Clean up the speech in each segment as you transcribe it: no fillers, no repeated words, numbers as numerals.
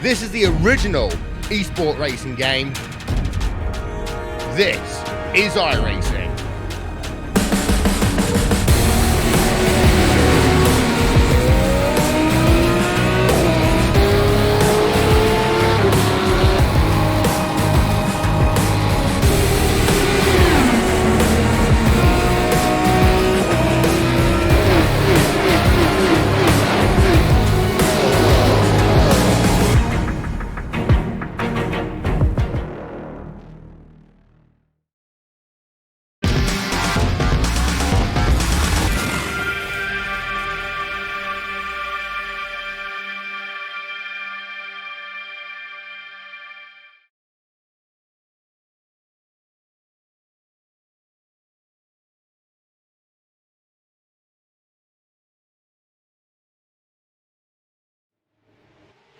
This is the original Esports racing game. This is iRacing.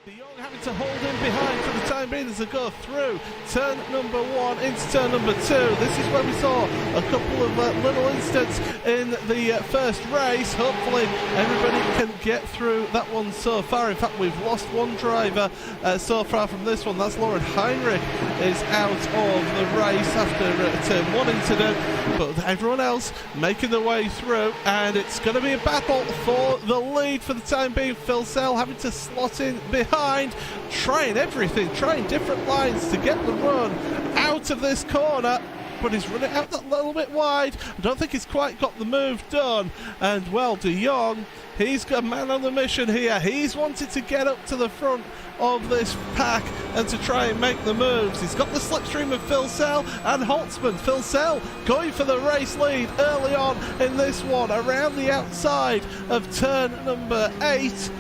De Jong having to hold in behind for the time being as they go through turn number 1 into turn number 2. This is where we saw a couple of little incidents in the first race. Hopefully everybody can get through that one so far. In fact, we've lost one driver so far from this one. That's Lauren Heinrich is out of the race after turn 1 incident, but everyone else making their way through, and it's going to be a battle for the lead for the time being. Phil Sell having to slot in behind, trying everything, trying different lines to get the run out of this corner, but he's running out that little bit wide. I don't think he's quite got the move done, and well, De Jong, he's got a man on the mission here. He's wanted to get up to the front of this pack and to try and make the moves. He's got the slipstream of Phil Sell and Holtzman. Phil Sell going for the race lead early on in this one around the outside of turn number 8.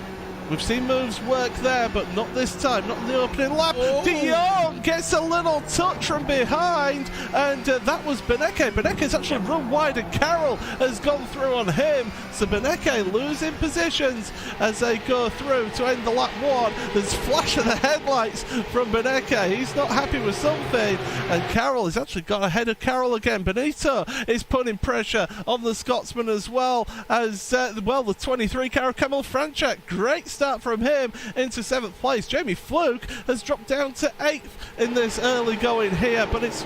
We've seen moves work there, but not this time, not in the opening lap. Oh. De Jong gets a little touch from behind, and that was Beneke. Beneke's actually run wide, and Carroll has gone through on him. So Beneke losing positions as they go through to end the lap 1. There's flash of the headlights from Beneke. He's not happy with something, and Carroll has actually got ahead of Carroll again. Benito is putting pressure on the Scotsman as well as, the 23, Carol Camel Franchak. Great start from him into 7th place. Jamie Fluke has dropped down to 8th in this early going here, but it's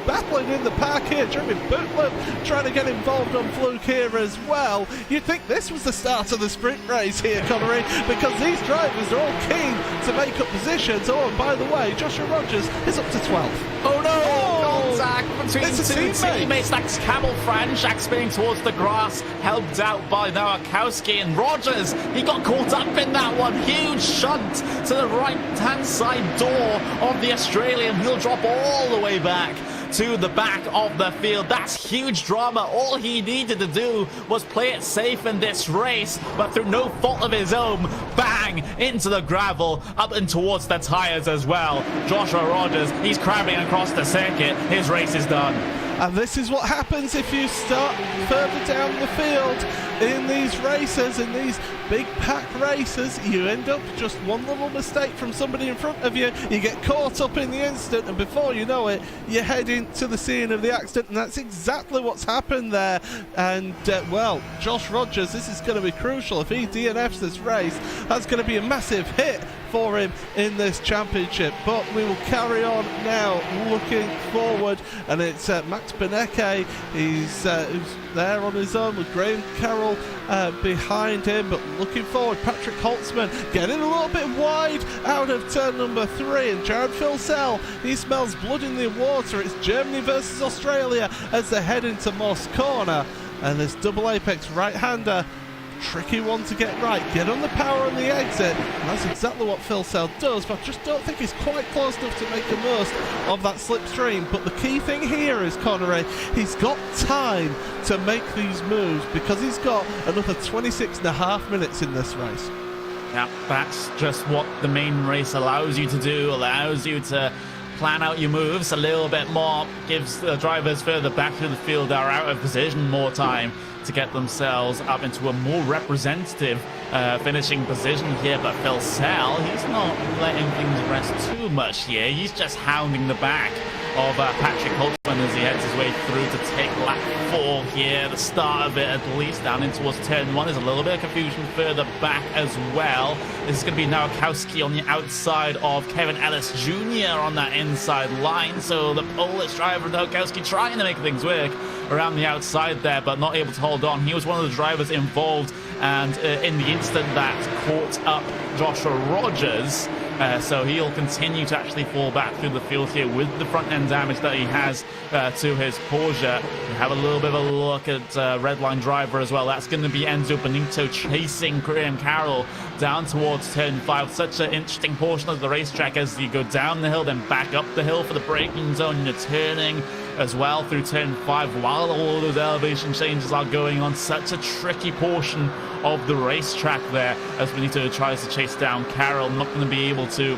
battling in the pack here. Jeremy Bootloop trying to get involved on Fluke here as well. You'd think this was the start of the sprint race here, Connery, because these drivers are all keen to make up positions. Oh, and by the way, Joshua Rogers is up to 12th. Oh no! Oh, Contact between two teammates. That's Camel Franchak spinning towards the grass, helped out by Nowakowski, and Rogers, he got caught up in that one. Huge shunt to the right-hand side door of the Australian. He'll drop all the way back to the back of the field. That's huge drama. All he needed to do was play it safe in this race, but through no fault of his own, bang, into the gravel, up and towards the tires as well. Joshua Rogers, he's crabbing across the circuit. His race is done. And this is what happens if you start further down the field in these races, in these big pack races. You end up just one little mistake from somebody in front of you. You get caught up in the instant, and before you know it, you're heading to the scene of the accident, and that's exactly what's happened there. And, well, Josh Rogers, this is going to be crucial. If he DNFs this race, that's going to be a massive hit for him in this championship. But we will carry on now, looking forward, and it's Max Beneke. He's there on his own with Graham Carroll behind him, but looking forward. Patrick Holtzman getting a little bit wide out of turn number 3, and Jared Philsell, he smells blood in the water. It's Germany versus Australia as they head into Moss Corner, and this double apex right-hander, tricky one to get right. Get on the power on the exit, and that's exactly what Phil Sell does, but I just don't think he's quite close enough to make the most of that slipstream. But the key thing here is, Connery, he's got time to make these moves because he's got another 26.5 minutes in this race. Yeah, that's just what the main race allows you to do, allows you to plan out your moves a little bit more, gives the drivers further back through the field that are out of position more time to get themselves up into a more representative finishing position here. But Phil Sell, he's not letting things rest too much here. He's just hounding the back of Patrick Holtzman as he heads finds his way through to take lap 4 here. The start of it, at least, down in towards turn 1. There's a little bit of confusion further back as well. This is going to be now Kowski on the outside of Kevin Ellis Jr. on that inside line. So the Polish driver, Kowski, trying to make things work around the outside there, but not able to hold on. He was one of the drivers involved, and in the incident that caught up Joshua Rogers, so he'll continue to actually fall back through the field here with the front end damage that he has to his Porsche. We have a little bit of a look at red line driver as well. That's going to be Enzo Benito chasing Graham Carroll down towards turn 5. Such an interesting portion of the racetrack as you go down the hill, then back up the hill for the braking zone. You're turning as well through turn 5 while all those elevation changes are going on. Such a tricky portion of the racetrack there as Benito tries to chase down Carroll. Not going to be able to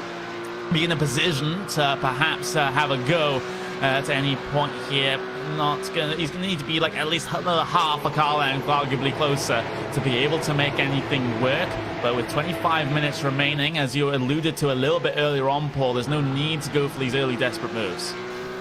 be in a position to perhaps have a go at any point here. He's going to need to be like at least another half a car length, arguably closer, to be able to make anything work. But with 25 minutes remaining, as you alluded to a little bit earlier on, Paul, there's no need to go for these early desperate moves.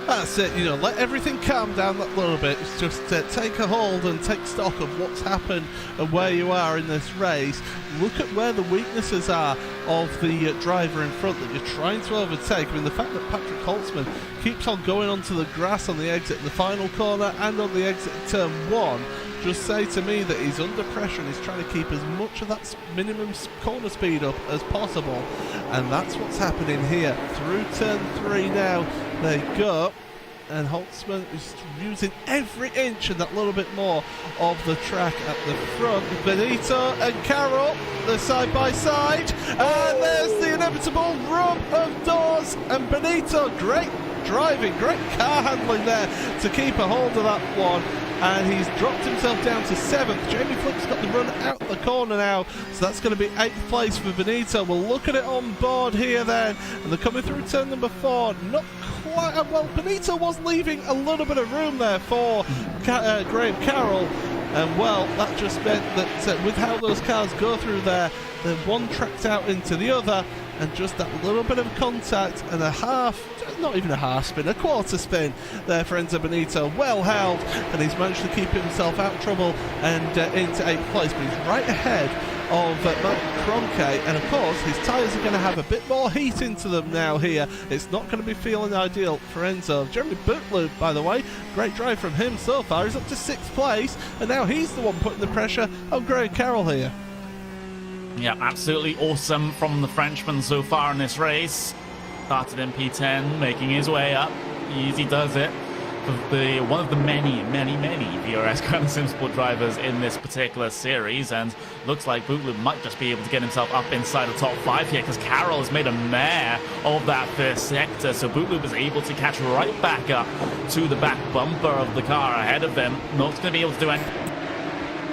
That's it, let everything calm down that little bit. It's just take a hold and take stock of what's happened and where you are in this race. Look at where the weaknesses are of the driver in front that you're trying to overtake. I mean, the fact that Patrick Holtzman keeps on going onto the grass on the exit in the final corner and on the exit of turn 1 just say to me that he's under pressure and he's trying to keep as much of that minimum corner speed up as possible. And that's what's happening here. Through turn 3 now, they go. And Holtzman is using every inch and that little bit more of the track at the front. Benito and Carroll, they're side by side. And there's the inevitable rub of doors. And Benito, great driving, great car handling there to keep a hold of that one. And he's dropped himself down to 7th. Jamie Flick's got the run out the corner now, so that's going to be 8th place for Benito. We'll look at it on board here then, and they're coming through turn number 4. Not quite, well, Benito was leaving a little bit of room there for Graham Carroll. And well, that just meant that with how those cars go through there, the one tracked out into the other, and just that little bit of contact and a half, not even a half spin, a quarter spin there for Enzo Benito. Well held, and he's managed to keep himself out of trouble and into 8th place, but he's right ahead of Matt Kroenke, and of course his tyres are going to have a bit more heat into them now here. It's not going to be feeling ideal for Enzo. Jeremy Bootloop, by the way, great drive from him so far. He's up to 6th place, and now he's the one putting the pressure on Graham Carroll here. Yeah, absolutely awesome from the Frenchman so far in this race. Started in P10, making his way up. Easy does it. One of the many VRS Grand Sim Sport drivers in this particular series, and looks like Bootloop might just be able to get himself up inside the top 5 here, because Carroll has made a mare of that first sector, so Bootloop is able to catch right back up to the back bumper of the car ahead of them. Not going to be able to do anything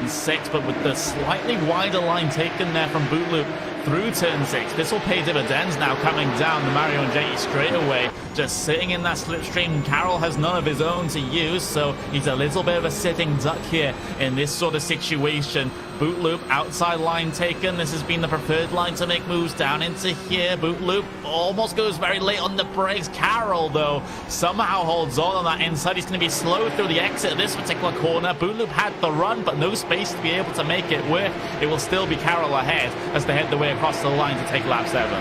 in 6, but with the slightly wider line taken there from Bootloop through turn 6, this will pay dividends now coming down the Mario Andretti straightaway. Just sitting in that slipstream. Carroll has none of his own to use, so he's a little bit of a sitting duck here in this sort of situation. Bootloop, outside line taken. This has been the preferred line to make moves down into here. Bootloop almost goes very late on the brakes. Carroll, though, somehow holds on that inside. He's going to be slow through the exit of this particular corner. Bootloop had the run, but no space to be able to make it work. It will still be Carroll ahead as they head the way across the line to take lap 7.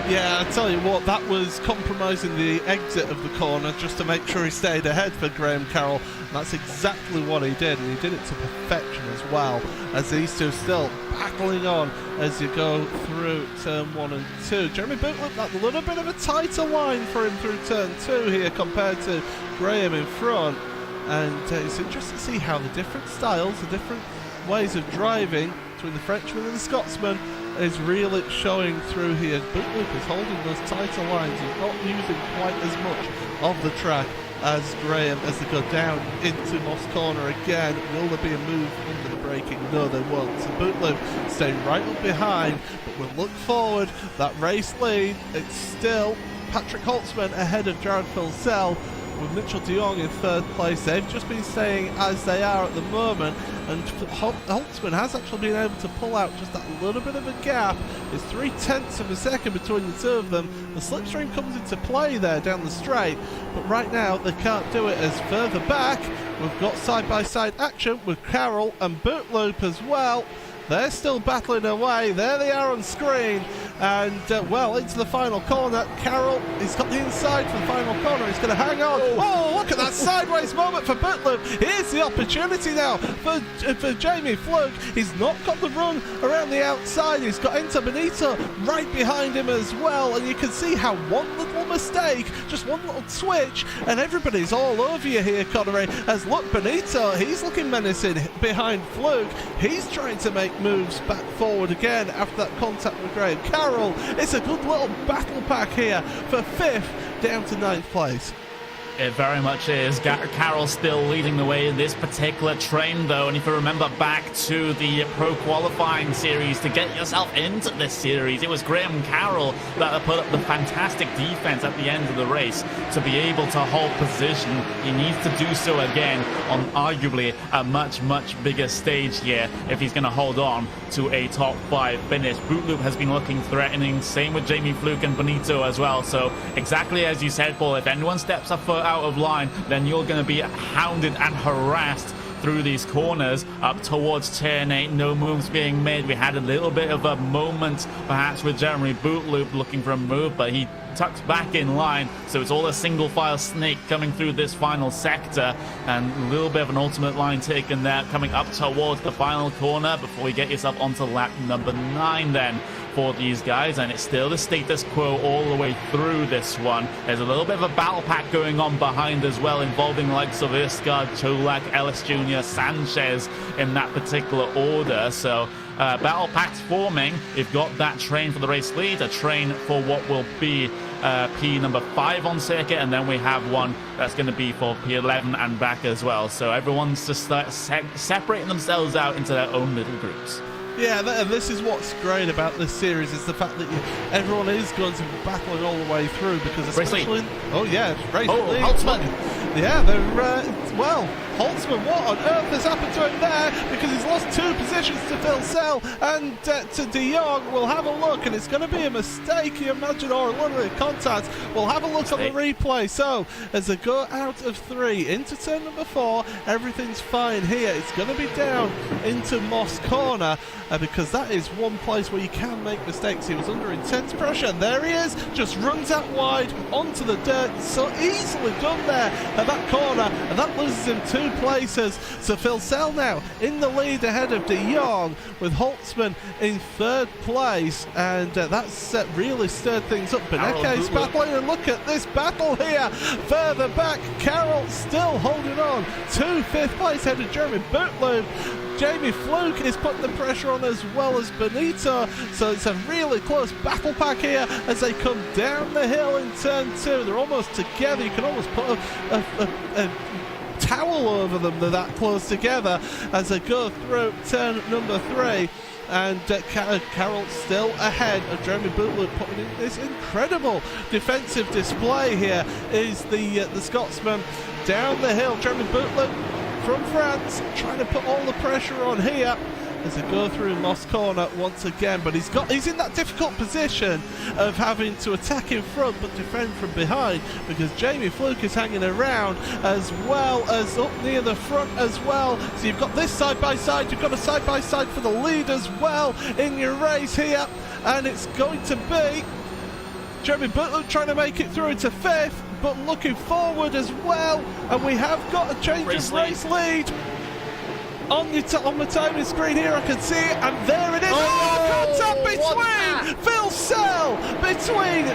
Yeah, I tell you what, that was compromising the exit of the corner just to make sure he stayed ahead for Graham Carroll. And that's exactly what he did, and he did it to perfection as well, as these two still battling on as you go through turn 1 and 2. Jeremy Bootloop, that little bit of a tighter line for him through turn 2 here compared to Graham in front. And it's interesting to see how the different styles, the different ways of driving between the Frenchman and the Scotsman is really showing through here. Bootloop is holding those tighter lines. He's not using quite as much of the track as Graham as they go down into Moss Corner again. Will there be a move under the braking? No, there won't. So Bootloop staying right up behind, but we'll look forward. That race lead, it's still Patrick Holtzman ahead of Jared Filzell. with Mitchell de Jong in third place. They've just been staying as they are at the moment, and Holtzman has actually been able to pull out just that little bit of a gap. It's 0.3 of a second between the two of them. The slipstream comes into play there down the straight, but right now they can't do it, as further back we've got side-by-side action with Carroll and Bootloop as well. They're still battling away. There they are on screen. And, well, into the final corner. Carroll, he's got the inside for the final corner. He's going to hang on. Oh, look at that sideways moment for Bootloop. Here's the opportunity now for Jamie Fluke. He's not got the run around the outside. He's got Enter Benito right behind him as well. And you can see how one little mistake, just one little switch, and everybody's all over you here, Connery. As look, Benito, he's looking menacing behind Fluke. He's trying to make moves back forward again after that contact with Graham Carroll. It's a good little battle pack here for 5th down to 9th place. It very much is. Carroll still leading the way in this particular train, though. And if you remember back to the pro qualifying series, to get yourself into this series, it was Graham Carroll that put up the fantastic defense at the end of the race to be able to hold position. He needs to do so again on arguably a much, much bigger stage here if he's going to hold on to a top 5 finish. Bootloop has been looking threatening. Same with Jamie Fluke and Benito as well. So exactly as you said, Paul, if anyone steps a foot out of line, then you're going to be hounded and harassed through these corners up towards turn 8. No moves being made. We had a little bit of a moment perhaps with Jeremy Bootloop looking for a move, but he tucks back in line, so it's all a single file snake coming through this final sector, and a little bit of an ultimate line taken there coming up towards the final corner before you get yourself onto lap number 9 then for these guys. And it's still the status quo all the way through this one. There's a little bit of a battle pack going on behind as well, involving the likes of Iskard, Cholak, Ellis Jr., Sanchez in that particular order. So battle packs forming. You've got that train for the race lead, a train for what will be P number 5 on circuit, and then we have one that's going to be for P11 and back as well. So everyone's just separating themselves out into their own little groups. Yeah, and this is what's great about this series, is the fact that everyone is going to be battling all the way through, because especially... Holtzman! Yeah, they're, well, Holtzman, what on earth has happened to him there? Because he's lost 2 positions to Phil Sell and to de Jong. We'll have a look, and it's going to be a mistake, you imagine, or a little bit of contact. We'll have a look on the replay. So, as they go out of 3 into turn number 4, everything's fine here. It's going to be down into Moss Corner, because that is one place where you can make mistakes. He was under intense pressure, and there he is, just runs out wide onto the dirt. So easily done there at that corner, and that loses him 2 places. So Phil Sell now in the lead ahead of de Jong, with Holtzman in 3rd place, and that's really stirred things up. Beneke's battling, and look at this battle here. Further back, Carroll still holding on to 5th place ahead of Jeremy Bootloop. Jamie Fluke is putting the pressure on as well as Benito, so it's a really close battle pack here as they come down the hill in turn 2. They're almost together. You can almost put a towel over them. They're that close together as they go through turn number 3. And Carroll still ahead of Jeremy Bootloop, putting in this incredible defensive display. Here is the Scotsman down the hill. Jeremy Bootloop from France, trying to put all the pressure on here as they go through Moss Corner once again, but he's in that difficult position of having to attack in front but defend from behind, because Jamie Fluke is hanging around as well as up near the front as well. So you've got this side by side, you've got a side by side for the lead as well in your race here, and it's going to be Jeremy Bootloop trying to make it through into 5th, but looking forward as well, and we have got a change of race lead on the timing screen here. I can see it, and there it is. Contact between Phil Sell, between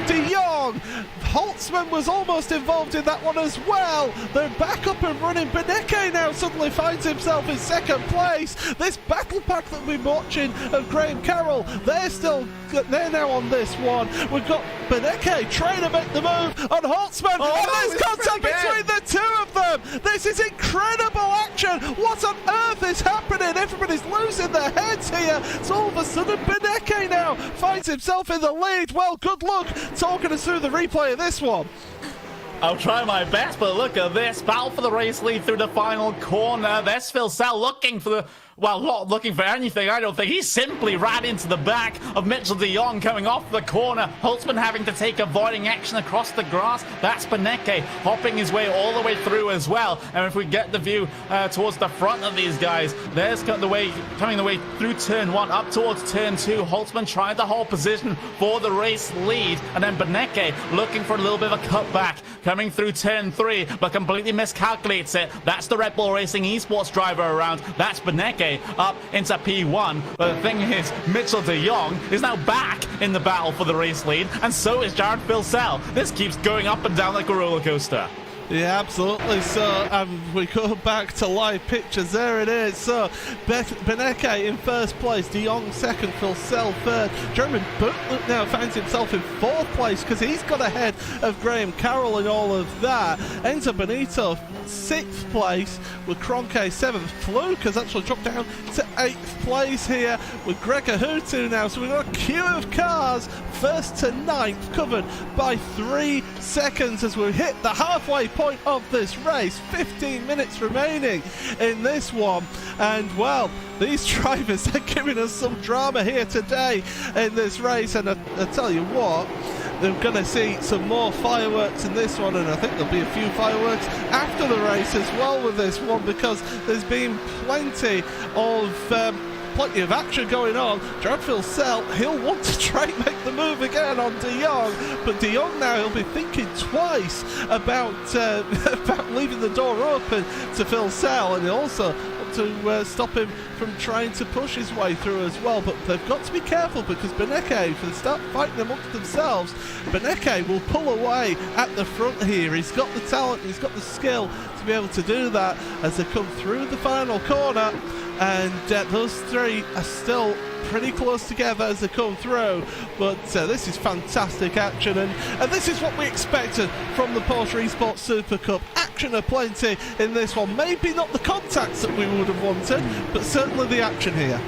de Jong. Holtzman was almost involved in that one as well. They're back up and running. Beneke now suddenly finds himself in 2nd place. This battle pack that we've been watching of Graham Carroll, they're now on this one. We've got Beneke trying to make the move on Holtzman, and there's contact between the 2 of them. This is incredible action. What on earth is happening? Everybody's losing their heads here. So all of a sudden Beneke now finds himself in the lead. Well, good luck talking us through the replay of this one. I'll try my best, but look at this. Battle for the race lead through the final corner. There's Phil Sell looking for the... Well, not looking for anything, I don't think. He simply ran into the back of Mitchell de Jong coming off the corner. Holtzman having to take avoiding action across the grass. That's Beneke hopping his way all the way through as well. And if we get the view towards the front of these guys, there's coming the way through turn 1 up towards turn 2. Holtzman trying to hold position for the race lead. And then Beneke looking for a little bit of a cutback coming through turn 3, but completely miscalculates it. That's the Red Bull Racing Esports driver around. That's Beneke up into P1. But the thing is, Mitchell de Jong is now back in the battle for the race lead, and so is Jared Philsell. This keeps going up and down like a roller coaster. Yeah, absolutely. So we go back to live pictures. There it is. So Beneke in first place, De Jong second, Philsell third. Jeremy Bootloop now finds himself in fourth place because he's got ahead of Graham Carroll in all of that. Enzo Benito sixth place with Cronke seventh. Fluke has actually dropped down to eighth place here with Gregor Hutu now. So we've got a queue of cars first to ninth covered by 3 seconds as we hit the halfway point of this race. 15 minutes remaining in this one, and well, these drivers are giving us some drama here today in this race, and I tell you what, they're going to see some more fireworks in this one, and I think there'll be a few fireworks after the race as well with this one, because there's been plenty of action going on. Jared Philsell, he'll want to try and make the move again on De Jong, but De Jong now he'll be thinking twice about leaving the door open to Philsell, and he'll also want to stop him from trying to push his way through as well. But they've got to be careful, because Beneke, if they start fighting amongst themselves, Beneke will pull away at the front here. He's got the talent, he's got the skill to be able to do that as they come through the final corner. And those three are still pretty close together as they come through, but this is fantastic action, and this is what we expected from the Porsche Esports Super Cup. Action aplenty in this one. Maybe not the contacts that we would have wanted, but certainly the action here.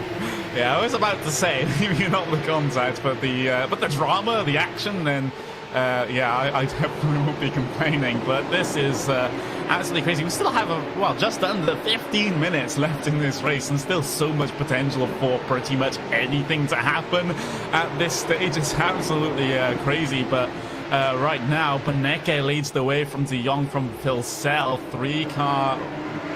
Yeah, I was about to say, maybe not the contacts, but the drama, the action, then yeah, I definitely won't be complaining. But this is absolutely crazy. We still have just under 15 minutes left in this race, and still so much potential for pretty much anything to happen at this stage. It's absolutely crazy. But right now, Beneke leads the way from De Jong, from Philsell. 3-car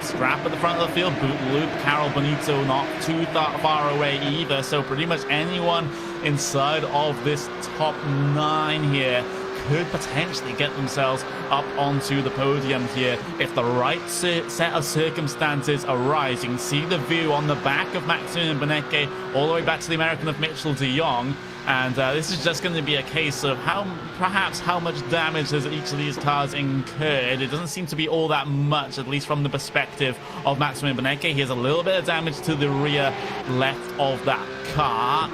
scrap at the front of the field. Bootloop, Carroll, Benito not too far away either. So pretty much anyone inside of this top 9 here could potentially get themselves up onto the podium here if the right set of circumstances arise. You can see the view on the back of Maximilian Beneke all the way back to the American of Mitchell de Jong. And this is just going to be a case of how much damage has each of these cars incurred. It doesn't seem to be all that much, at least from the perspective of Maximilian Beneke. He has a little bit of damage to the rear left of that car.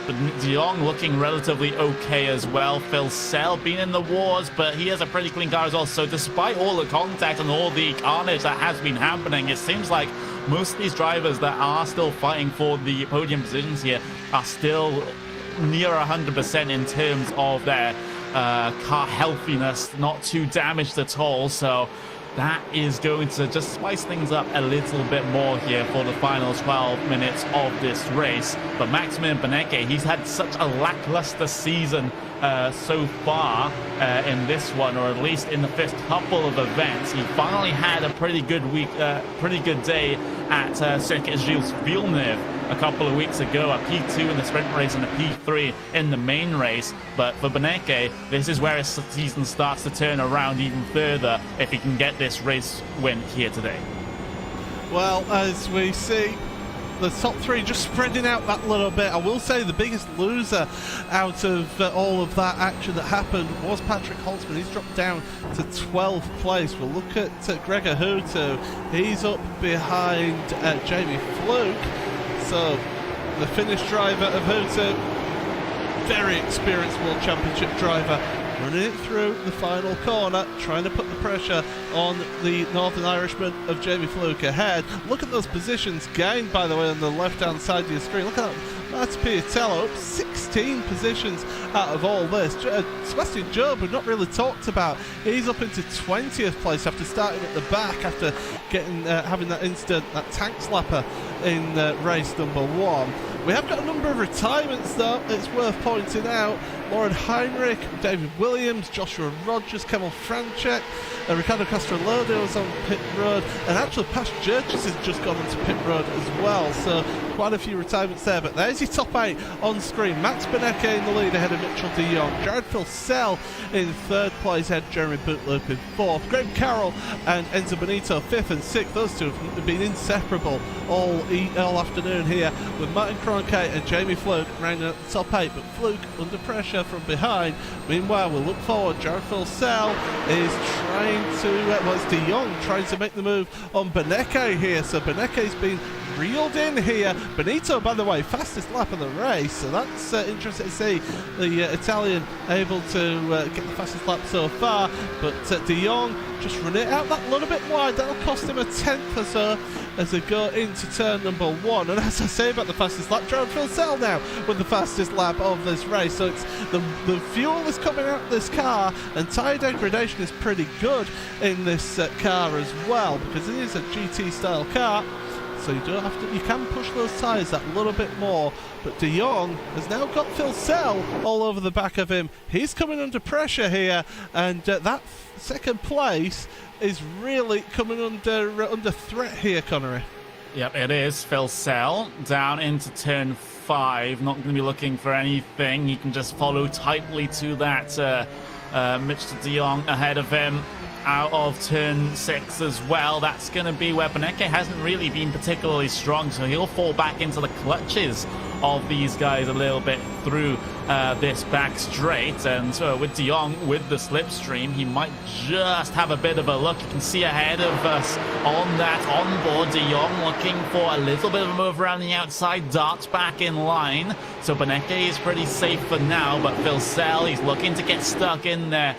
But De Jong looking relatively okay as well. Philsell been in the wars, but he has a pretty clean car as well. So despite all the contact and all the carnage that has been happening, it seems like most of these drivers that are still fighting for the podium positions here are still near 100% in terms of their car healthiness, not too damaged at all. So that is going to just spice things up a little bit more here for the final 12 minutes of this race. But Maximilian Beneke, he's had such a lackluster season so far in this one, or at least in the first couple of events. He finally had a pretty good week, pretty good day at Circuit Gilles Villeneuve a couple of weeks ago, a P2 in the sprint race and a P3 in the main race. But for Beneke, this is where his season starts to turn around even further if he can get this race win here today. Well, as we see the top 3 just spreading out that little bit, I will say the biggest loser out of all of that action that happened was Patrick Holtzman. He's dropped down to 12th place. We'll look at Gregor Hutu. He's up behind Jamie Fluke. So the Finnish driver of Hutu, very experienced World Championship driver, running it through the final corner, trying to put the pressure on the Northern Irishman of Jamie Fluke ahead. Look at those positions gained, by the way, on the left-hand side of your screen. Look at that That's Piatello up 16 positions out of all this. Sebastian Job, we've not really talked about. He's up into 20th place after starting at the back after getting having that incident, that tank slapper in race number 1. We have got a number of retirements though, it's worth pointing out. Lauren Heinrich, David Williams, Joshua Rogers, Kemal Franchek, Ricardo Castrolado is on pit road, and actually Pash Jurgis has just gone onto pit road as well, so quite a few retirements there. But there's your top 8 on screen. Max Benecke in the lead ahead of Mitchell de Jong, Jared Filsell in 3rd place ahead of Jeremy Bootloop in 4th, Greg Carroll and Enzo Benito 5th and 6th. Those two have been inseparable all afternoon here, with Martin Cronkite and Jamie Fluke rounding out the top 8, but Fluke under pressure from behind. Meanwhile, we'll look forward. Jared Filsell is trying to, it's de Jong trying to make the move on Benecke here, so Benecke's been reeled in here. Benito, by the way, fastest lap of the race, so that's interesting to see the Italian able to get the fastest lap so far, but de Jong just run it out that little bit wide. That'll cost him a 10th or so as they go into turn number 1. And as I say about the fastest lap, Jared Filsell now with the fastest lap of this race. So it's the fuel is coming out of this car, and tyre degradation is pretty good in this car as well, because it is a GT style car. So you don't have to, you can push those tyres that little bit more. But de Jong has now got Filsell all over the back of him. He's coming under pressure here, and that 2nd place is really coming under threat here, Connery. Yep, it is. Filsell down into turn 5. Not going to be looking for anything. He can just follow tightly to that Mitch de Jong ahead of him. Out of turn 6 as well. That's going to be where Benecke hasn't really been particularly strong, so he'll fall back into the clutches of these guys a little bit through this back straight. And so with de Jong with the slipstream, he might just have a bit of a look. You can see ahead of us on that onboard, de Jong looking for a little bit of a move around the outside, darts back in line. So Benecke is pretty safe for now, but Filsell, he's looking to get stuck in there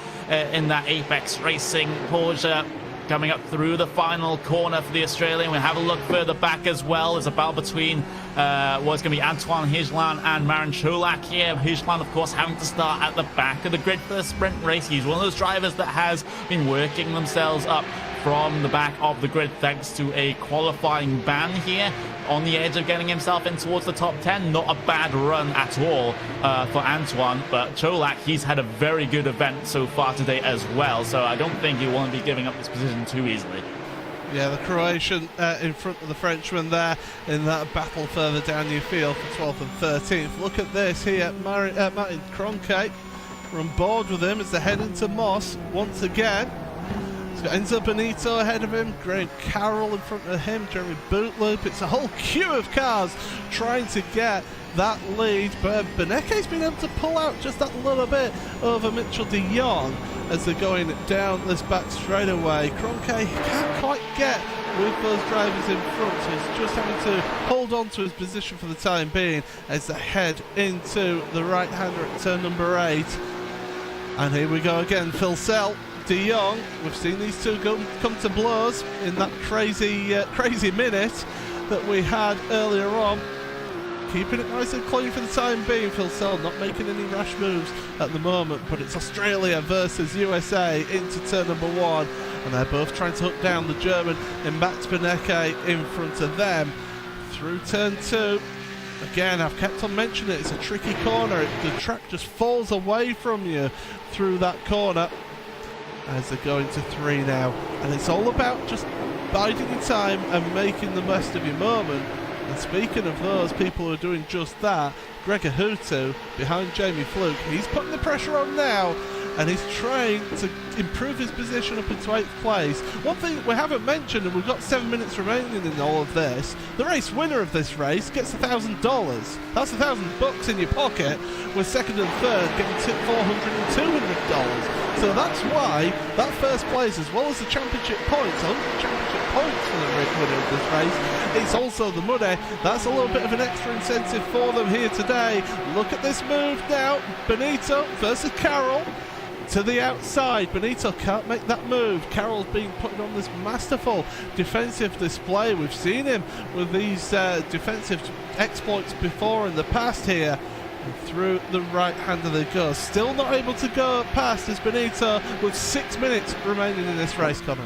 in that Apex Racing Porsche. Coming up through the final corner for the Australian. We'll have a look further back as well. There's a battle between what's going to be Antoine Hijlan and Marin Cholak here. Hijlan, of course, having to start at the back of the grid for the sprint race. He's one of those drivers that has been working themselves up from the back of the grid thanks to a qualifying ban here, on the edge of getting himself in towards the top 10. Not a bad run at all for Antoine, but Cholak, he's had a very good event so far today as well, so I don't think he won't be giving up this position too easily. Yeah, the Croatian in front of the Frenchman there in that battle further down your field for 12th and 13th. Look at this here, Martin Cronkite. We're on board with him as they head into Moss once again. He's got Enzo Benito ahead of him, Greg Carroll in front of him, Jeremy Bootloop. It's a whole queue of cars trying to get that lead, but Benecke's been able to pull out just that little bit over Mitchell de Jong as they're going down this back straightaway. Cronkite can't quite get with those drivers in front, so he's just having to hold on to his position for the time being as they head into the right-hander at turn number 8. And here we go again, Filsell, de Jong. We've seen these two come to blows in that crazy minute that we had earlier on. Keeping it nice and clean for the time being. Filsell not making any rash moves at the moment, but it's Australia versus USA into turn number 1, and they're both trying to hook down the German and Max Benecke in front of them through turn 2. Again, I've kept on mentioning it, it's a tricky corner. The track just falls away from you through that corner as they go into 3 now, and it's all about just biding your time and making the best of your moment. And speaking of those people who are doing just that, Gregor Hutu behind Jamie Fluke, he's putting the pressure on now, and he's trying to improve his position up into 8th place. One thing we haven't mentioned, and we've got 7 minutes remaining in all of this, the race winner of this race gets $1,000. That's $1,000 in your pocket, with 2nd and 3rd getting $400 and $200. So that's why that first place, as well as the championship points, 100 championship points for the winner of this race, it's also the money. That's a little bit of an extra incentive for them here today. Look at this move now, Benito versus Carroll. to the outside. Benito can't make that move. Carroll's been putting on this masterful defensive display. We've seen him with these defensive exploits before in the past here. And through the right hand of the go. Still not able to go past as Benito with 6 minutes remaining in this race, Connor.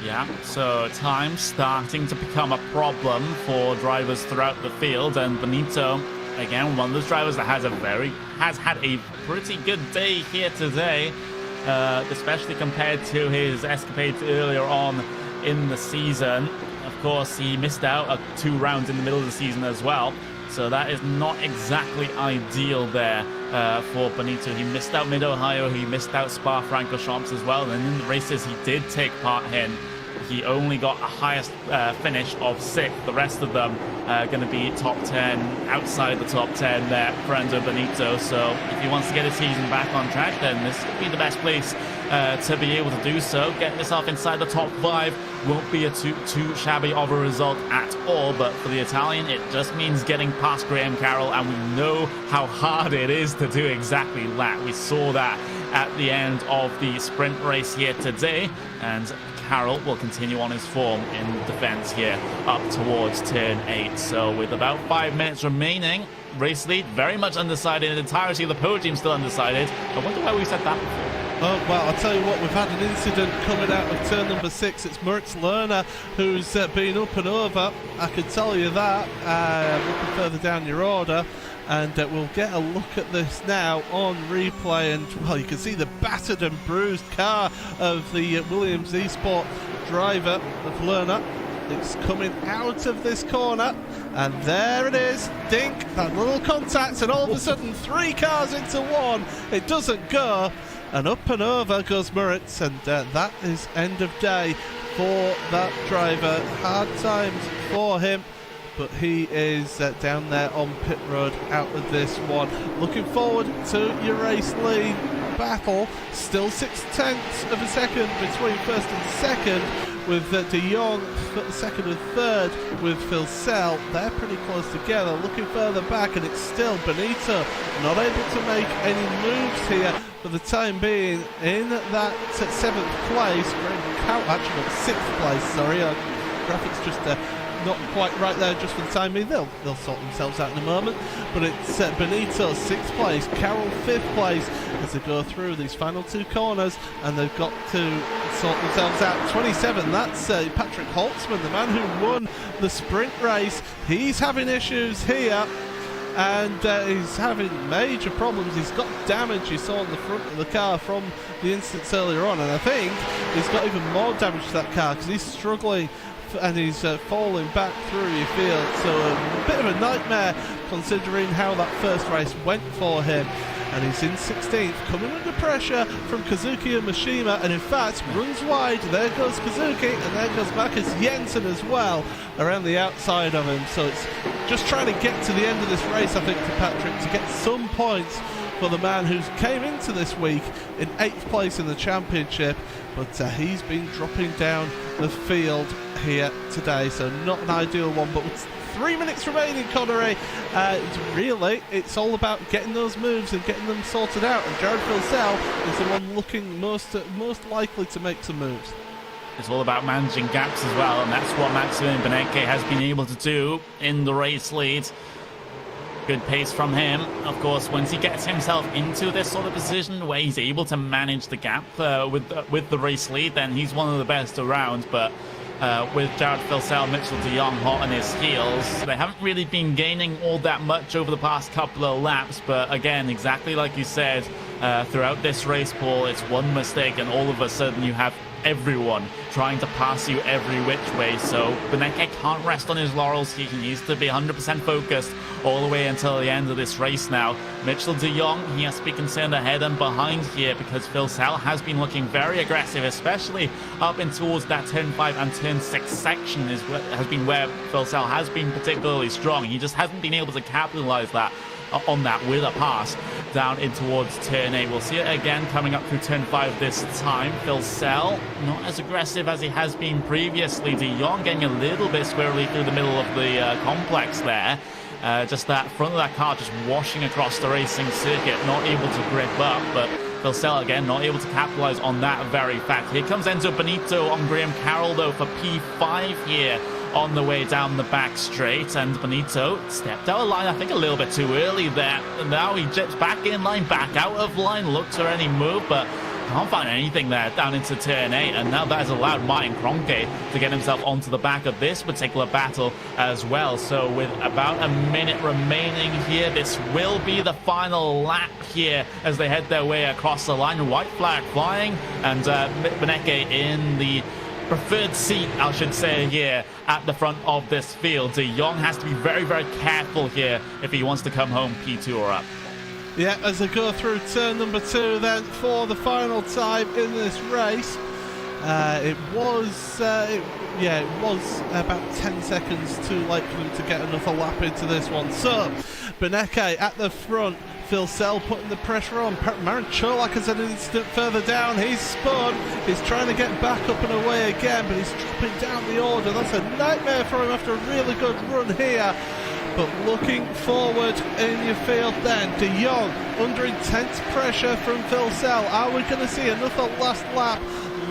Yeah, so time starting to become a problem for drivers throughout the field, and Benito, again, one of those drivers that has had a pretty good day here today, especially compared to his escapades earlier on in the season. Of course, he missed out 2 rounds in the middle of the season as well, so that is not exactly ideal there for Benito. He missed out Mid-Ohio, he missed out Spa-Francorchamps as well, and in the races he did take part in, he only got a highest finish of 6th. The rest of them going to be top 10, outside the top 10 there for Enzo Benito. So if he wants to get his season back on track, then this would be the best place to be able to do so. Getting yourself inside the top 5 won't be a too shabby of a result at all, but for the Italian, it just means getting past Graham Carroll, and we know how hard it is to do exactly that. We saw that at the end of the sprint race here today, and Carroll will continue on his form in defense here up towards turn 8. So with about 5 minutes remaining, race lead very much undecided, the entirety of the podium still undecided. I wonder why we said that before. Oh, well, I'll tell you what, we've had an incident coming out of turn number 6. It's Moritz Lerner who's been up and over. I can tell you that. Looking further down your order. And we'll get a look at this now on replay. And, well, you can see the battered and bruised car of the Williams Esports driver of Lerner. It's coming out of this corner. And there it is. Dink, that little contact. And all of a sudden, 3 cars into one. It doesn't go. And up and over goes Moritz, and that is end of day for that driver. Hard times for him, but he is down there on pit road out of this one. Looking forward to your race lead battle. Still 0.6 of a second between first and second, with De Jong second and third with Phil Sell. They're pretty close together. Looking further back, and it's still Benito not able to make any moves here for the time being in that 7th place. Actually not 6th place, sorry. Graphics just not quite right there just for the time being. They'll sort themselves out in a moment. But it's Benito 6th place, Carroll 5th place as they go through these final 2 corners, and they've got to sort themselves out. 27, that's Patrick Holtzman, the man who won the sprint race. He's having issues here, and he's having major problems. He's got damage you saw on the front of the car from the instance earlier on, and I think he's got even more damage to that car because he's struggling and he's falling back through your field. So a bit of a nightmare considering how that first race went for him. And he's in 16th, coming under pressure from Kazuki and Mishima, and in fact runs wide. There goes Kazuki, and there goes Marcus Jensen as well around the outside of him. So it's just trying to get to the end of this race, I think, to Patrick, to get some points for the man who's came into this week in 8th place in the championship, but he's been dropping down the field here today, so not an ideal one. But with 3 minutes remaining, Connery, really it's all about getting those moves and getting them sorted out, and Jared Filsell is the one looking most likely to make some moves. It's all about managing gaps as well, and that's what Maximilian Benecke has been able to do in the race lead. Good pace from him. Of course, once he gets himself into this sort of position where he's able to manage the gap with the race lead, then he's one of the best around. But with Jared Filsell, Mitchell de Jong hot on his heels, they haven't really been gaining all that much over the past couple of laps. But again, exactly like you said, throughout this race, Paul, it's one mistake and all of a sudden you have everyone trying to pass you every which way. So Benecke can't rest on his laurels. He needs to be 100% focused all the way until the end of this race now. Mitchell de Jong, he has to be concerned ahead and behind here because Filsell has been looking very aggressive, especially up in towards that turn 5 and turn 6 section has been where Filsell has been particularly strong. He just hasn't been able to capitalize on that with a pass down in towards turn 8. We'll see it again coming up through turn 5 this time. Filsell not as aggressive as he has been previously. De Jong getting a little bit squirrely through the middle of the complex there. Just that front of that car just washing across the racing circuit, not able to grip up, but Phil Sell again not able to capitalize on that very fact. Here comes Enzo Benito on Graham Carroll though for P5 here on the way down the back straight, and Benito stepped out of line, I think a little bit too early there. And now he jets back in line, back out of line, looks for any move, but can't find anything there down into turn 8, and now that has allowed Martin Kroenke to get himself onto the back of this particular battle as well. So with about a minute remaining here, this will be the final lap here as they head their way across the line. White flag flying, and Beneke in the preferred seat, I should say, here at the front of this field. De Jong has to be very, very careful here if he wants to come home P2 or up. Yeah, as they go through turn number 2 then for the final time in this race. It was about 10 seconds too late for them to get another lap into this one. So, Beneke at the front, Phil Sell putting the pressure on. Marin Cholak is an instant further down. He's spun. He's trying to get back up and away again, but he's dropping down the order. That's a nightmare for him after a really good run here. But looking forward in your field then, De Jong under intense pressure from Phil Sell. Are we going to see another last lap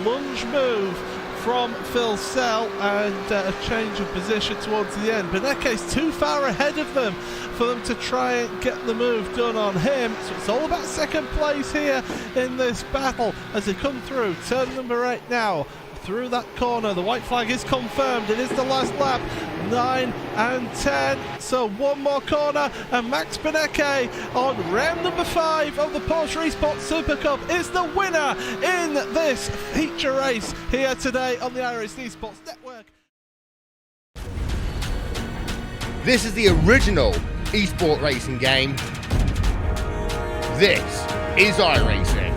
lunge move from Phil Sell and a change of position towards the end? Beneke's too far ahead of them for them to try and get the move done on him. So it's all about second place here in this battle as they come through turn number 8 now. Through that corner, the white flag is confirmed. It is the last lap, 9 and 10. So one more corner, and Max Beneke on round number 5 of the Porsche Esports Super Cup is the winner in this feature race here today on the iRacing Esports Network. This is the original esport racing game. This is iRacing.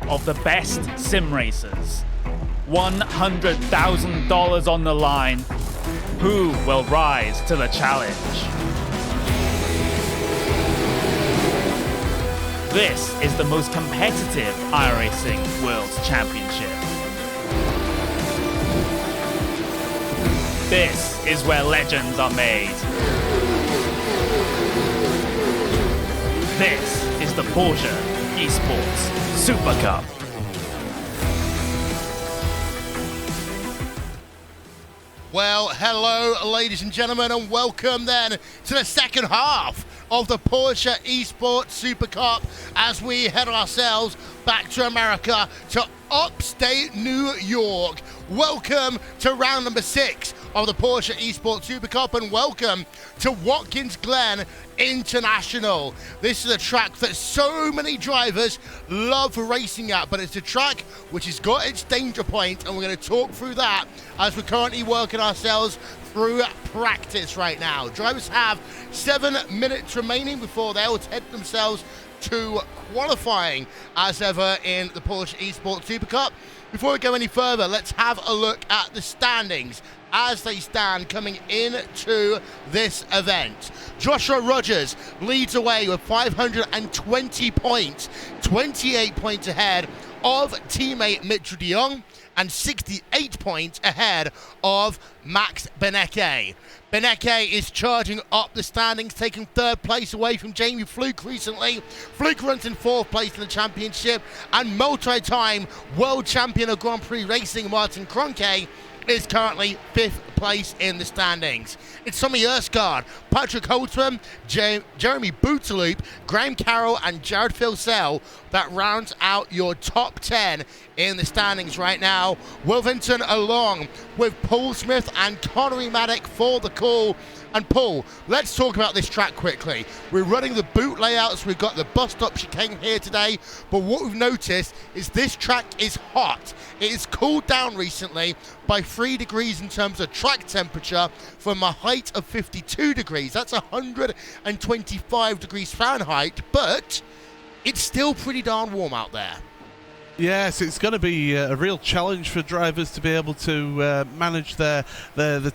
Of the best sim racers, $100,000 on the line. Who will rise to the challenge? This is the most competitive iRacing World Championship. This is where legends are made. This is the Porsche Esports Supercup. Well, hello, ladies and gentlemen, and welcome then to the second half of the Porsche Esports Super Cup as we head ourselves back to America, to upstate New York. Welcome to round number 6 of the Porsche Esports Super Cup, and welcome to Watkins Glen International. This is a track that so many drivers love racing at, but it's a track which has got its danger point, and we're going to talk through that as we're currently working ourselves through practice right now. Drivers have 7 minutes remaining before they'll head themselves to qualifying as ever in the Porsche Esports Super Cup. Before we go any further, let's have a look at the standings as they stand coming into this event. Joshua Rogers leads away with 520 points, 28 points ahead of teammate Mitchell de Jong, and 68 points ahead of Max Beneke. Beneke is charging up the standings, taking 3rd place away from Jamie Fluke recently. Fluke runs in 4th place in the championship, and multi-time world champion of Grand Prix racing Martin Kroenke is currently 5th place in the standings. It's Tommy Erskard, Patrick Holtzman, Jeremy Booterloop, Graham Carroll and Jared Phil Sell that rounds out your top 10 in the standings right now. Wilvington along with Paul Smith and Connery Maddock for the call. And Paul, let's talk about this track quickly. We're running the boot layouts, we've got the bus stop chicane here today, but what we've noticed is this track is hot. It is cooled down recently by 3 degrees in terms of track temperature from a height of 52 degrees. That's 125 degrees Fahrenheit, but it's still pretty darn warm out there. Yes, it's going to be a real challenge for drivers to be able to manage the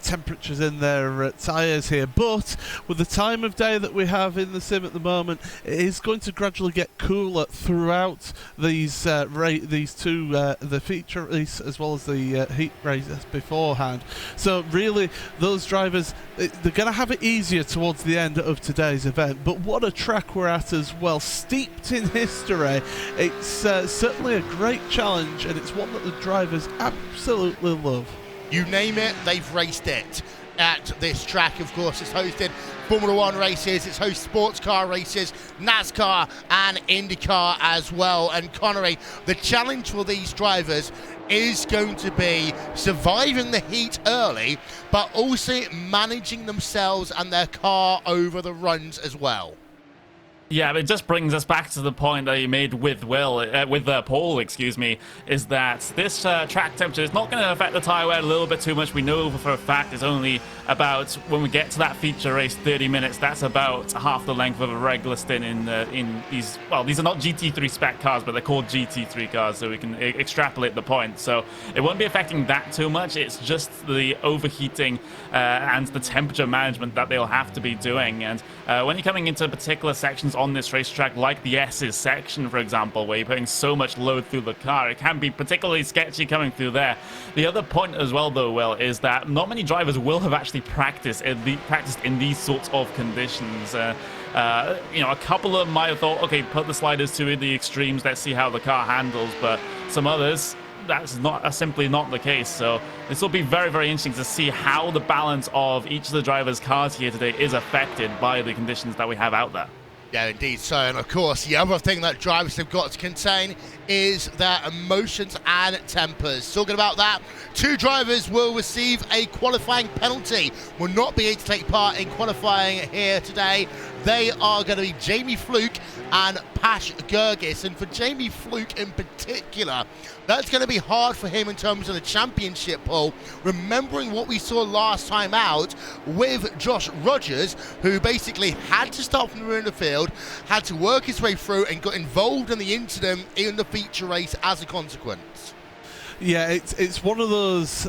temperatures in their tyres here. But with the time of day that we have in the sim at the moment, it is going to gradually get cooler throughout these two, the feature race as well as the heat races beforehand. So really, those drivers, they're going to have it easier towards the end of today's event. But what a track we're at as well, steeped in history. It's certainly a great challenge, and it's one that the drivers absolutely love. You name it, they've raced it at this track. Of course, it's hosted Formula One races, it's hosted sports car races, NASCAR and IndyCar as well. And Connery, the challenge for these drivers is going to be surviving the heat early, but also managing themselves and their car over the runs as well. Yeah, but it just brings us back to the point that you made with Paul, excuse me, is that this track temperature is not going to affect the tyre wear a little bit too much. We know for a fact it's only about, when we get to that feature race, 30 minutes. That's about half the length of a regular stint in these, well, these are not GT3 spec cars, but they're called GT3 cars, so we can extrapolate the point. So it won't be affecting that too much. It's just the overheating and the temperature management that they'll have to be doing. And when you're coming into particular sections on this racetrack, like the S's section, for example, where you're putting so much load through the car, it can be particularly sketchy coming through there. The other point as well, though, Will, is that not many drivers will have actually practiced in these sorts of conditions. You know, a couple of them might have thought, okay, put the sliders to the extremes, let's see how the car handles, but some others, that's simply not the case. So this will be very, very interesting to see how the balance of each of the drivers' cars here today is affected by the conditions that we have out there. Yeah, indeed so. And of course, the other thing that drivers have got to contain is their emotions and tempers. Talking about that, 2 drivers will receive a qualifying penalty, will not be able to take part in qualifying here today. They are going to be Jamie Fluke and Pash Gergis. And for Jamie Fluke in particular, that's going to be hard for him in terms of the championship poll, remembering what we saw last time out with Josh Rogers, who basically had to start from the rear of the field, had to work his way through and got involved in the incident in the feature race as a consequence. Yeah, it's one of those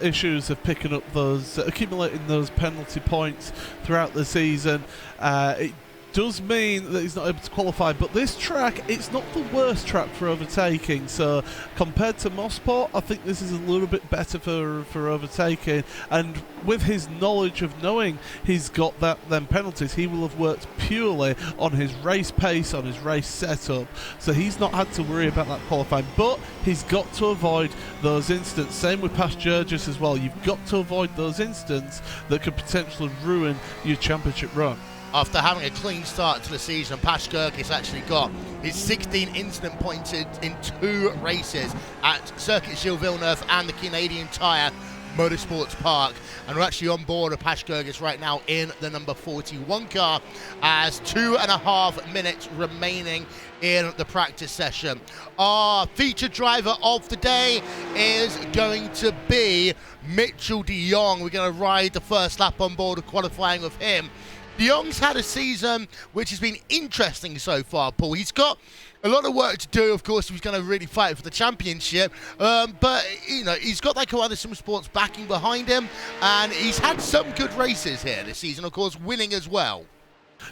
issues of picking up those, accumulating those penalty points throughout the season. It does mean that he's not able to qualify, but this track, it's not the worst track for overtaking. So compared to Mossport, I think this is a little bit better for overtaking. And with his knowledge of knowing he's got them penalties, he will have worked purely on his race pace, on his race setup. So he's not had to worry about that qualifying, but he's got to avoid those incidents. Same with Pash Gergis as well. You've got to avoid those incidents that could potentially ruin your championship run. After having a clean start to the season, Pash Gergis actually got his 16 incident points in 2 races at Circuit Gilles Villeneuve and the Canadian Tire Motorsports Park. And we're actually on board of Pash Gergis right now in the number 41 car as 2.5 minutes remaining in the practice session. Our featured driver of the day is going to be Mitchell de Jong. We're going to ride the first lap on board of qualifying with him. De Jong's had a season which has been interesting so far, Paul. He's got a lot of work to do, of course, if he's going to really fight for the championship. But, you know, he's got like Sim Sports backing behind him, and he's had some good races here this season, of course, winning as well.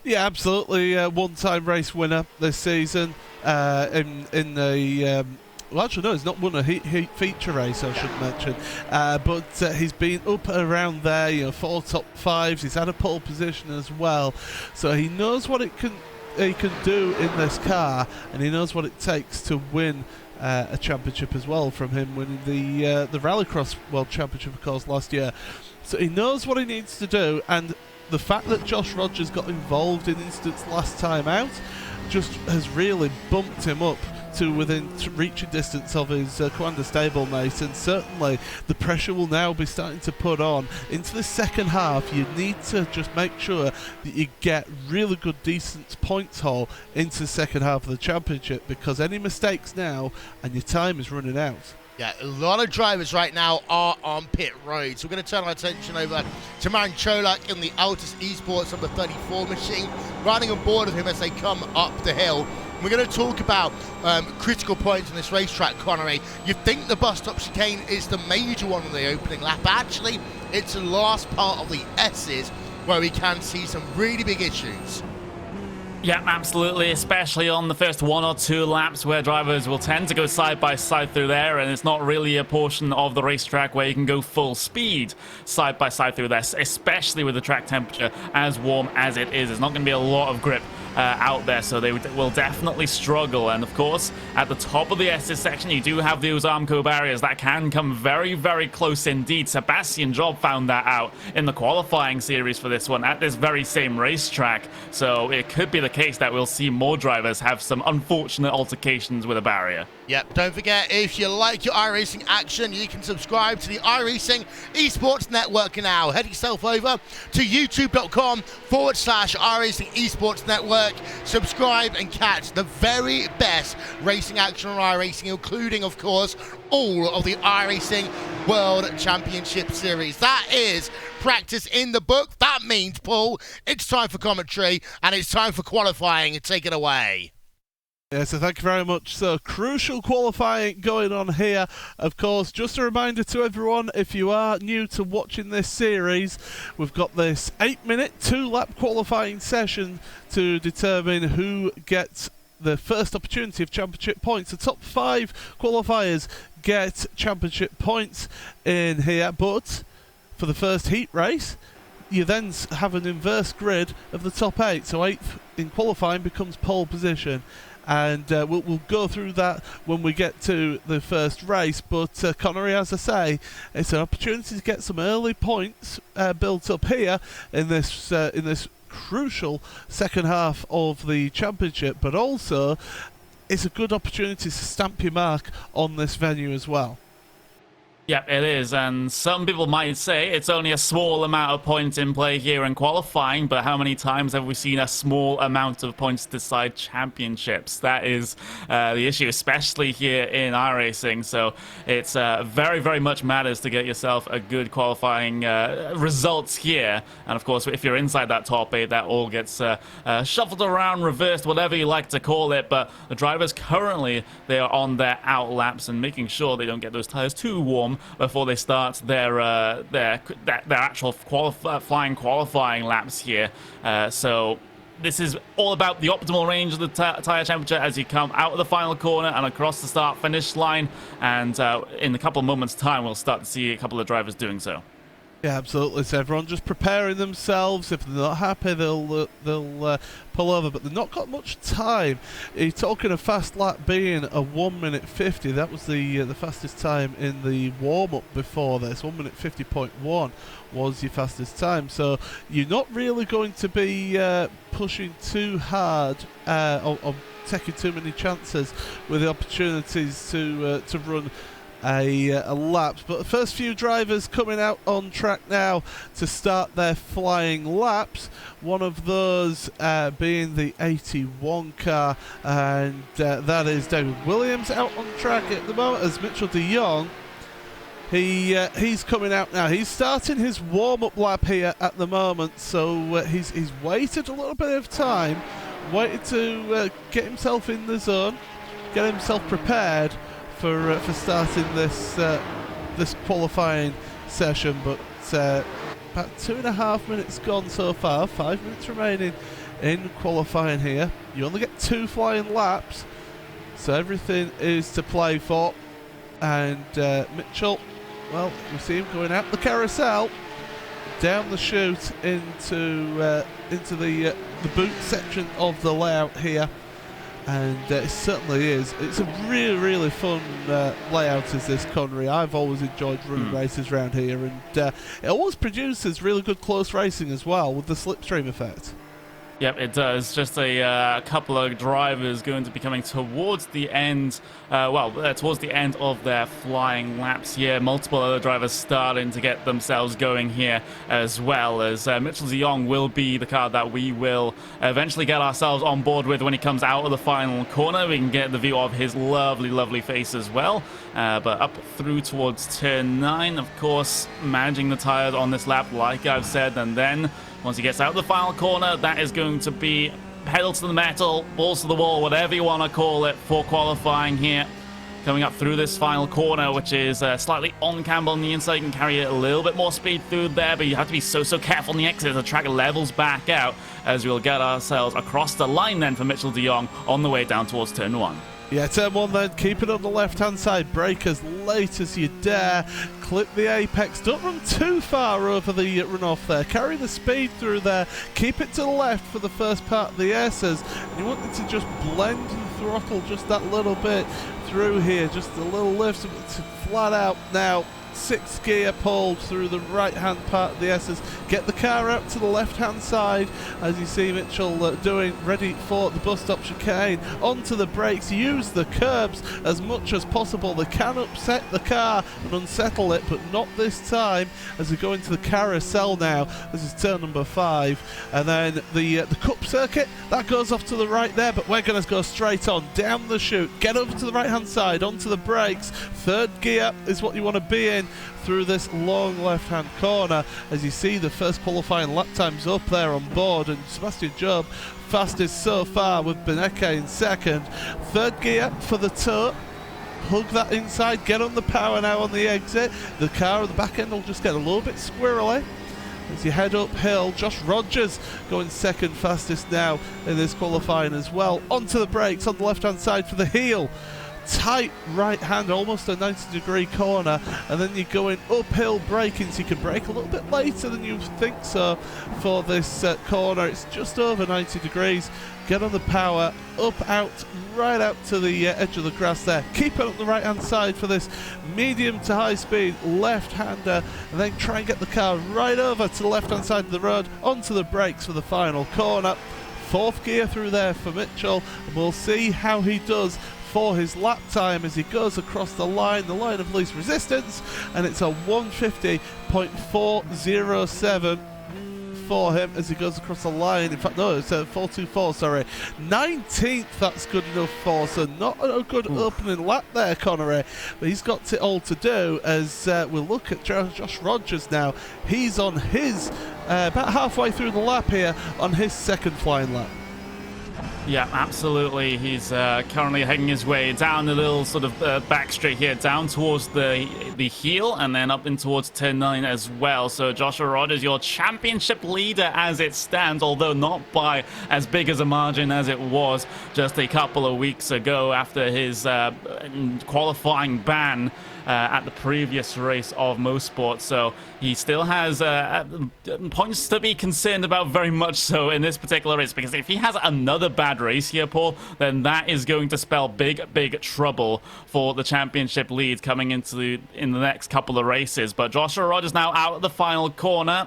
Yeah, absolutely. One-time race winner this season in the... well, actually, no, he's not won a heat feature race, I should mention. But he's been up around there, you know, 4 top 5s. He's had a pole position as well. So he knows what he can do in this car, and he knows what it takes to win a championship as well, from him winning the Rallycross World Championship, of course, last year. So he knows what he needs to do, and the fact that Josh Rogers got involved in instance last time out just has really bumped him up to within reaching distance of his Commander stablemate, and certainly the pressure will now be starting to put on into the second half. You need to just make sure that you get really good decent points haul into the second half of the championship, because any mistakes now and your time is running out. Yeah, a lot of drivers right now are on pit road. So we're going to turn our attention over to Marin Cholak in the Altus Esports number 34 machine, riding on board of him as they come up the hill. We're going to talk about critical points in this racetrack, Connery. You think the bus stop chicane is the major one on the opening lap. Actually, it's the last part of the S's where we can see some really big issues. Yeah, absolutely, especially on the first 1 or 2 laps where drivers will tend to go side by side through there, and it's not really a portion of the racetrack where you can go full speed side by side through there, especially with the track temperature as warm as it is. There's not going to be a lot of grip out there, so they will definitely struggle. And of course, at the top of the SS section, you do have those Armco barriers that can come very, very close indeed. Sebastian Job found that out in the qualifying series for this one at this very same racetrack, so it could be the case that we'll see more drivers have some unfortunate altercations with a barrier. Yep, don't forget, if you like your iRacing action, you can subscribe to the iRacing Esports Network now. Head yourself over to youtube.com/iRacing Esports Network. Subscribe and catch the very best racing action on iRacing, including, of course, all of the iRacing World Championship Series. That is practice in the book. That means, Paul, it's time for commentary and it's time for qualifying. Take it away. Yeah, so thank you very much. So, crucial qualifying going on here. Of course, just a reminder to everyone, if you are new to watching this series, we've got this 8-minute, 2-lap qualifying session to determine who gets the first opportunity of championship points. The top 5 qualifiers get championship points in here, but for the first heat race, you then have an inverse grid of the top 8. So 8th in qualifying becomes pole position. And we'll go through that when we get to the first race. But Connery, as I say, it's an opportunity to get some early points built up here in this crucial second half of the championship. But also, it's a good opportunity to stamp your mark on this venue as well. Yep, it is, and some people might say it's only a small amount of points in play here in qualifying, but how many times have we seen a small amount of points decide championships? That is the issue, especially here in iRacing, so it's very, very much matters to get yourself a good qualifying results here, and of course, if you're inside that top 8, that all gets shuffled around, reversed, whatever you like to call it, but the drivers currently, they are on their out laps and making sure they don't get those tires too warm before they start their actual qualifying laps here. So this is all about the optimal range of the tire temperature as you come out of the final corner and across the start-finish line. And in a couple of moments' time, we'll start to see a couple of drivers doing so. Yeah, absolutely. So everyone just preparing themselves. If they're not happy, they'll pull over. But they've not got much time. You're talking a fast lap being a 1:50. That was the fastest time in the warm-up before this. 1:50.1 was your fastest time. So you're not really going to be pushing too hard or taking too many chances with the opportunities to run a lap. But the first few drivers coming out on track now to start their flying laps, one of those being the 81 car, and that is David Williams out on track at the moment as Mitchell de Jong. He's coming out now. He's starting his warm-up lap here at the moment, so he's waited a little bit of time, waited to get himself in the zone, get himself prepared for starting this qualifying session. But about 2.5 minutes gone so far, 5 minutes remaining in qualifying here. You only get 2 flying laps, so everything is to play for. And Mitchell, well, we see him going out the carousel, down the chute into the boot section of the layout here. And it certainly is. It's a really, really fun layout is this Connery. I've always enjoyed running races around here, and it always produces really good close racing as well with the slipstream effect. Yep, it does. Just a couple of drivers going to be coming towards the end, towards the end of their flying laps here. Multiple other drivers starting to get themselves going here as well, as Mitchell de Jong will be the car that we will eventually get ourselves on board with when he comes out of the final corner. We can get the view of his lovely, lovely face as well. But up through towards turn 9, of course, managing the tires on this lap, like I've said, and then once he gets out of the final corner, that is going to be pedal to the metal, balls to the wall, whatever you want to call it, for qualifying here. Coming up through this final corner, which is slightly on camber on the inside. You can carry a little bit more speed through there, but you have to be so careful on the exit as the track levels back out, as we'll get ourselves across the line then for Mitchell de Jong on the way down towards turn 1. Yeah, turn 1 then, keep it on the left-hand side, brake as late as you dare, clip the apex, don't run too far over the runoff there, carry the speed through there, keep it to the left for the first part of the S's, and you want it to just blend and throttle just that little bit through here, just a little lift to flat out now. 6 gear pulled through the right hand part of the S's, get the car out to the left hand side as you see Mitchell doing, ready for the bus stop chicane, onto the brakes, use the curbs as much as possible. They can upset the car and unsettle it, but not this time as we go into the carousel now. This is turn number 5, and then the cup circuit that goes off to the right there, but we're going to go straight on down the chute, get over to the right hand side, onto the brakes. 3rd gear is what you want to be in through this long left hand corner as you see the first qualifying lap times up there on board, and Sebastian Job fastest so far with Beneke in 2nd. 3rd gear for the toe, hug that inside, get on the power now on the exit. The car at the back end will just get a little bit squirrely as you head uphill. Josh Rogers going 2nd fastest now in this qualifying as well. Onto the brakes on the left hand side for the heel. Tight right hand, almost a 90-degree corner, and then you're going uphill braking, so you can brake a little bit later than you think so for this corner. It's just over 90 degrees. Get on the power, up, out, right out to the edge of the grass there. Keep it on the right hand side for this medium to high speed left-hander, and then try and get the car right over to the left hand side of the road, onto the brakes for the final corner. 4th gear through there for Mitchell, and we'll see how he does for his lap time as he goes across the line of least resistance, and it's a 150.407 for him as he goes across the line. In fact, no, it's a 424, sorry. 19th, that's good enough for, so not a good opening lap there, Connery, but he's got it all to do as we'll look at Josh Rogers now. He's on his, about halfway through the lap here, on his 2nd flying lap. Yeah, absolutely. He's currently heading his way down a little sort of back straight here, down towards the heel, and then up in towards turn 9 as well. So Joshua Rogers, your championship leader as it stands, although not by as big as a margin as it was just a couple of weeks ago after his qualifying ban at the previous race of Mosport. So he still has points to be concerned about, very much so, in this particular race, because if he has another bad race here, Paul, then that is going to spell big trouble for the championship lead coming into the next couple of races. But Joshua Rogers now out at the final corner,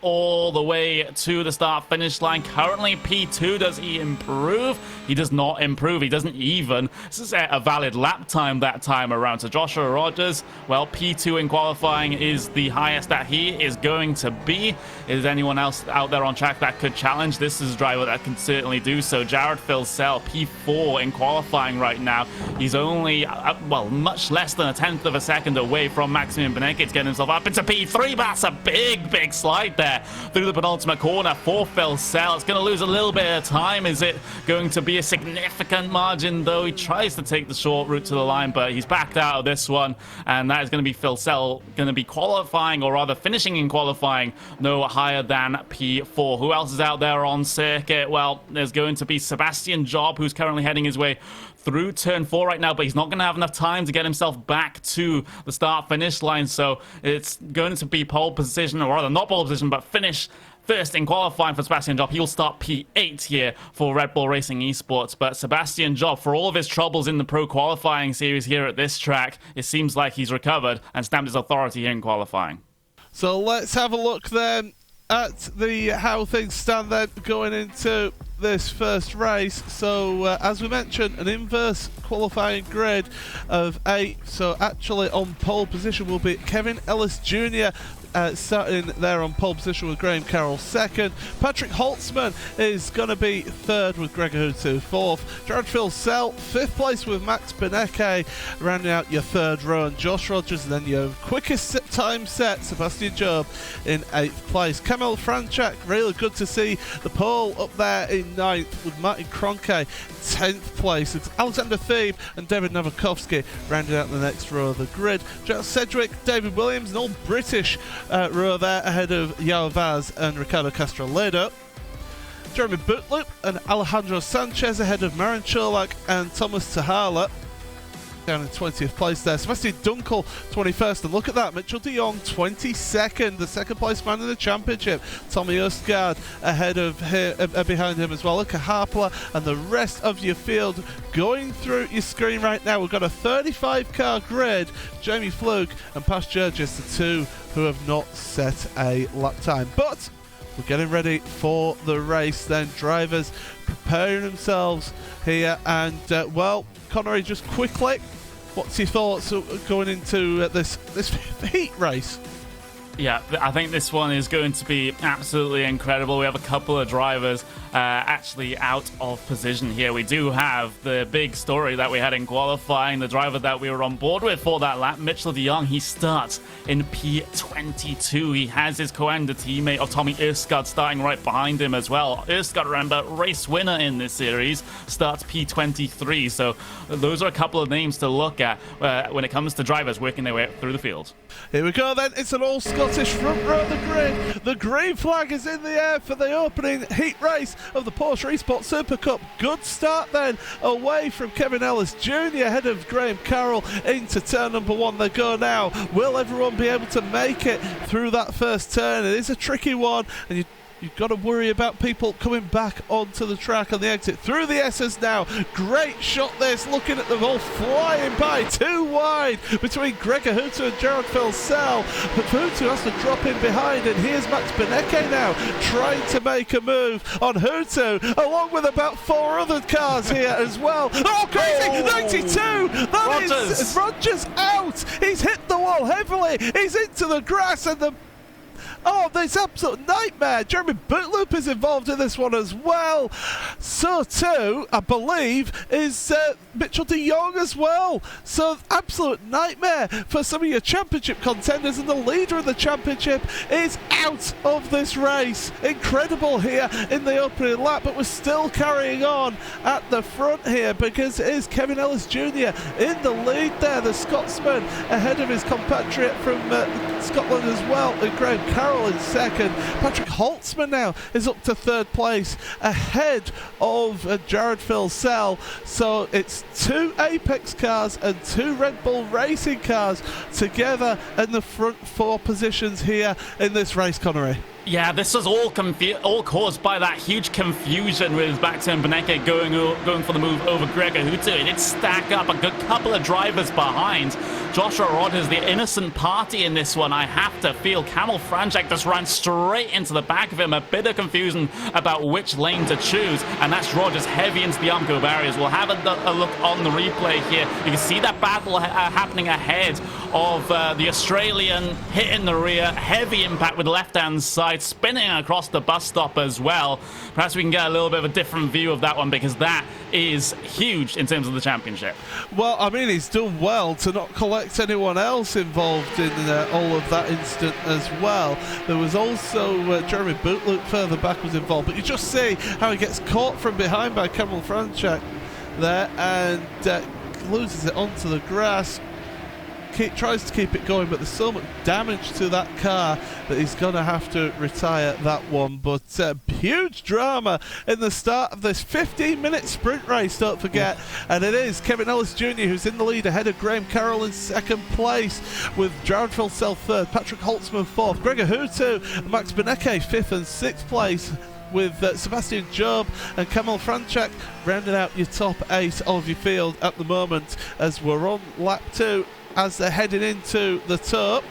all the way to the start-finish line. Currently P2. Does he improve? He does not improve. He doesn't even set a valid lap time that time around. So Joshua Rogers, well, P2 in qualifying is the highest that he is going to be. Is anyone else out there on track that could challenge? This is a driver that can certainly do so. Jared Filsell, P4 in qualifying right now. He's only, well, much less than a 10th of a second away from Maximilian Beneke to get himself up into P3, but that's a big slide there through the penultimate corner for Filsell. It's going to lose a little bit of time. Is it going to be a significant margin, though? He tries to take the short route to the line, but he's backed out of this one, and that is going to be Filsell going to be qualifying, or rather finishing in qualifying, no higher than P4. Who else is out there on circuit? Well, there's going to be Sebastian Job, who's currently heading his way through turn 4 right now, but he's not going to have enough time to get himself back to the start-finish line, so it's going to be pole position, or rather not pole position, but finish first in qualifying for Sebastian Job. He will start P8 here for Red Bull Racing Esports. But Sebastian Job, for all of his troubles in the pro qualifying series here at this track, it seems like he's recovered and stamped his authority here in qualifying. So let's have a look then at how things stand then going into this first race. So as we mentioned, an inverse qualifying grid of 8. So actually on pole position will be Kevin Ellis Jr. Starting there on pole position with Graham Carroll second. Patrick Holtzman is going to be third with Gregor Hutu fourth. Jared Phil-Sell fifth place with Max Benecke, rounding out your third row, and Josh Rogers, and then your quickest time set, Sebastian Job, in 8th place. Kamil Franchak, really good to see the pole up there in 9th with Martin Kroenke 10th place. It's Alexander Thiem and David Novakovsky rounding out the next row of the grid. Gerald Sedgwick, David Williams, an all British row there ahead of Yao Vaz and Ricardo Castro-Ledo. Jeremy Bootloop and Alejandro Sanchez ahead of Marin Cholak and Thomas Tahala. Down in 20th place there. Sebastian Dunkel 21st, and look at that, Mitchell de Jong 22nd, the second place man in the championship. Tommy Østgaard ahead of behind him as well. Look at Harpler and the rest of your field going through your screen right now. We've got a 35 car grid. Jamie Fluke and Pas Jurgis, the two who have not set a lap time, but we're getting ready for the race then. Drivers preparing themselves here, and well, Connery, just quickly, what's your thoughts going into this heat race? Yeah, I think this one is going to be absolutely incredible. We have a couple of drivers actually out of position here. We do have the big story that we had in qualifying, the driver that we were on board with for that lap, Mitchell de Jong. He starts in P22. He has his co-ender teammate of Tommy Østgaard starting right behind him as well. Østgaard, remember, race winner in this series, starts P23. So those are a couple of names to look at when it comes to drivers working their way up through the field. Here we go then. It's an all Scottish front row of the grid. The green flag is in the air for the opening heat race of the Porsche Esports Supercup. Good start then away from Kevin Ellis Jr. ahead of Graham Carroll into turn number 1. They go now. Will everyone be able to make it through that first turn? It is a tricky one, and you've got to worry about people coming back onto the track on the exit. Through the S's now. Great shot this, looking at them all flying by. Too wide between Gregor Hutu and Gerard Phil-Sell. Hutu has to drop in behind, and here's Max Benecke now trying to make a move on Hutu, along with about 4 other cars here as well. Oh, crazy! 92! That is Rogers out! He's hit the wall heavily. He's into the grass, and oh, this absolute nightmare. Jeremy Bootloop is involved in this one as well. So too, I believe, is Mitchell de Jong as well. So absolute nightmare for some of your championship contenders, and the leader of the championship is out of this race. Incredible here in the opening lap, but we're still carrying on at the front here because it is Kevin Ellis Jr. in the lead there, the Scotsman, ahead of his compatriot from Scotland as well, Graham Carroll in second. Patrick Holtzman now is up to 3rd place ahead of Jared Phil-Sell. So it's 2 Apex cars and 2 Red Bull Racing cars together in the front 4 positions here in this race, Connery. Yeah, this was all caused by that huge confusion with Baxter and Benecke going for the move over Gregor Hutu. It did stack up a good couple of drivers behind. Joshua Rogers, the innocent party in this one, I have to feel. Kamil Franchak just ran straight into the back of him. A bit of confusion about which lane to choose, and that's Rogers heavy into the Armco barriers. We'll have a look on the replay here. You can see that battle happening ahead of the Australian hitting the rear. Heavy impact with the left-hand side, spinning across the bus stop as well. Perhaps we can get a little bit of a different view of that one, because that is huge in terms of the championship. Well, I mean, he's done well to not collect anyone else involved in all of that incident as well. There was also Jeremy Bootloop further back was involved, but you just see how he gets caught from behind by Kamil Franchak there and loses it onto the grass. tries to keep it going, but there's so much damage to that car that he's going to have to retire that one. But huge drama in the start of this 15-minute sprint race, don't forget. And it is Kevin Ellis Jr. who's in the lead ahead of Graham Carroll in second place, with Jared Filsell third, Patrick Holtzman fourth, Gregor Hutu and Max Benecke fifth and sixth place, with Sebastian Job and Kamal Franchak rounding out your top 8 of your field at the moment, as we're on lap 2 as they're heading into the top.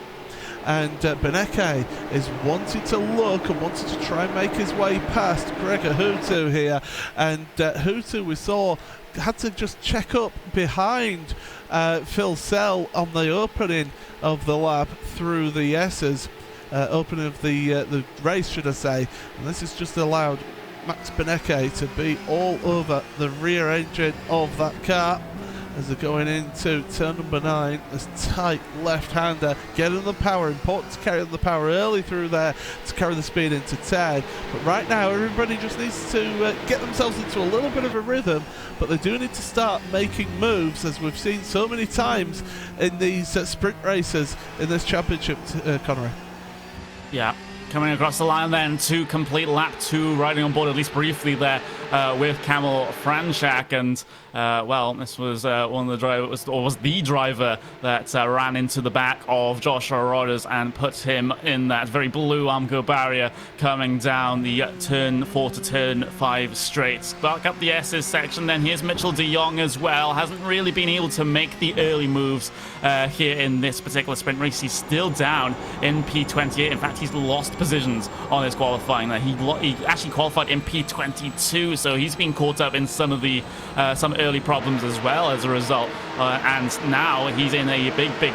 And Benecke is wanting to look and wanting to try and make his way past Gregor Hutu here. And Hutu, we saw, had to just check up behind Filsell on the opening of the lap through the S's. Opening of the race, should I say, and this has just allowed Max Benecke to be all over the rear engine of that car as they're going into turn number 9. This tight left-hander, getting the power, important to carry the power early through there to carry the speed into 10. But right now everybody just needs to get themselves into a little bit of a rhythm, but they do need to start making moves, as we've seen so many times in these sprint races in this championship, Connery. Yeah, coming across the line then to complete lap 2, riding on board at least briefly there with Kamal Franchak. And well, this was one of the drivers, or was the driver that ran into the back of Joshua Rogers and put him in that very blue Armco barrier coming down the turn 4 to turn 5 straight. Back up the S's section then, here's Mitchell de Jong as well. Hasn't really been able to make the early moves here in this particular sprint race. He's still down in P28. In fact, he's lost positions on his qualifying. He actually qualified in P22, so he's been caught up in some of the some early problems as well as a result, and now he's in a big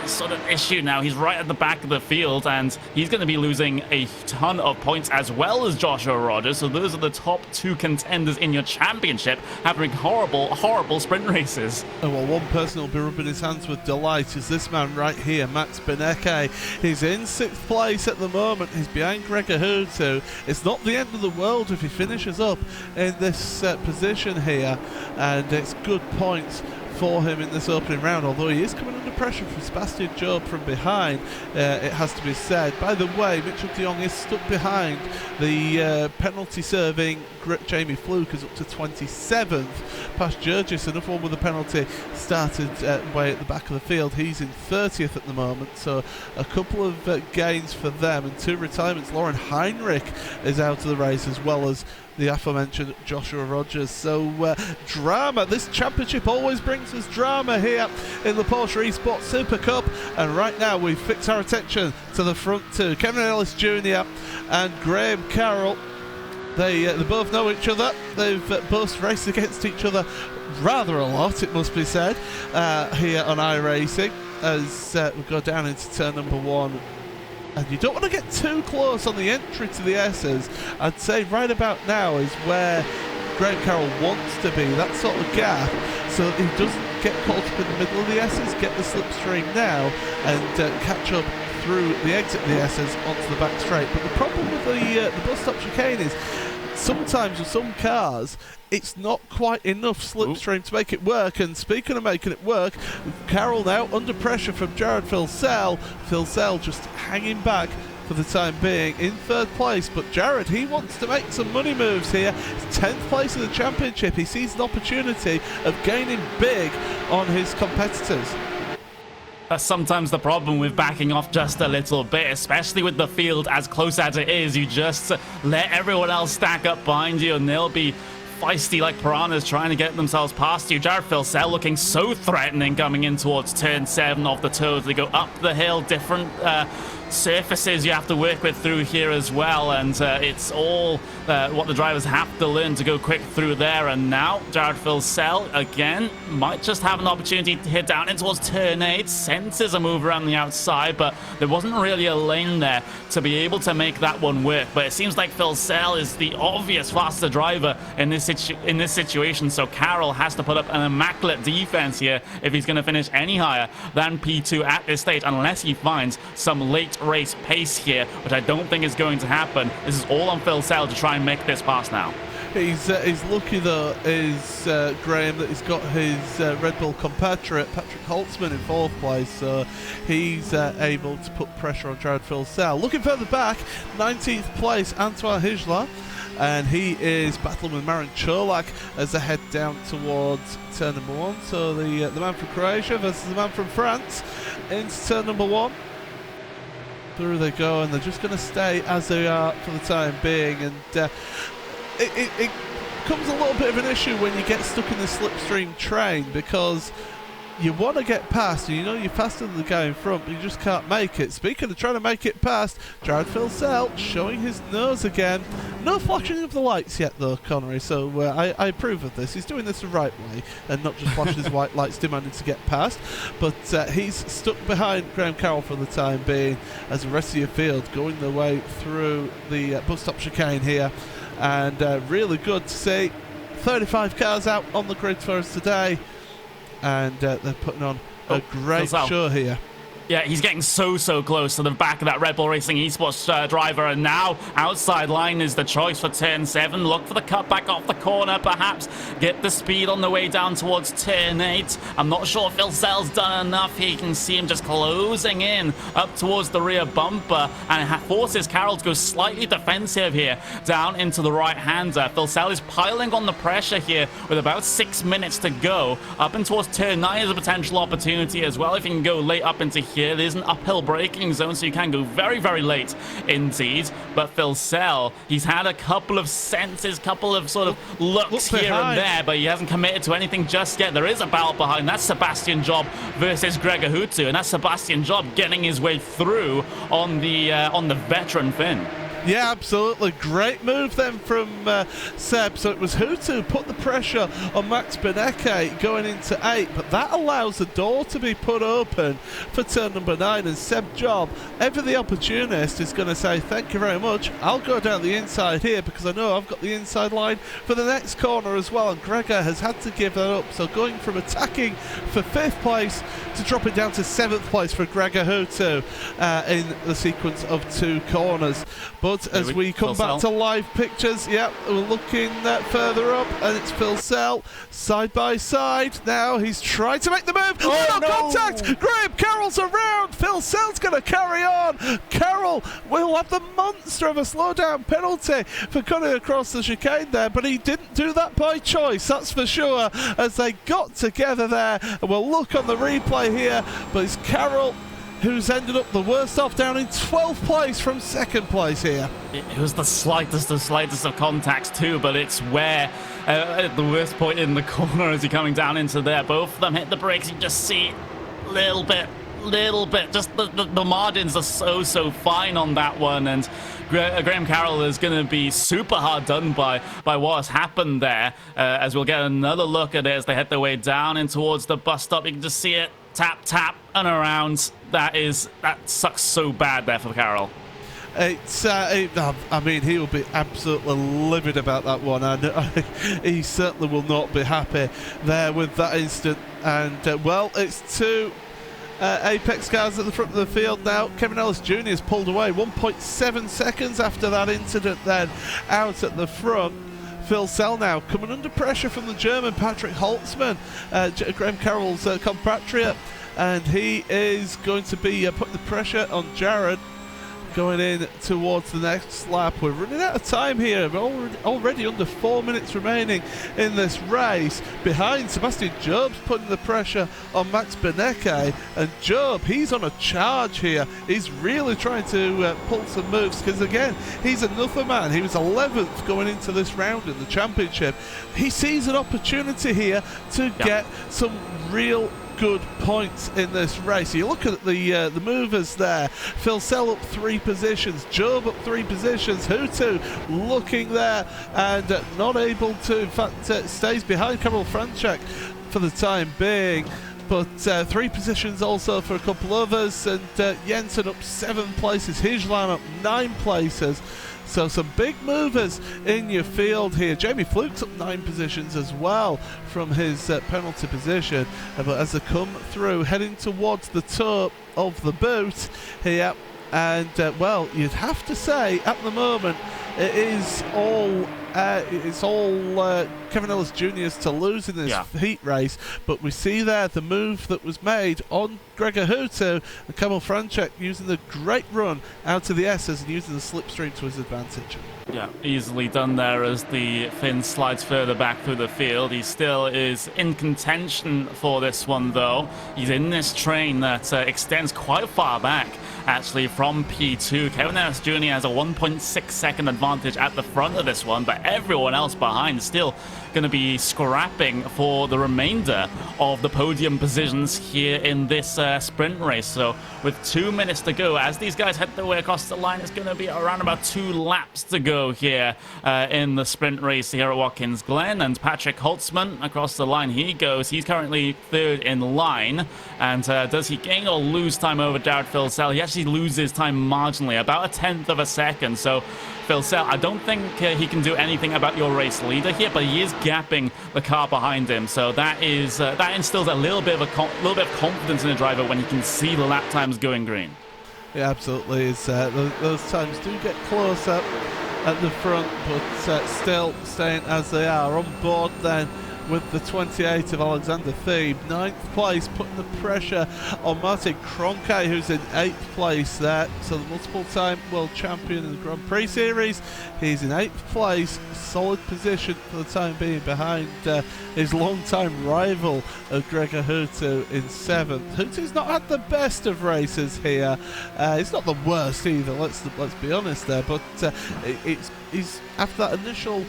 sort of issue now. He's right at the back of the field, and he's going to be losing a ton of points, as well as Joshua Rogers. So those are the top 2 contenders in your championship having horrible sprint races. Oh, well, one person will be rubbing his hands with delight is this man right here, Max Benecke. He's in 6th place at the moment. He's behind Gregor Hutu. It's not the end of the world if he finishes up in this position here, and it's good points for him in this opening round, although he is coming under pressure from Sebastian Job from behind, it has to be said. By the way, Mitchell de Jong is stuck behind the penalty serving Jamie Fluke, is up to 27th, past Jurgis, another one with a penalty, started way at the back of the field. He's in 30th at the moment, so a couple of gains for them and 2 retirements. Lauren Heinrich is out of the race, as well as the aforementioned Joshua Rogers. So drama, this championship always brings us drama here in the Porsche Esports Super Cup, and right now we fix our attention to the front 2. Kevin Ellis Jr. and Graham Carroll, they both know each other. They've both raced against each other rather a lot, it must be said, here on iRacing, as we go down into turn number 1. And you don't want to get too close on the entry to the S's. I'd say right about now is where Graham Carroll wants to be, that sort of gap, so that he doesn't get caught up in the middle of the S's, get the slipstream now, and catch up through the exit of the S's onto the back straight. But the problem with the bus stop chicane is sometimes with some cars, it's not quite enough slipstream to make it work. And speaking of making it work, Carroll now under pressure from Jared Filsell. Filsell just hanging back for the time being in 3rd place, but Jared, he wants to make some money moves here. It's 10th place in the championship. He sees an opportunity of gaining big on his competitors. That's sometimes the problem with backing off just a little bit, especially with the field as close as it is. You just let everyone else stack up behind you, and they'll be feisty like piranhas trying to get themselves past you. Jared Filsell looking so threatening coming in towards turn 7 of the toes. They go up the hill, different surfaces you have to work with through here as well, and it's all what the drivers have to learn to go quick through there. And now Jared Filsell again might just have an opportunity to hit down in towards turn 8. Senses a move around the outside, but there wasn't really a lane there to be able to make that one work. But it seems like Filsell is the obvious faster driver in this situation, so Carroll has to put up an immaculate defense here if he's going to finish any higher than P2 at this stage, unless he finds some late race pace here, which I don't think is going to happen. This is all on Filsell to try and make this pass now. He's lucky though, is Graham, that he's got his Red Bull compatriot Patrick Holtzman in 4th place, so he's able to put pressure on Jared Filsell. Looking further back, 19th place Antoine Hijla, and he is battling with Marin Cholak as they head down towards turn number 1. So the man from Croatia versus the man from France into turn number 1. Through they go, and they're just going to stay as they are for the time being, and it becomes a little bit of an issue when you get stuck in the slipstream train, because you want to get past, and you know you're faster than the guy in front, but you just can't make it. Speaking of trying to make it past, Jared Filsell showing his nose again. No flashing of the lights yet though, Connery, so I approve of this. He's doing this the right way and not just flashing his white lights demanding to get past, but he's stuck behind Graham Carroll for the time being, as the rest of your field going their way through the bus stop chicane here, and really good to see 35 cars out on the grid for us today. And they're putting on a great show here. Yeah, he's getting so close to the back of that Red Bull Racing Esports driver, and now outside line is the choice for turn 7. Look for the cutback off the corner, perhaps get the speed on the way down towards turn 8. I'm not sure if Filsell's done enough here. You can see him just closing in up towards the rear bumper, and forces Carroll to go slightly defensive here down into the right-hander. Filsell is piling on the pressure here with about 6 minutes to go. Up and towards turn 9 is a potential opportunity as well if you can go late up into here. There's an uphill braking zone, so you can go very late indeed. But Filsell, he's had a couple of senses, couple of sort of looks here and there, but he hasn't committed to anything just yet. There is a battle behind. That's Sebastian Job versus Gregor Hutu, and that's Sebastian Job getting his way through on the veteran Finn. Yeah, absolutely. Great move then from Seb. So it was Hutu put the pressure on Max Beneke going into 8, but that allows the door to be put open for turn number 9, and Seb Job, ever the opportunist, is going to say thank you very much. I'll go down the inside here because I know I've got the inside line for the next corner as well, and Gregor has had to give that up. So going from attacking for 5th place to dropping down to 7th place for Gregor Hutu in the sequence of 2 corners. But as we come back to live pictures, yeah, we're looking further up, and it's Filsell side by side. Now he's trying to make the move. Oh, no contact! Graham Carroll's around. Filsell's going to carry on. Carroll will have the monster of a slowdown penalty for cutting across the chicane there, but he didn't do that by choice, that's for sure, as they got together there. And we'll look on the replay here, but it's Carroll who's ended up the worst off, down in 12th place from 2nd place here. It was the slightest of contacts too, but it's where at the worst point in the corner as you're coming down into there, both of them hit the brakes. You just see little bit, just the margins are so fine on that one, and Graham Carroll is going to be super hard done by what has happened there, as we'll get another look at it as they head their way down in towards the bus stop. You can just see it tap and around. That sucks so bad there for Carroll. I mean, he will be absolutely livid about that one, and he certainly will not be happy there with that instant. And well, it's 2 Apex cars at the front of the field now. Kevin Ellis Jr. has pulled away 1.7 seconds after that incident then out at the front. Filsell now coming under pressure from the German Patrick Holtzman, Graham Carroll's compatriot, and he is going to be putting the pressure on Jared going in towards the next lap. We're running out of time here. We're already under 4 minutes remaining in this race. Behind, Sebastian Job's putting the pressure on Max Beneke, and Job, he's on a charge here. He's really trying to pull some moves, because again, he's another man. He was 11th going into this round in the championship. He sees an opportunity here to get some real good points in this race. You look at the movers there. Filsell up 3 positions, Job up 3 positions, Hutu looking there and not able to, in fact stays behind Karol Franczak for the time being. But 3 positions also for a couple others, and Jensen up 7 places, Hijlan up 9 places. So some big movers in your field here. Jamie Fluke's up 9 positions as well from his penalty position. But as they come through, heading towards the top of the boot here, And, well, you'd have to say, at the moment, it's all Kevin Ellis Jr.'s to lose in this heat race, but we see there the move that was made on Gregor Hutu and Kamil Franchek using the great run out of the S's and using the slipstream to his advantage. Yeah, easily done there as the Finn slides further back through the field. He still is in contention for this one, though. He's in this train that extends quite far back, actually, from P2. Kevin Ellis Jr. has a 1.6 second advantage at the front of this one, but everyone else behind still going to be scrapping for the remainder of the podium positions here in this sprint race. So with 2 minutes to go, as these guys head their way across the line, it's going to be around about 2 laps to go here in the sprint race here at Watkins Glen. And Patrick Holtzman across the line he goes. He's currently 3rd in line. And does he gain or lose time over Jared Filsell? He actually loses time marginally, about 1/10 of a second. So Filsell, I don't think he can do anything about your race leader here, but he is gapping the car behind him. So that is that instills a little bit of confidence in the driver when he can see the lap times going green. Yeah, absolutely. Those times do get close up at the front, but still staying as they are. On board then with the 28 of Alexander Thebe, 9th place, putting the pressure on Martin Cronkite, who's in 8th place there. So the multiple-time world champion in the Grand Prix Series, he's in 8th place, solid position for the time being behind his long-time rival Gregor Hutu in 7th. Hutu's not had the best of races here. He's not the worst either, let's be honest there, but he's after that initial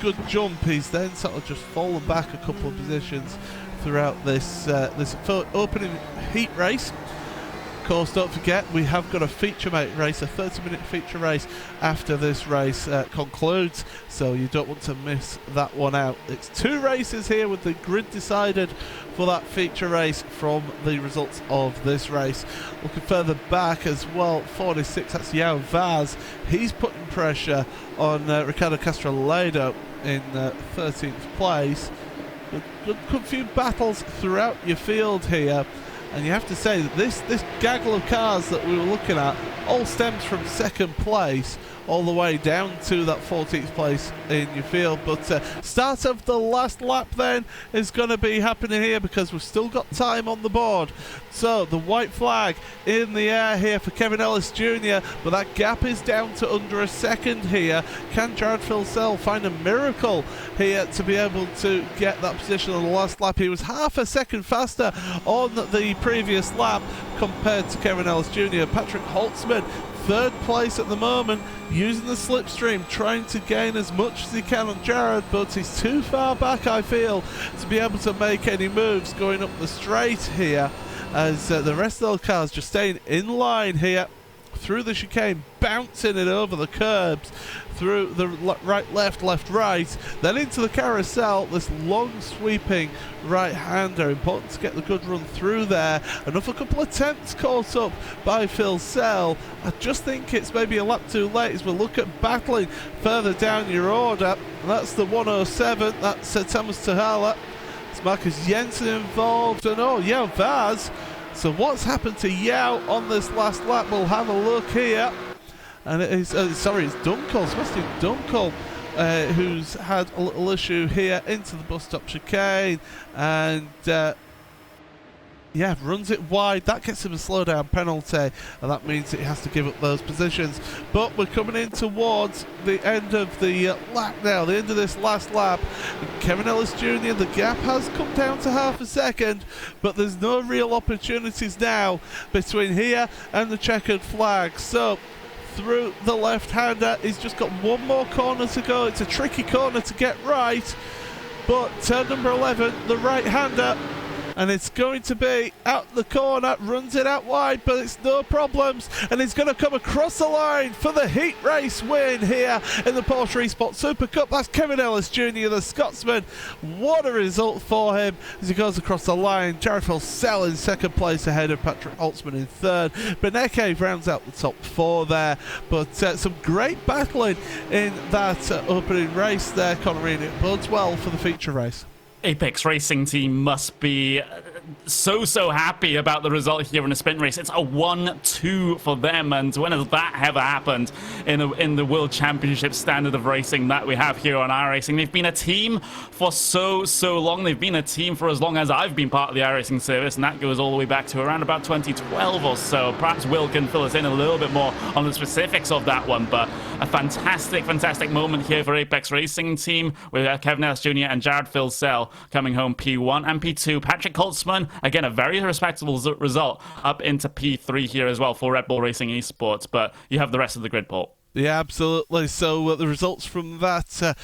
good jump, he's then sort of just fallen back a couple of positions throughout this opening heat race. Of course, don't forget we have got a feature mate race, a 30-minute feature race after this race concludes, so you don't want to miss that one out. It's 2 races here with the grid decided for that feature race from the results of this race. Looking further back as well, 46, that's Yao Vaz. He's putting pressure on Ricardo Castro-Ledo in 13th place. Good few battles throughout your field here, and you have to say that this gaggle of cars that we were looking at all stems from 2nd place all the way down to that 14th place in your field. But start of the last lap then is going to be happening here because we've still got time on the board. So the white flag in the air here for Kevin Ellis Jr., but that gap is down to under a second here. Can Jared Filsell find a miracle here to be able to get that position on the last lap? He was half a second faster on the previous lap compared to Kevin Ellis Jr. Patrick Holtzman, 3rd place at the moment, using the slipstream, trying to gain as much as he can on Jared, but he's too far back, I feel, to be able to make any moves going up the straight here, as the rest of the cars just staying in line here through the chicane, bouncing it over the curbs, through the right, left, right, then into the carousel, this long sweeping right-hander. Important to get the good run through there. Another couple of attempts caught up by Filsell. I just think it's maybe a lap too late as we look at battling further down your order. That's the 107, that's Thomas Tuhala. It's Marcus Jensen involved, and oh, Yao Vaz. So what's happened to Yao on this last lap? We'll have a look here. And it is, sorry, it's Dunkel, Sebastian Dunkel, who's had a little issue here into the bus stop chicane, and yeah, runs it wide. That gets him a slowdown penalty, and that means that he has to give up those positions. But we're coming in towards the end of the lap now, the end of this last lap. Kevin Ellis Jr., the gap has come down to half a second, but there's no real opportunities now between here and the checkered flag. So through the left-hander, he's just got one more corner to go. It's a tricky corner to get right, but turn number 11, the right-hander, and it's going to be out the corner, runs it out wide, but it's no problems, and he's going to come across the line for the heat race win here in the Porsche Esports Super Cup. That's Kevin Ellis Jr., the Scotsman. What a result for him as he goes across the line. Jared Filsell in 2nd place ahead of Patrick Holtzman in 3rd. Beneke rounds out the top 4 there, but some great battling in that opening race there, Connery, and it bodes well for the feature race. Apex Racing Team must be so happy about the result here in a sprint race. It's a 1-2 for them, and when has that ever happened in the World Championship standard of racing that we have here on iRacing? They've been a team for so long. They've been a team for as long as I've been part of the iRacing service, and that goes all the way back to around about 2012 or so. Perhaps Will can fill us in a little bit more on the specifics of that one, but a fantastic moment here for Apex Racing team with Kevin Ellis Jr. and Jared Filsell coming home P1 and P2. Patrick Holtzman, again, a very respectable result up into P3 here as well for Red Bull Racing Esports, but you have the rest of the grid, Paul. Yeah, absolutely. So the results from that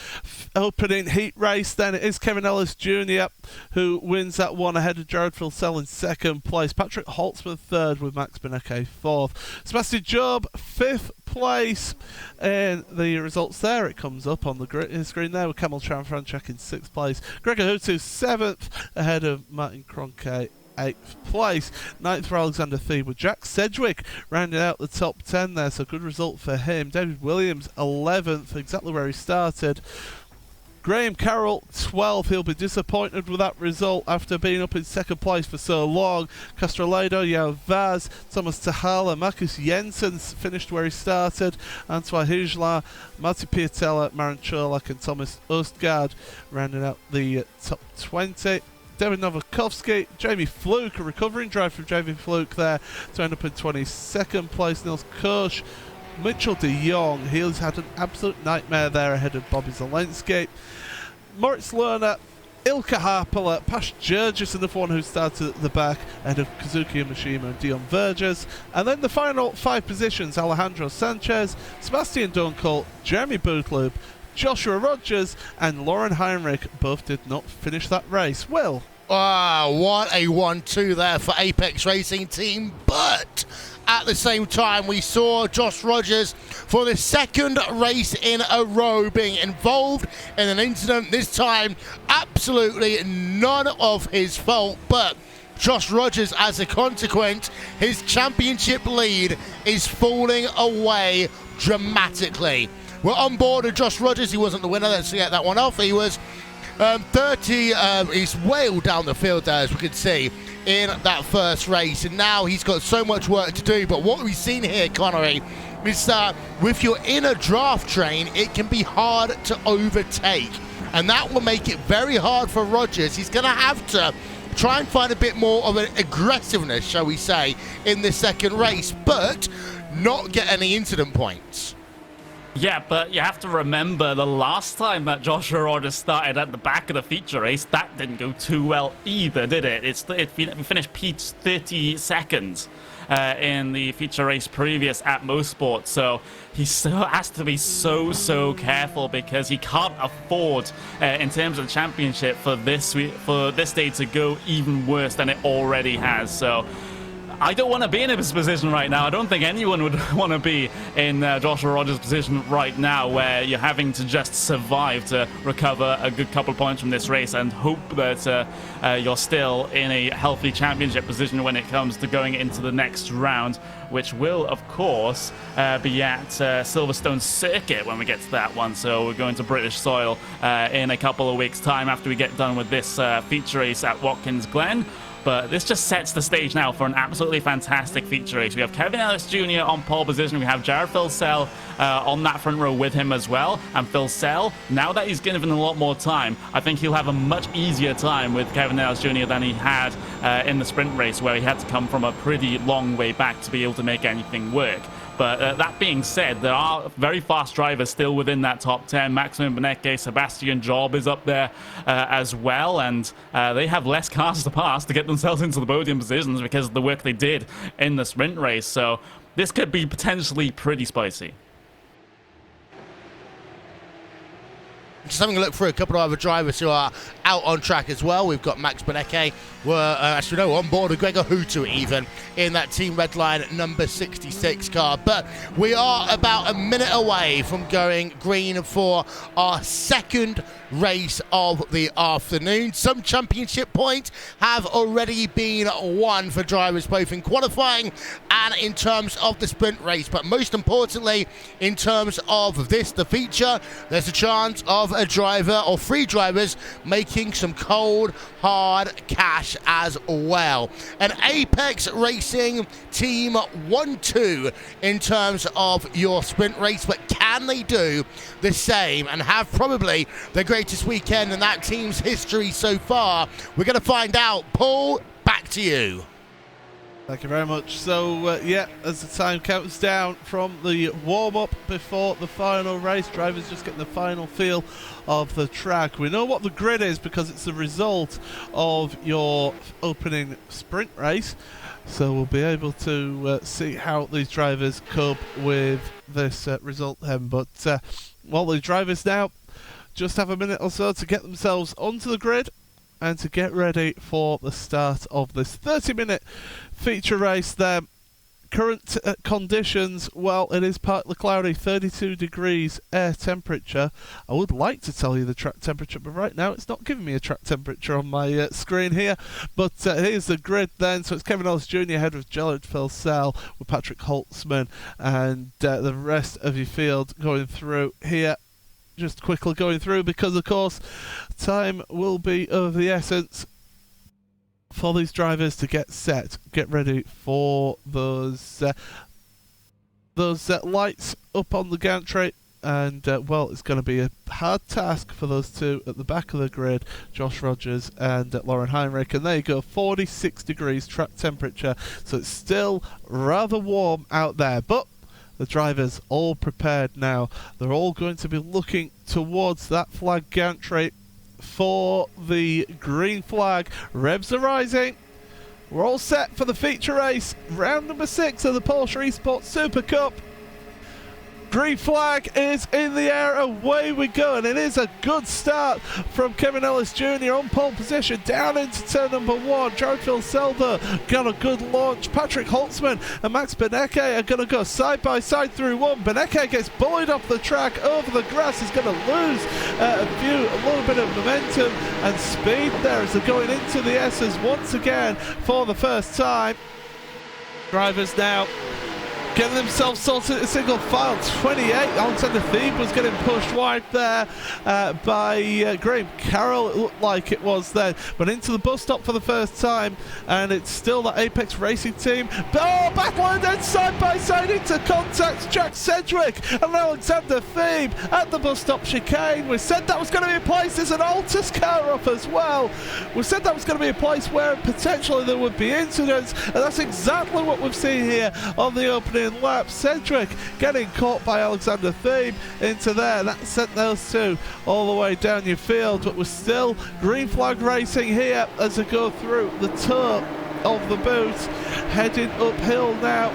opening heat race, then it is Kevin Ellis Jr. who wins that one ahead of Jared Filsell in second place. Patrick Holtzman third with Max Beneke fourth. Sebastian Job fifth place. And the results there, it comes up on the screen there with Kamil Chanfranchak in sixth place. Gregor Hutu seventh ahead of Martin Kroenke 8th place. 9th for Alexander Thebe with Jack Sedgwick rounding out the top 10 there, so good result for him. David Williams 11th, exactly where he started. Graham Carroll 12th, he'll be disappointed with that result after being up in second place for so long. Castrolado, Yao Vaz, Thomas Tahala, Marcus Jensen finished where he started. Antoine Hijla, Matti Piatella, Marin Cholak and Thomas Ostgaard rounding out the top 20. David Novakovsky, Jamie Fluke, a recovering drive from Jamie Fluke there to end up in 22nd place. Nils Koch, Mitchell de Jong, he's had an absolute nightmare there ahead of Bobby Zelensky. Moritz Lerner, Ilka Harpala, Pash Jurgis, another one who started at the back ahead of Kazuki Mishima and Dion Vergers. And then the final 5 positions, Alejandro Sanchez, Sebastian Dunkel, Jeremy Bootloob, Joshua Rogers and Lauren Heinrich both did not finish that race. Will? What a 1-2 there for Apex Racing team, but at the same time we saw Josh Rogers for the second race in a row being involved in an incident, this time absolutely none of his fault, but Josh Rogers, as a consequence, his championship lead is falling away dramatically. We're on board with Josh Rogers. He wasn't the winner. Let's get that one off. He was 30. He's way down the field there, as we could see in that first race. And now he's got so much work to do. But what we've seen here, Connery, is that with your inner draft train, it can be hard to overtake. And that will make it very hard for Rogers. He's going to have to try and find a bit more of an aggressiveness, shall we say, in this second race, but not get any incident points. Yeah, but you have to remember the last time that Joshua Rogers started at the back of the feature race, that didn't go too well either, did it? It finished Pete's 30 seconds in the feature race previous at Mosport, so he still has to be so careful because he can't afford, in terms of the championship, for this day to go even worse than it already has. So I don't want to be in this position right now. I don't think anyone would want to be in Joshua Rogers' position right now, where you're having to just survive to recover a good couple of points from this race and hope that you're still in a healthy championship position when it comes to going into the next round, which will, of course, be at Silverstone Circuit when we get to that one. So we're going to British soil in a couple of weeks' time after we get done with this feature race at Watkins Glen. But this just sets the stage now for an absolutely fantastic feature race. We have Kevin Ellis Jr. on pole position. We have Jared Filsell on that front row with him as well. And Filsell, now that he's given a lot more time, I think he'll have a much easier time with Kevin Ellis Jr. than he had in the sprint race, where he had to come from a pretty long way back to be able to make anything work. But that being said, there are very fast drivers still within that top 10. Maximum Beneke, Sebastian Job is up there as well, and they have less cars to pass to get themselves into the podium positions because of the work they did in the sprint race. So this could be potentially pretty spicy. Just having a look through a couple of other drivers who are out on track as well. We've got Max Beneke, actually no, on board with Gregor Hutu even in that Team Redline number 66 car. But we are about a minute away from going green for our second race of the afternoon. Some championship points have already been won for drivers both in qualifying and in terms of the sprint race. But most importantly, in terms of this, the feature, there's a chance of a driver or 3 drivers making some cold, hard cash as well. An Apex Racing team 1-2 in terms of your sprint race, but can they do the same and have probably the greatest weekend in that team's history so far? We're going to find out. Paul, back to you. Thank you very much. So, yeah, as the time counts down from the warm-up before the final race, drivers just getting the final feel of the track. We know what the grid is because it's the result of your opening sprint race. So we'll be able to see how these drivers cope with this result then. But, well, the drivers now just have a minute or so to get themselves onto the grid and to get ready for the start of this 30-minute feature race there. Current conditions, well, it is partly cloudy, 32 degrees air temperature. I would like to tell you the track temperature, but right now it's not giving me a track temperature on my screen here. But here's the grid then. So it's Kevin Ellis Jr. ahead of Jared Filsell with Patrick Holtzman and the rest of your field going through here. Just quickly going through because, of course, time will be of the essence for these drivers to get set, get ready for those lights up on the gantry. And, well, it's going to be a hard task for those two at the back of the grid, Josh Rogers and Lauren Heinrich. And there you go, 46 degrees track temperature. So it's still rather warm out there. But the drivers all prepared now. They're all going to be looking towards that flag gantry for the green flag. Revs are rising. We're all set for the feature race. Round number 6 of the Porsche Esports Super Cup. Green flag is in the air, away we go, and it is a good start from Kevin Ellis Jr. on pole position, down into turn number 1. Jared Filselder got a good launch. Patrick Holtzman and Max Benecke are going to go side by side through 1. Benecke gets bullied off the track over the grass. He's going to lose a little bit of momentum and speed there as they're going into the S's once again for the first time. Drivers now getting themselves sorted in single file. 28, Alexander Thebe was getting pushed wide there by Graham Carroll, it looked like it was then, but into the bus stop for the first time, and it's still that Apex Racing team. Oh, battling then side by side into contact. Jack Sedgwick and Alexander Thebe at the bus stop chicane. We said that was going to be a place, there's an Altus car up as well. We said that was going to be a place where potentially there would be incidents, and that's exactly what we've seen here on the opening lap. Sedgwick getting caught by Alexander Thebe into there. That sent those two all the way down your field, but we're still green flag racing here as they go through the toe of the boot, heading uphill now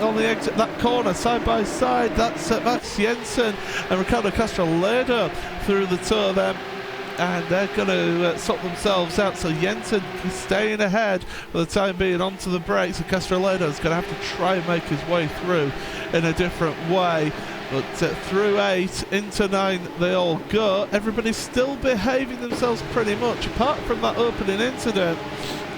on the exit that corner side by side. That's Max Jensen and Ricardo Castro-Ledo through the toe there, and they're going to sort themselves out. So Jensen is staying ahead for the time being onto the brakes, and Castro-Ledo is going to have to try and make his way through in a different way. But through 8 into 9 they all go. Everybody's still behaving themselves pretty much apart from that opening incident,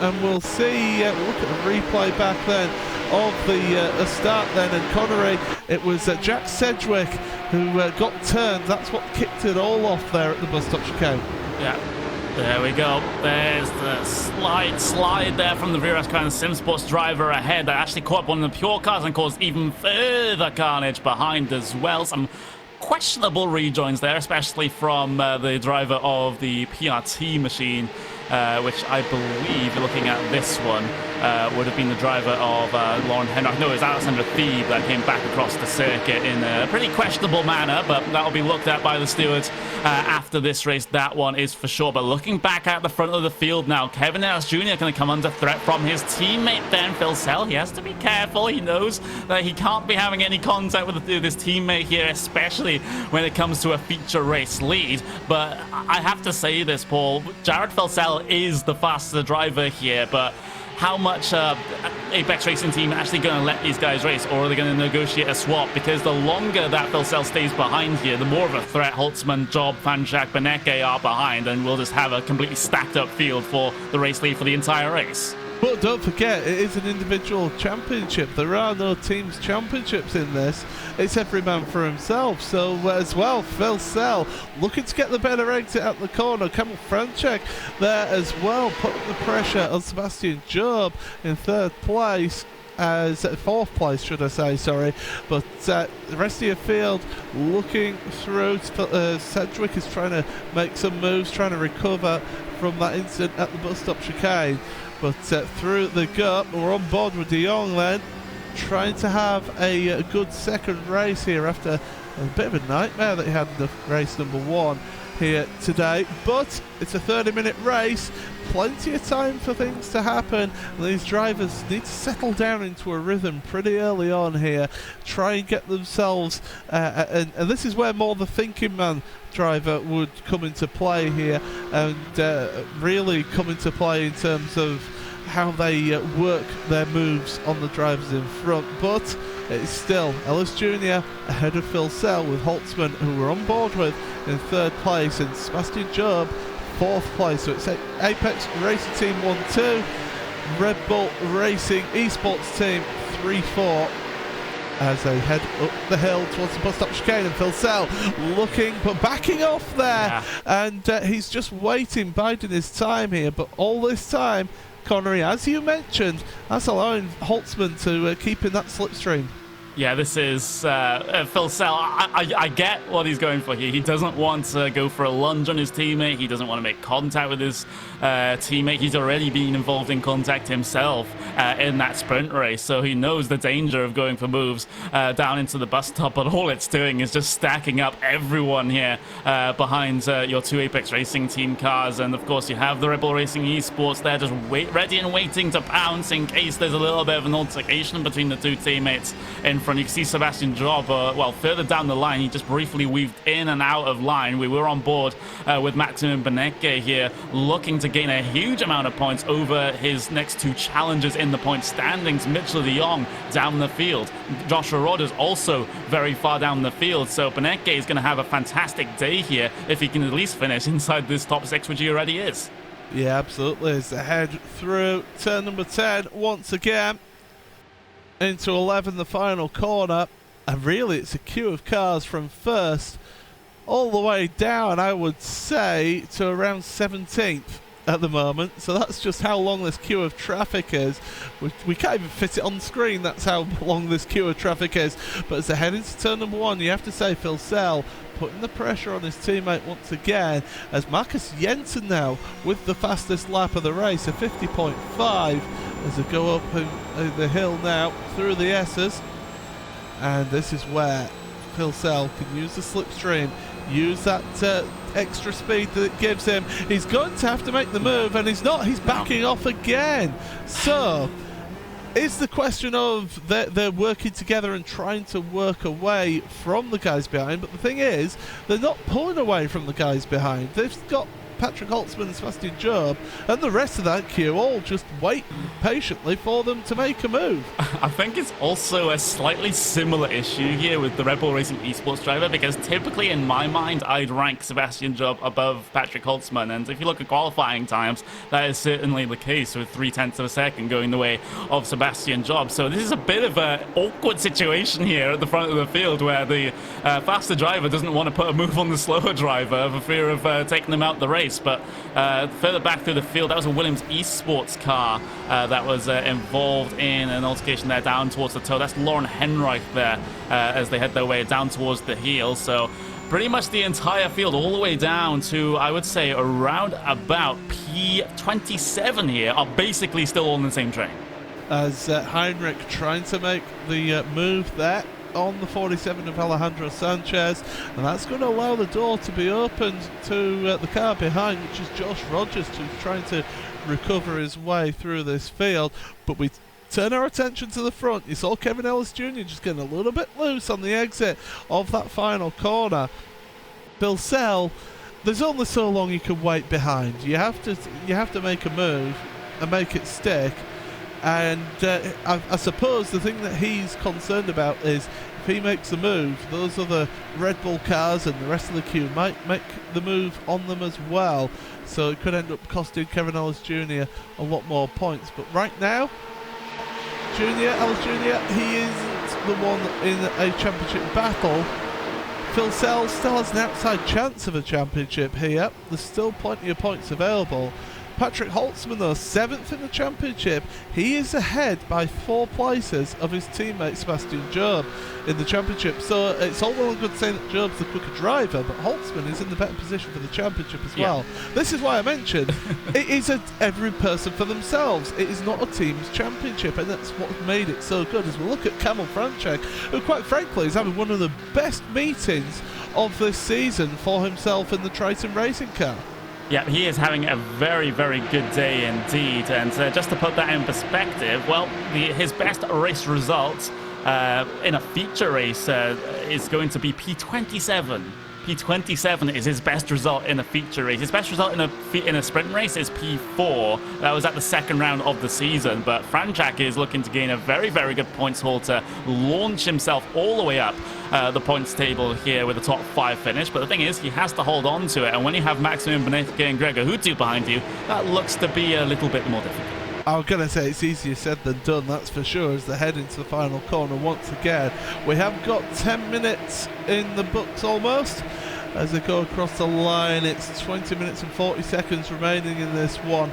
and we'll see, look at the replay back then of the start then, and Connery, it was Jack Sedgwick who got turned. That's what kicked it all off there at the bus stop chicane. Yeah, there we go. There's the slide there from the rear Esquire and SimSports driver ahead that actually caught up one of the pure cars and caused even further carnage behind as well. Some questionable rejoins there, especially from the driver of the PRT machine, which I believe, looking at this one, would have been the driver of Lauren Henry. No, it was Alexander Thebe that came back across the circuit in a pretty questionable manner, but that'll be looked at by the stewards after this race. That one is for sure. But looking back at the front of the field now, Kevin Ellis Jr. going to come under threat from his teammate Ben Filsell. He has to be careful. He knows that he can't be having any contact with his teammate here, especially when it comes to a feature race lead. But I have to say this, Paul, Jared Filsell is the faster driver here, but how much Apex Racing team actually going to let these guys race, or are they going to negotiate a swap? Because the longer that Filsell stays behind here, the more of a threat Holtzman, Job, Fanchak, Benecke are behind, and we'll just have a completely stacked up field for the race lead for the entire race. But don't forget, it is an individual championship. There are no teams championships in this. It's every man for himself. So as well, Phil Sell looking to get the better exit at the corner. Kamil Franchek there as well, putting the pressure on Sebastian Job in third place. As fourth place, should I say, sorry. But the rest of your field looking through. Sedgwick is trying to make some moves, trying to recover from that incident at the bus stop chicane. But through the go, we're on board with De Jong then, trying to have a good second race here after a bit of a nightmare that he had in the race number 1 here today. But it's a 30-minute race, plenty of time for things to happen, and these drivers need to settle down into a rhythm pretty early on here, try and get themselves and this is where more the thinking man driver would come into play here, and really come into play in terms of how they work their moves on the drivers in front. But it's still Ellis Jr. ahead of Phil Sell, with Holtzman, who we're on board with, in third place, and Sebastian Job fourth place. So it's Apex Racing Team 1-2, Red Bull Racing Esports Team 3-4, as they head up the hill towards the bus stop chicane, and Phil Sell looking but backing off there, and he's just waiting, biding his time here. But all this time, Connery, as you mentioned, that's allowing Holtzman to keep in that slipstream. Yeah, this is Phil Sell. I get what he's going for here. He doesn't want to go for a lunge on his teammate. He doesn't want to make contact with his teammate. He's already been involved in contact himself in that sprint race, so he knows the danger of going for moves down into the bus stop. But all it's doing is just stacking up everyone here behind your two Apex Racing Team cars. And of course, you have the Red Bull Racing Esports there, just ready and waiting to pounce in case there's a little bit of an altercation between the two teammates in front. You can see Sebastian Job, well, further down the line, he just briefly weaved in and out of line. We were on board with Maximum Benecke here, looking to gain a huge amount of points over his next two challengers in the point standings. Mitchell de Jong down the field. Joshua Rodgers also very far down the field. So Benecke is going to have a fantastic day here if he can at least finish inside this top 6, which he already is. Yeah, absolutely. As they head through turn number 10 once again into 11, the final corner, and really it's a queue of cars from first all the way down, I would say, to around 17th at the moment. So that's just how long this queue of traffic is. We can't even fit it on screen, that's how long this queue of traffic is. But as they head into turn number 1, you have to say Phil Sell putting the pressure on his teammate once again, as Marcus Jensen now with the fastest lap of the race, a 50.5, as they go up the hill now through the S's. And this is where Phil Sell can use the slipstream, use that extra speed that it gives him. He's going to have to make the move, and he's not. He's backing off again. So it's the question of they're working together and trying to work away from the guys behind. But the thing is, they're not pulling away from the guys behind. They've got Patrick Holtzman and Sebastian Job and the rest of that queue all just waiting patiently for them to make a move. I think it's also a slightly similar issue here with the Red Bull Racing Esports driver, because typically in my mind I'd rank Sebastian Job above Patrick Holtzman, and if you look at qualifying times, that is certainly the case, with 0.3 of a second going the way of Sebastian Job. So this is a bit of an awkward situation here at the front of the field, where the faster driver doesn't want to put a move on the slower driver for fear of taking them out the race. But further back through the field, that was a Williams Esports car that was involved in an altercation there down towards the toe. That's Lauren Henreich there as they head their way down towards the heel. So pretty much the entire field all the way down to, I would say, around about P27 here are basically all on the same train. As Heinrich trying to make the move there on the 47 of Alejandro Sanchez, and that's going to allow the door to be opened to the car behind, which is Josh Rodgers, who's trying to recover his way through this field. But we turn our attention to the front. You saw Kevin Ellis Jr. just getting a little bit loose on the exit of that final corner. Phil Sell, there's only so long you can wait behind. You have to make a move and make it stick. And I suppose the thing that he's concerned about is if he makes a move, those other Red Bull cars and the rest of the queue might make the move on them as well. So it could end up costing Kevin Ellis Jr. a lot more points. But right now, Ellis Jr., he isn't the one in a championship battle. Phil Sells still has an outside chance of a championship here. There's still plenty of points available. Patrick Holtzman, though, 7th in the championship. He is ahead by 4 places of his teammate Sebastian Job in the championship. So it's all well and good saying that Job's the quicker driver, but Holtzman is in the better position for the championship as well. This is why I mentioned it is every person for themselves. It is not a team's championship, and that's what made it so good. As we look at Kamil Franchek, who quite frankly is having one of the best meetings of this season for himself in the Triton racing car. Yeah, he is having a very, very good day indeed. And just to put that in perspective, well, his best race result in a feature race is going to be P27. P27 is his best result in a feature race. His best result in a sprint race is P4. That was at the second round of the season. But Franchak is looking to gain a very, very good points haul to launch himself all the way up the points table here with a top 5 finish. But the thing is, he has to hold on to it. And when you have Maximilian Benetke and Gregor Hutu behind you, that looks to be a little bit more difficult. I'm going to say it's easier said than done, that's for sure, as they head into the final corner once again. We have got 10 minutes in the books almost. As they go across the line, it's 20 minutes and 40 seconds remaining in this one.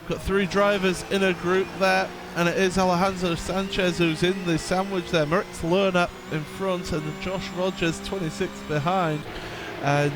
Got 3 drivers in a group there, and it is Alejandro Sanchez who's in the sandwich there. Moritz Lerner in front, and Josh Rogers 26 behind. And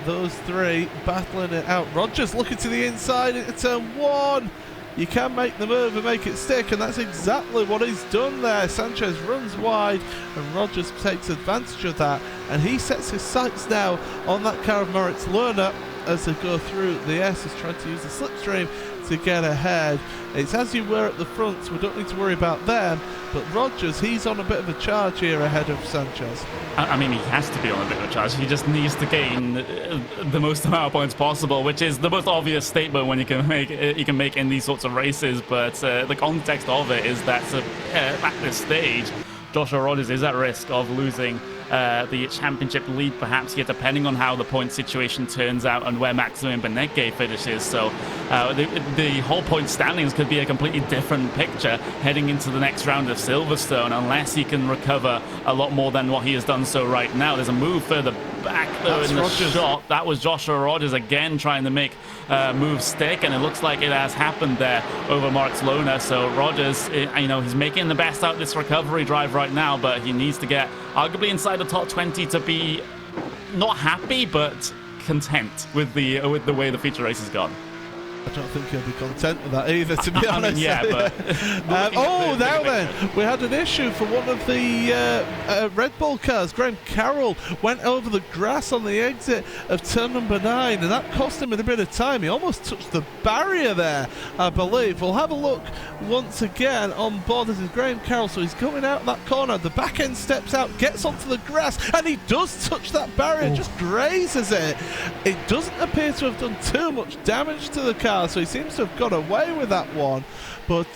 those 3 battling it out. Rogers looking to the inside into turn 1. You can make the move and make it stick, and that's exactly what he's done there. Sanchez runs wide, and Rogers takes advantage of that, and he sets his sights now on that car of Moritz Lerner as they go through the S. He's trying to use the slipstream to get ahead. It's as you were at the front, so we don't need to worry about them, but Rogers, he's on a bit of a charge here ahead of Sanchez. I mean, he has to be on a bit of a charge. He just needs to gain the most amount of points possible, which is the most obvious statement when you can make in these sorts of races. But the context of it is that at this stage, Joshua Rogers is at risk of losing the championship lead perhaps here, depending on how the point situation turns out and where Maximilian Benetke finishes. So the whole point standings could be a completely different picture heading into the next round of Silverstone, unless he can recover a lot more than what he has done so right now. There's a move further back though in the shot. That was Joshua Rogers again trying to make moves stick, and it looks like it has happened there over Moritz Lerner. So Rogers, he's making the best out of this recovery drive right now, but he needs to get arguably inside the top 20 to be not happy but content with the way the feature race has gone. I don't think he'll be content with that either, to be honest. Yeah, but... now then, we had an issue for one of the Red Bull cars. Graham Carroll went over the grass on the exit of turn number 9, and that cost him a bit of time. He almost touched the barrier there, I believe. We'll have a look once again on board. This is Graham Carroll, so he's coming out that corner. The back end steps out, gets onto the grass, and he does touch that barrier, just grazes it. It doesn't appear to have done too much damage to the car, so he seems to have got away with that one. But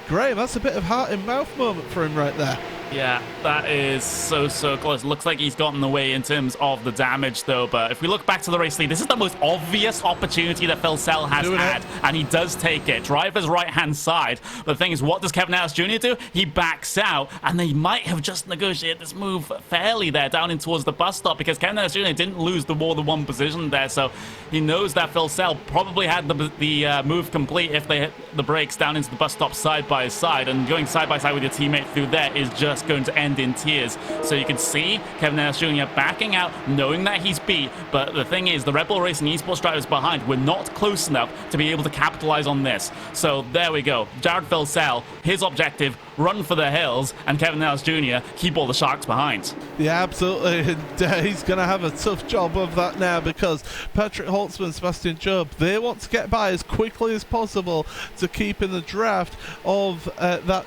Graham, that's a bit of heart in mouth moment for him right there. Yeah, that is so close. Looks like he's gotten away in terms of the damage, though. But if we look back to the race lead, this is the most obvious opportunity that Phil Sell has had, and he does take it. Driver's right-hand side. But the thing is, what does Kevin Ellis Jr. do? He backs out, and they might have just negotiated this move fairly there down in towards the bus stop, because Kevin Ellis Jr. didn't lose the more than one position there, so he knows that Phil Sell probably had the move complete if they hit the brakes down into the bus stop side by side, and going side by side with your teammate through there is just going to end in tears. So you can see Kevin Ellis Jr. backing out, knowing that he's beat, but the thing is, the Red Bull Racing Esports drivers behind were not close enough to be able to capitalize on this. So there we go. Jared Phil Sell, his objective, run for the hills, and Kevin Ellis Jr. keep all the sharks behind. Yeah, absolutely. And he's going to have a tough job of that now, because Patrick Holtzman, Sebastian Job, they want to get by as quickly as possible to keep in the draft of that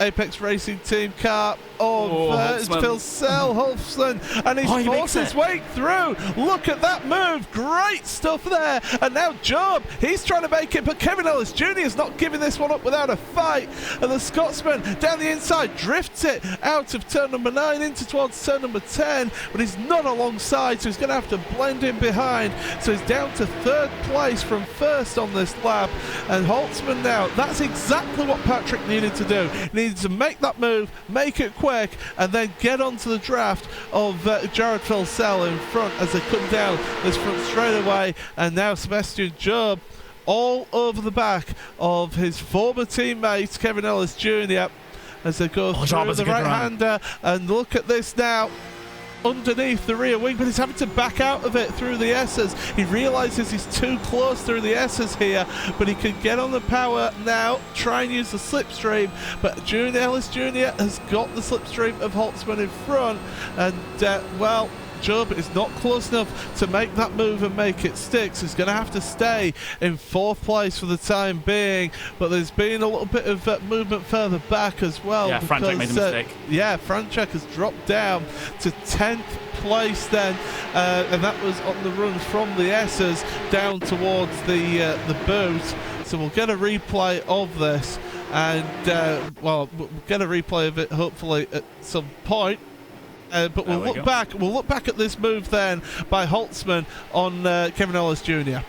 Apex Racing Team car of Phil Holtzman, and he's forced his way through. Look at that move, great stuff there. And now Job, he's trying to make it, but Kevin Ellis Jr. is not giving this one up without a fight. And the Scotsman down the inside drifts it out of turn number 9 into towards turn number 10, but he's not alongside, so he's going to have to blend in behind. So he's down to 3rd place from 1st on this lap. And Holtzman now, that's exactly what Patrick needed to do. He needed to make that move, make it quick, and then get onto the draft of Jared Filsell in front as they come down this front straightaway. And now Sebastian Job all over the back of his former teammate Kevin Ellis Jr. as they go through the right-hander. And look at this now, underneath the rear wing, but he's having to back out of it through the S's. He realizes he's too close through the S's here, but he can get on the power now, try and use the slipstream, but Junior Ellis Jr. has got the slipstream of Holtzman in front, and well, Job is not close enough to make that move and make it stick, so he's going to have to stay in 4th place for the time being. But there's been a little bit of movement further back as well. Yeah, Franchek made a mistake. Yeah, Franchek has dropped down to 10th place then, and that was on the run from the S's down towards the boot. So we'll get a replay of this, and well, we'll get a replay of it hopefully at some point. But we'll look back. We'll look back at this move then by Holtzman on Kevin Ellis Jr.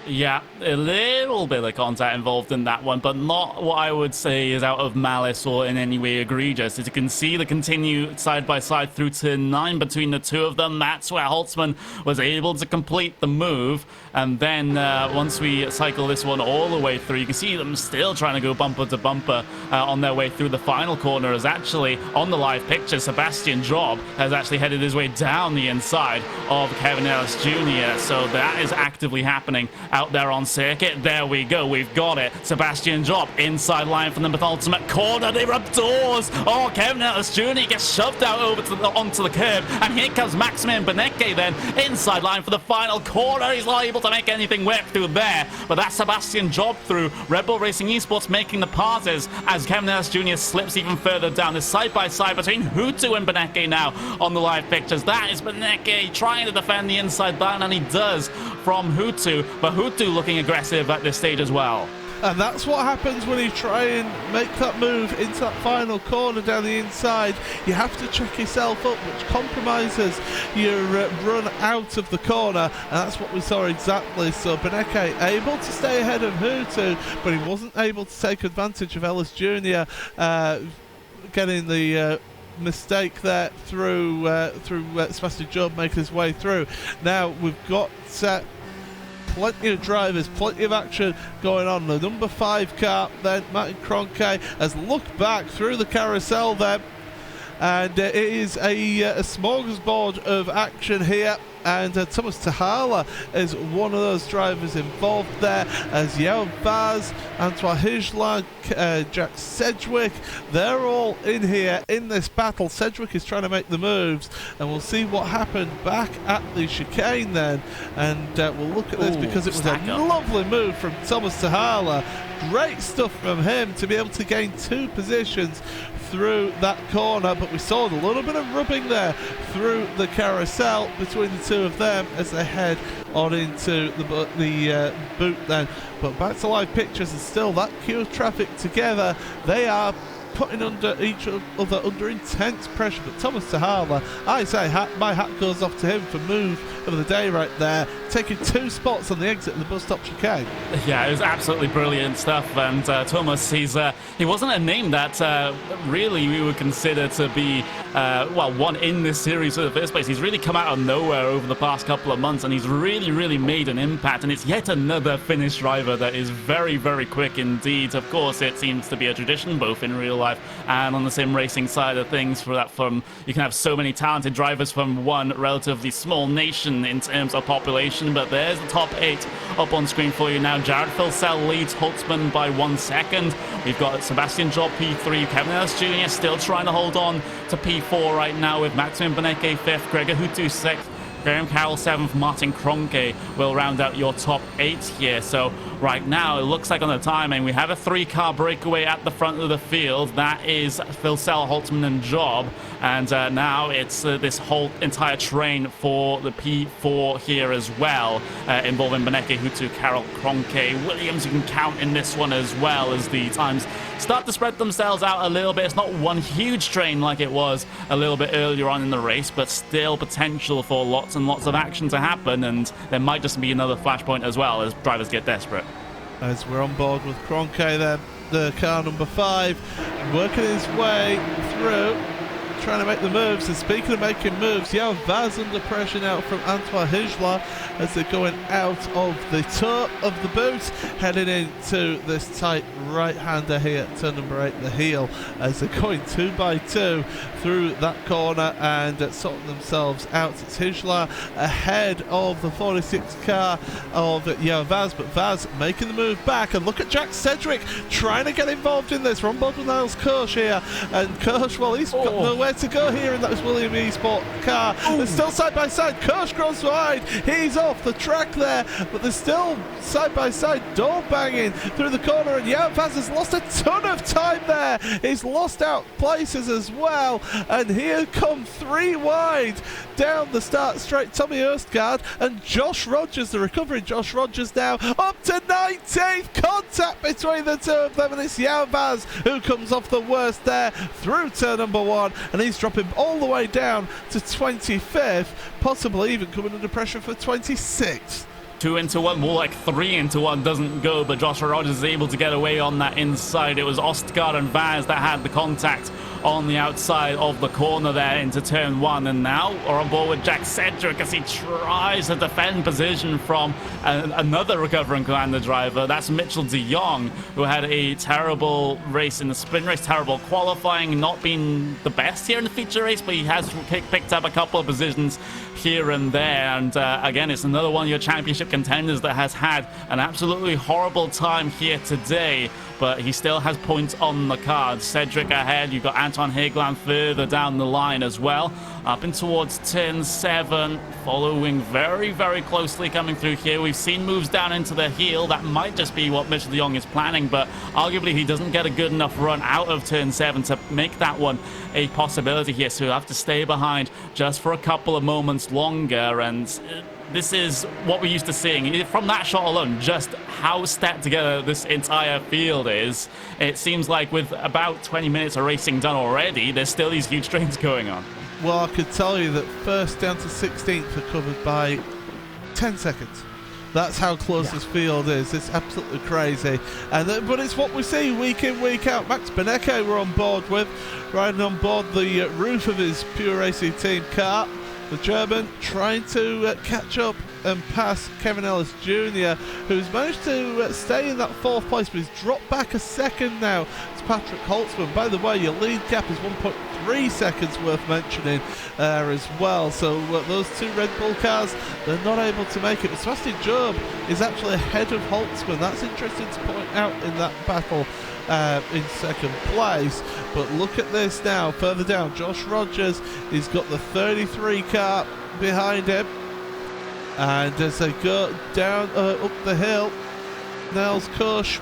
Yeah, a little bit of contact involved in that one, but not what I would say is out of malice or in any way egregious. As you can see, the continued side-by-side through turn 9 between the two of them. That's where Holtzman was able to complete the move. And then once we cycle this one all the way through, you can see them still trying to go bumper to bumper on their way through the final corner. As actually, on the live picture, Sebastian Job has actually headed his way down the inside of Kevin Ellis Jr. So that is actively happening out there on circuit. There we go, we've got it. Sebastian Job inside line from the penultimate corner. They rub doors. Oh, Kevin Ellis Jr. gets shoved out over to onto the curb, and here comes Maximilian Benecke then inside line for the final corner. He's not able to make anything work through there, but that's Sebastian Job through Red Bull Racing Esports making the passes as Kevin Ellis Jr. slips even further down. This side by side between Hutu and Benecke now on the live pictures. That is Benecke trying to defend the inside line, and he does from Hutu, but Hutu looking aggressive at this stage as well. And that's what happens when you try and make that move into that final corner down the inside. You have to check yourself up, which compromises your run out of the corner, and that's what we saw exactly. So Benecke able to stay ahead of Hutu, but he wasn't able to take advantage of Ellis Jr. Getting the mistake there through Sebastian Job making his way through. Now we've got plenty of drivers, plenty of action going on. The number 5 car then, Martin Kroenke, has looked back through the carousel there, and it is a smorgasbord of action here. And Thomas Tahala is one of those drivers involved there, as Johan Vaz, Antoine Hijlank, Jack Sedgwick, they're all in here in this battle. Sedgwick is trying to make the moves, and we'll see what happened back at the chicane then. And we'll look at this because it was a lovely move from Thomas Tahala. Great stuff from him to be able to gain 2 positions through that corner, but we saw a little bit of rubbing there through the carousel between the two of them as they head on into the boot then. But back to live pictures, and still that queue of traffic together, they are putting under each other under intense pressure. But Thomas Tahala, I say my hat goes off to him for move of the day right there, taking 2 spots on the exit of the bus stop chicane. Yeah, it was absolutely brilliant stuff. And Thomas, he wasn't a name that really we would consider to be one in this series in the first place. He's really come out of nowhere over the past couple of months, and he's really made an impact. And it's yet another Finnish driver that is very quick indeed. Of course, it seems to be a tradition both in real life and on the sim racing side of things, for that you can have so many talented drivers from one relatively small nation in terms of population. But there's the top 8 up on screen for you now. Jared Filsell leads Holtzman by 1 second. We've got Sebastian Job P3, Kevin Ellis Jr. still trying to hold on to P4 right now, with Maximilian Benecke 5th, Gregor Hutu 6th, Graham Carroll 7th, Martin Kroenke will round out your top 8 here. So right now. It looks like on the timing, we have a 3-car breakaway at the front of the field. That is Phil Sell, Holtzman, and Job. And now it's this whole entire train for the P4 here as well, involving Beneke, Hutu, Carroll, Kroenke, Williams. You can count in this one as well, as the times start to spread themselves out a little bit. It's not one huge train like it was a little bit earlier on in the race, but still potential for lots and lots of action to happen, and there might just be another flashpoint as well as drivers get desperate. As we're on board with Kroenke there, the car number 5, working his way through, trying to make the moves. And speaking of making moves, Vaz under pressure now from Antoine Hijla as they're going out of the top of the boot, heading into this tight right-hander here, turn number 8, the heel, as they're going 2 by 2 through that corner and sorting themselves out. It's Hijla ahead of the 46 car of Vaz, but Vaz making the move back. And look at Jack Sedgwick trying to get involved in this. We're on board with Niles Kirsch here, and Kirsch, well, he's got nowhere to go here in that William Esport car. They're still side by side. Kirsch goes wide. He's off the track there, but they're still side by side, door banging through the corner, and Vaz has lost a ton of time there. He's lost out places as well, and here come 3 wide down the start straight. Tommy Erstgaard and Josh Rogers, the recovering Josh Rogers, now up to 19th. Contact between the two of them, and it's Vaz who comes off the worst there through turn number 1, and he's dropping all the way down to 25th, possibly even coming under pressure for 26th. 2 into 1, more like 3 into 1 doesn't go, but Joshua Rogers is able to get away on that inside. It was Ostgaard and Vaz that had the contact on the outside of the corner there into turn 1, and now we're on board with Jack Sedgwick as he tries to defend position from another recovering Commander driver. That's Mitchell de Jong, who had a terrible race in the sprint race, terrible qualifying, not been the best here in the feature race, but he has picked up a couple of positions here and there. And again, it's another one of your championship contenders that has had an absolutely horrible time here today, but he still has points on the card. Sedgwick ahead. You've got Anton Hegland further down the line as well, up in towards turn 7, following very, very closely coming through here. We've seen moves down into the heel. That might just be what Mitchell de Jong is planning, but arguably he doesn't get a good enough run out of turn 7 to make that one a possibility here, so he'll have to stay behind just for a couple of moments longer. And this is what we're used to seeing from that shot alone, just how stacked together this entire field is. It seems like with about 20 minutes of racing done already, there's still these huge trains going on. Well, I could tell you that first down to 16th are covered by 10 seconds. That's how close this field is. It's absolutely crazy. But it's what we see week in, week out. Max Beneke we're on board with, riding on board the roof of his Pure Racing Team car. The German trying to catch up and pass Kevin Ellis Jr., who's managed to stay in that 4th place, but he's dropped back a second now to Patrick Holtzman. By the way, your lead gap is 1.3 seconds worth mentioning there as well. So those 2 Red Bull cars, they're not able to make it. But Sebastian Job is actually ahead of Holtzman. That's interesting to point out in that battle in 2nd place. But look at this now, further down, Josh Rogers, he's got the 33 car behind him, and as they go down up the hill, Niles Kirsch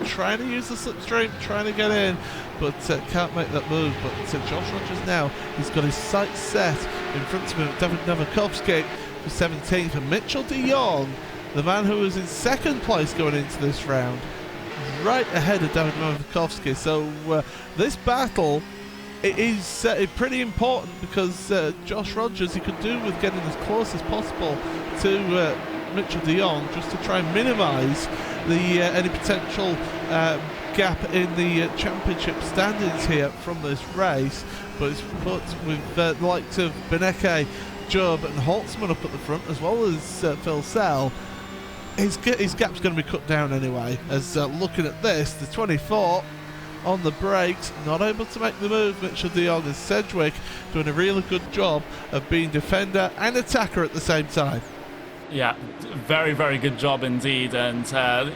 trying to use the slipstream, trying to get in, but can't make that move. But Josh Rogers now, he's got his sights set in front of him, David Novakovsky for 17th, and Mitchell de Jong, the man who was in 2nd place going into this round, right ahead of David Novakovsky. So this battle, it is pretty important, because Josh Rogers, he could do with getting as close as possible to Mitchell de Jong, just to try and minimise the any potential gap in the championship standings here from this race. But it's put with the likes of Beneke, Job and Holtzman up at the front, as well as Phil Sell. His gap's going to be cut down anyway, as looking at this, the 24 on the brakes, not able to make the move. Mitchell de Jong and Sedgwick doing a really good job of being defender and attacker at the same time. Yeah, very, very good job indeed. And,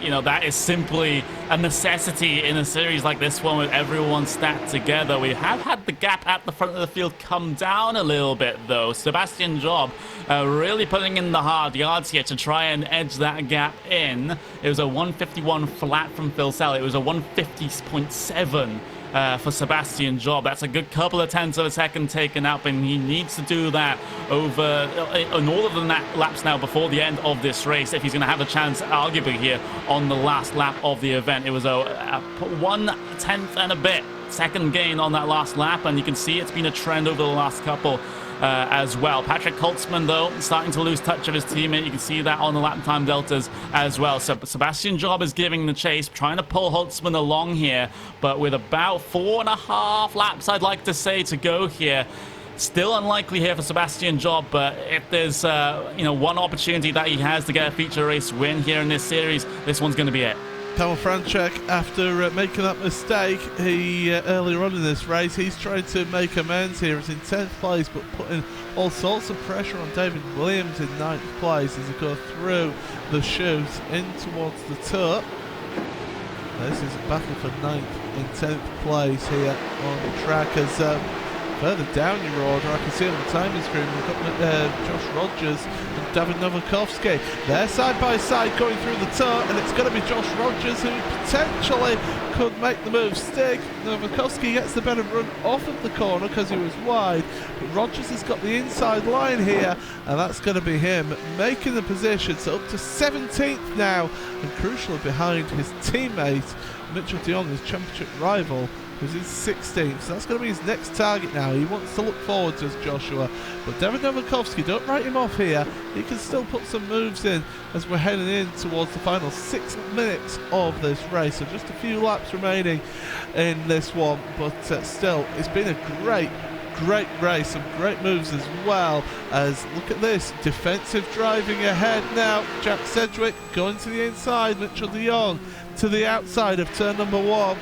you know, that is simply a necessity in a series like this one with everyone stacked together. We have had the gap at the front of the field come down a little bit, though. Sebastian Job really putting in the hard yards here to try and edge that gap in. It was a 151 flat from Phil Sell. It was a 150.7. For Sebastian Job. That's a good couple of tenths of a second taken out, and he needs to do that over in all of the laps now before the end of this race if he's going to have a chance, arguably, here on the last lap of the event. It was a 1/10 and a bit second gain on that last lap, and you can see it's been a trend over the last couple as well. Patrick Holtzman, though, starting to lose touch of his teammate. You can see that on the lap time deltas as well. So Sebastian Job is giving the chase, trying to pull Holtzman along here, but with about 4.5 laps, I'd like to say, to go here. Still unlikely here for Sebastian Job, but if there's you know, one opportunity that he has to get a feature race win here in this series, this one's going to be it. Kamil Franczek, after making that mistake earlier on in this race, he's trying to make amends here. He's in 10th place, but putting all sorts of pressure on David Williams in 9th place as he goes through the chute in towards the turf. This is a battle for 9th and 10th place here on the track. As further down your order, I can see on the timing screen, we've got Josh Rogers and David Novakovsky. They're side by side going through the turn, and it's going to be Josh Rogers who potentially could make the move stick. Novakovsky gets the better run off of the corner because he was wide, but Rogers has got the inside line here, and that's going to be him making the position. So up to 17th now, and crucially behind his teammate Mitchell de Jong, his championship rival, who's in 16th, so that's going to be his next target now. He wants to look forward to Joshua, but David Novakovsky, don't write him off here. He can still put some moves in as we're heading in towards the final 6 minutes of this race. So just a few laps remaining in this one, but still, it's been a great race, some great moves as well. As look at this, defensive driving ahead now. Jack Sedgwick going to the inside, Mitchell de Jong to the outside of turn number 1.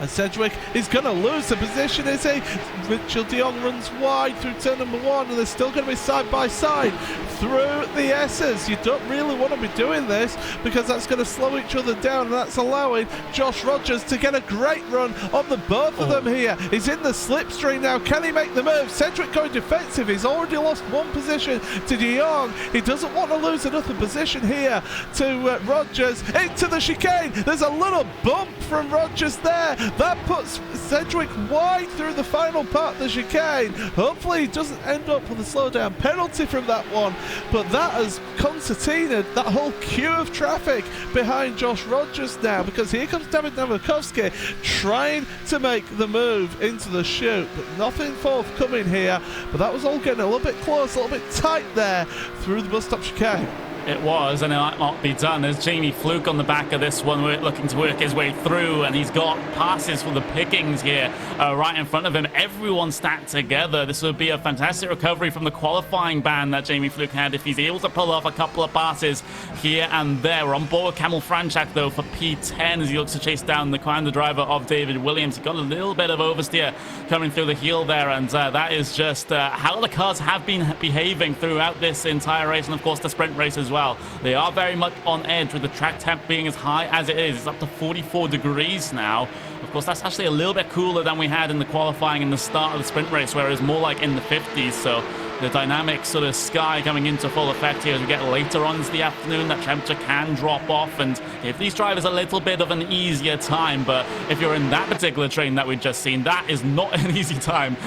And Sedgwick is going to lose the position, is he? Mitchell de Jong runs wide through turn number 1, and they're still going to be side by side through the S's. You don't really want to be doing this because that's going to slow each other down, and that's allowing Josh Rogers to get a great run on the both of them here. He's in the slipstream now. Can he make the move? Sedgwick going defensive. He's already lost one position to de Jong. He doesn't want to lose another position here to Rogers. Into the chicane. There's a little bump from Rogers there. That puts Sedgwick wide through the final part of the chicane. Hopefully he doesn't end up with a slowdown penalty from that one, but that has concertinaed that whole queue of traffic behind Josh Rogers now, because here comes David Novakovsky trying to make the move into the chute, but nothing forthcoming here. But that was all getting a little bit close, a little bit tight there through the bus stop chicane. It was, and it might not be done. There's Jamie Fluke on the back of this one, looking to work his way through, and he's got passes for the pickings here right in front of him. Everyone stacked together. This would be a fantastic recovery from the qualifying ban that Jamie Fluke had if he's able to pull off a couple of passes here and there. We're on board with Kamil Franczak, though, for P10 as he looks to chase down the commander driver of David Williams. He got a little bit of oversteer coming through the heel there, and that is just how the cars have been behaving throughout this entire race, and of course the sprint race as well. They are very much on edge with the track temp being as high as it is. It's up to 44 degrees now. Of course, that's actually a little bit cooler than we had in the qualifying in the start of the sprint race, where it was more like in the 50s. So the dynamic sort of sky coming into full effect here as we get later on into the afternoon. That temperature can drop off and give these drivers a little bit of an easier time. But if you're in that particular train that we've just seen, that is not an easy time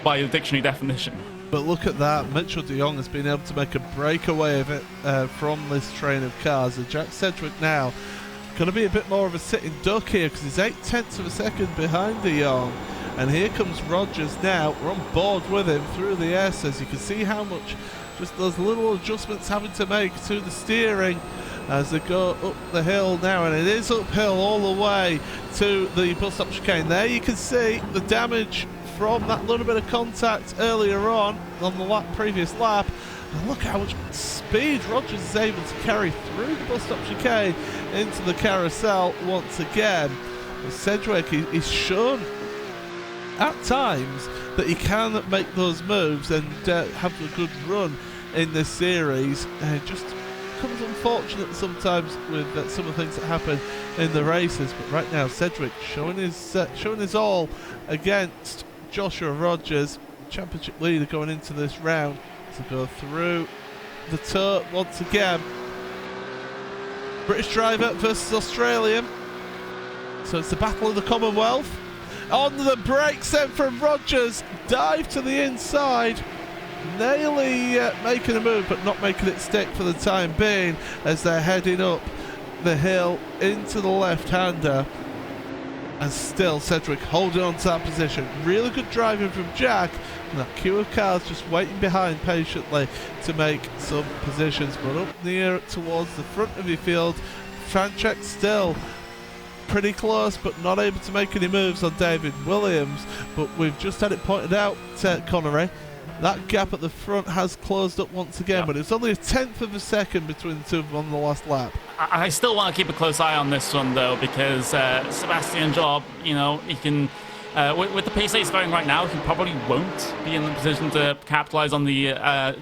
by the dictionary definition. But look at that, Mitchell de Jong has been able to make a breakaway of it from this train of cars. And Jack Sedgwick now going to be a bit more of a sitting duck here because he's 0.8 of a second behind de Jong. And here comes Rogers now. We're on board with him through the S, as you can see how much just those little adjustments having to make to the steering as they go up the hill now, and it is uphill all the way to the bus stop chicane. There you can see the damage from that little bit of contact earlier on the previous lap. And look how much speed Rogers is able to carry through the bus stop chicane into the carousel once again. And Sedgwick, he's shown at times that he can make those moves and have a good run in this series. Just becomes unfortunate sometimes with some of the things that happen in the races. But right now, Cedric showing his all against Joshua Rogers, championship leader going into this round, to go through the turn once again. British driver versus Australian. So it's the battle of the Commonwealth. On the brakes then from Rogers, dive to the inside, nearly making a move but not making it stick for the time being as they're heading up the hill into the left-hander. And still Cedric holding on to that position. Really good driving from Jack, and that queue of cars just waiting behind patiently to make some positions. But up near towards the front of your field, Franchek still pretty close but not able to make any moves on David Williams. But we've just had it pointed out, Connery, that gap at the front has closed up once again, but it's only a 1/10 of a second between the two of them on the last lap. I still want to keep a close eye on this one, though, because Sebastian Job, you know, he can... with the pace he's going right now, he probably won't be in the position to capitalize on the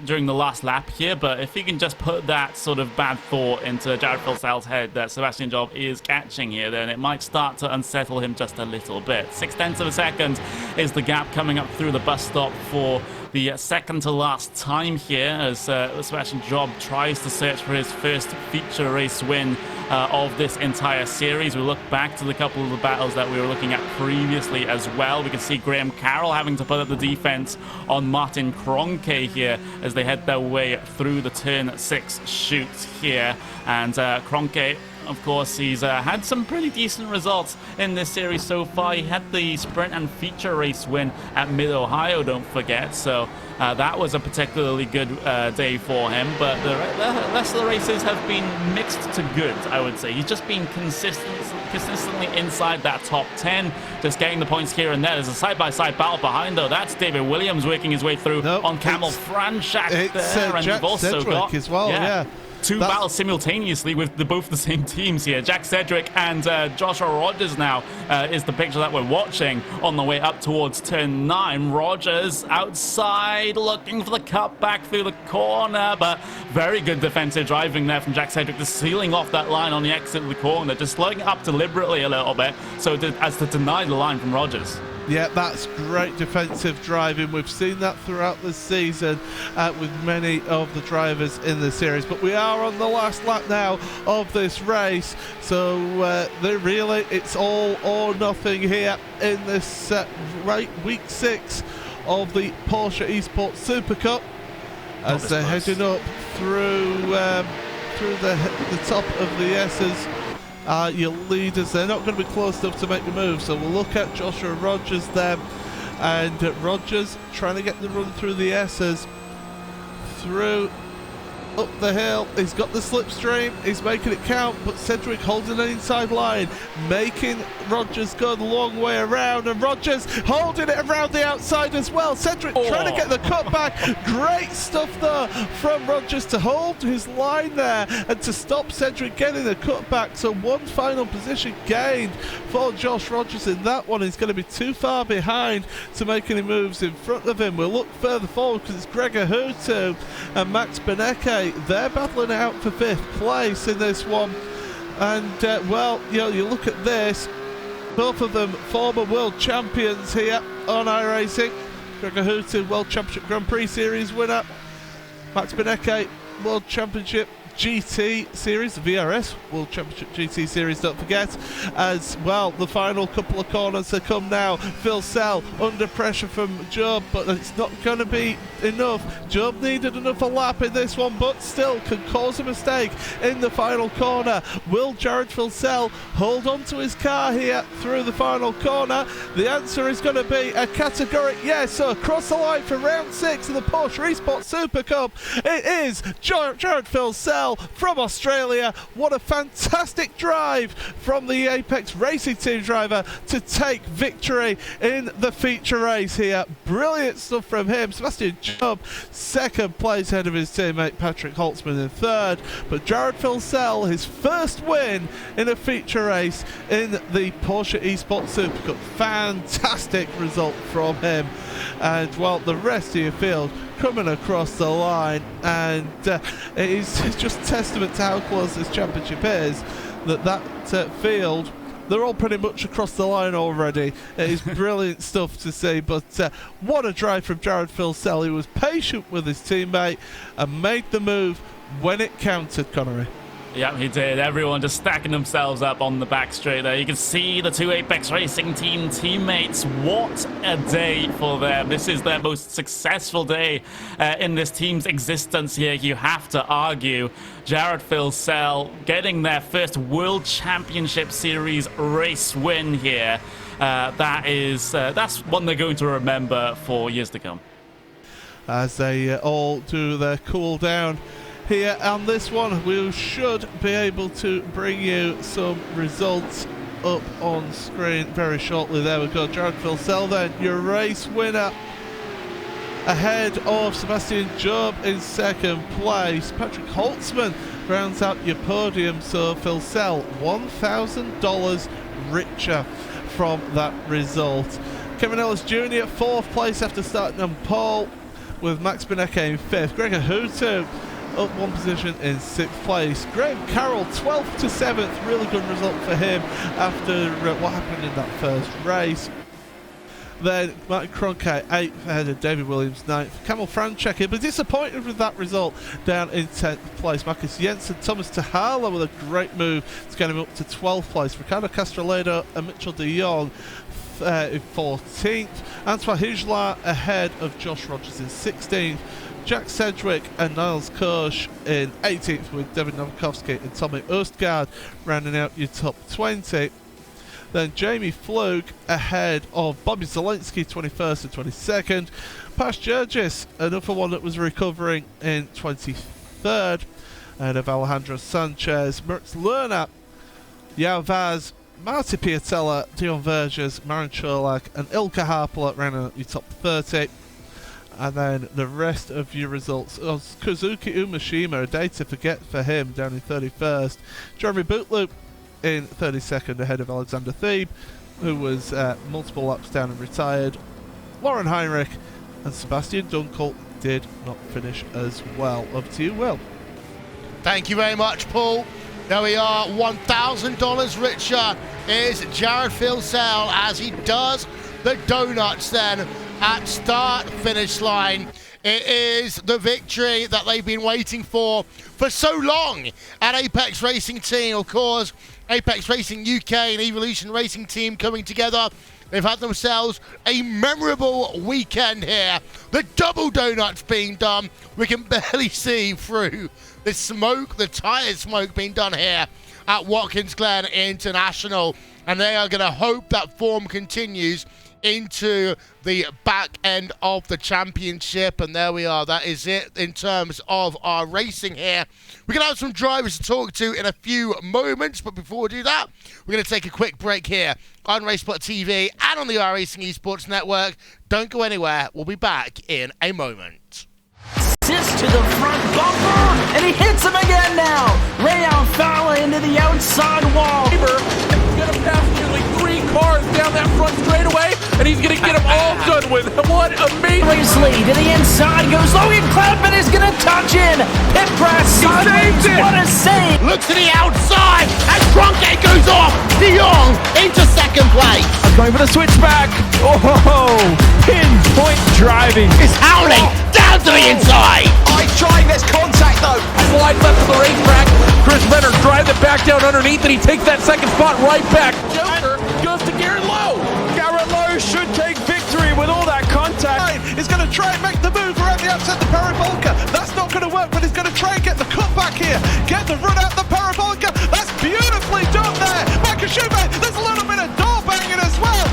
during the last lap here. But if he can just put that sort of bad thought into Jared Filsell's head that Sebastian Job is catching here, then it might start to unsettle him just a little bit. 0.6 of a second is the gap coming up through the bus stop for the second to last time here as Sebastian Job tries to search for his first feature race win of this entire series. We look back to the couple of the battles that we were looking at previously as well. We can see Graham Carroll having to put up the defense on Martin Kroenke here as they head their way through the turn 6 chute here. And Kroenke, of course, he's had some pretty decent results in this series so far. He had the sprint and feature race win at Mid-Ohio, don't forget. So that was a particularly good day for him. But the rest of the races have been mixed to good, I would say. He's just been consistently inside that top 10, just getting the points here and there. There's a side-by-side battle behind, though. That's David Williams working his way through on Camel Franchak there. And Jack you've also Cedric got... as well, yeah. Two battles simultaneously with both the same teams here. Jack Cedric and Joshua Rogers now is the picture that we're watching on the way up towards turn 9. Rogers outside looking for the cut back through the corner, but very good defensive driving there from Jack Cedric, just sealing off that line on the exit of the corner, just slowing it up deliberately a little bit so as to deny the line from Rogers. Yeah, that's great defensive driving. We've seen that throughout the season with many of the drivers in the series. But we are on the last lap now of this race. So it's all or nothing here in this week 6 of the Porsche Esports Supercup as they're heading up through the top of the S's. Your leaders, they're not going to be close enough to make the move, so we'll look at Joshua Rogers then, and Rogers trying to get the run through the S's, through up the hill. He's got the slipstream, he's making it count, but Cedric holding an inside line, making Rogers go the long way around, and Rogers holding it around the outside as well. Cedric trying to get the cut back. Great stuff though from Rogers to hold his line there and to stop Cedric getting the cut back. So one final position gained for Josh Rogers in that one. He's going to be too far behind to make any moves in front of him. We'll look further forward because it's Gregor Hutu and Max Benecke. They're battling out for 5th place in this one. And well, you know, you look at this, both of them former world champions here on iRacing. Gregor Hutu, World Championship Grand Prix Series winner. Max Benecke, World Championship GT Series, the VRS World Championship GT Series, don't forget. As well, the final couple of corners to come now. Filsell under pressure from Job, but it's not going to be enough. Job needed another lap in this one, but still can cause a mistake in the final corner. Will Jared Filsell hold on to his car here through the final corner? The answer is going to be a categoric yes. So across the line for round 6 of the Porsche Esports Super Cup, it is Jared Filsell from Australia. What a fantastic drive from the Apex Racing Team driver to take victory in the feature race here. Brilliant stuff from him. Sebastian Job, 2nd place ahead of his teammate Patrick Holtzman in 3rd. But Jared Filsell, his first win in a feature race in the Porsche Esports Super Cup. Fantastic result from him. And while the rest of your field coming across the line, and it is just testament to how close this championship is, that field, they're all pretty much across the line already. It is brilliant stuff to see, but what a drive from Jared Filsell. He was patient with his teammate and made the move when it counted, Connery. Yeah, he did. Everyone just stacking themselves up on the back straight there. You can see the two Apex Racing team teammates. What a day for them. This is their most successful day in this team's existence here, you have to argue. Jared Filsell getting their first World Championship Series race win here. That's one they're going to remember for years to come. As they all do their cool down here on this one, we should be able to bring you some results up on screen very shortly. There we go. Jared Filsell then, your race winner, ahead of Sebastian Job in second place. Patrick Holtzman rounds out your podium, so Filsell $1,000 richer from that result. Kevin Ellis Jr. fourth place after starting on pole, with Max Benecke in fifth. Gregor Hutu up one position in sixth place. Graham Carroll 12th to 7th, really good result for him after what happened in that first race. Then Martin Cronkite 8th ahead of David Williams 9th. Kamil Franchek, but disappointed with that result, down in 10th place. Marcus Jensen, Thomas Tahala with a great move to get him up to 12th place. Ricardo Castroledo and Mitchell de Jong in 14th. Antoine Hijla ahead of Josh Rogers in 16th. Jack Sedgwick and Niles Koch in 18th, with David Novakovsky and Tommy Ostgaard rounding out your top 20. Then Jamie Flug ahead of Bobby Zelensky 21st and 22nd. Pash Jurgis, another one that was recovering, in 23rd, ahead of Alejandro Sanchez. Moritz Lerner, Yao Vaz, Marty Piatella, Dion Verges, Marin Cholak and Ilka Harpler rounding out your top 30. And then the rest of your results. Kazuki Umashima, a day to forget for him, down in 31st. Jeremy Bootloop in 32nd, ahead of Alexander Thebe, who was multiple laps down and retired. Lauren Heinrich and Sebastian Dunkel did not finish as well. Over to you, Will. Thank you very much, Paul. There we are, $1,000 richer is Jared Filsell as he does the donuts then at start-finish line. It is the victory that they've been waiting for so long at Apex Racing Team. Of course, Apex Racing UK and Evolution Racing Team coming together. They've had themselves a memorable weekend here. The double donuts being done. We can barely see through the smoke, the tyre smoke being done here at Watkins Glen International. And they are going to hope that form continues into the back end of the championship. And there we are. That is it in terms of our racing here. We're going to have some drivers to talk to in a few moments, but before we do that, we're going to take a quick break here on Raceport TV and on the iRacing Esports Network. Don't go anywhere. We'll be back in a moment. Assist to the front bumper, and he hits him again now. Rayon Fowler into the outside wall. He's going to pass nearly 3 cars down that front straightaway, and he's going to get them all done with. What amazing! Racely to the inside goes Logan Cloudman is going to touch in. Pit press sideways. What a save! Look to the outside as Cronkite goes off. De Jong into second place. Going for the switchback. Oh, pinpoint driving. It's howling down to the inside. He's trying this contact though. Slide left of the racetrack. Chris Renner drives it back down underneath, and he takes that second spot right back. Joker goes to Garrett Lowe. Garrett Lowe should take victory with all that contact. He's going to try and make the move around the outside the parabolica. That's not going to work, but he's going to try and get the cutback here. Get the run out the parabolica. That's beautifully done there. Michael Schubert, there's a little bit of door banging as well.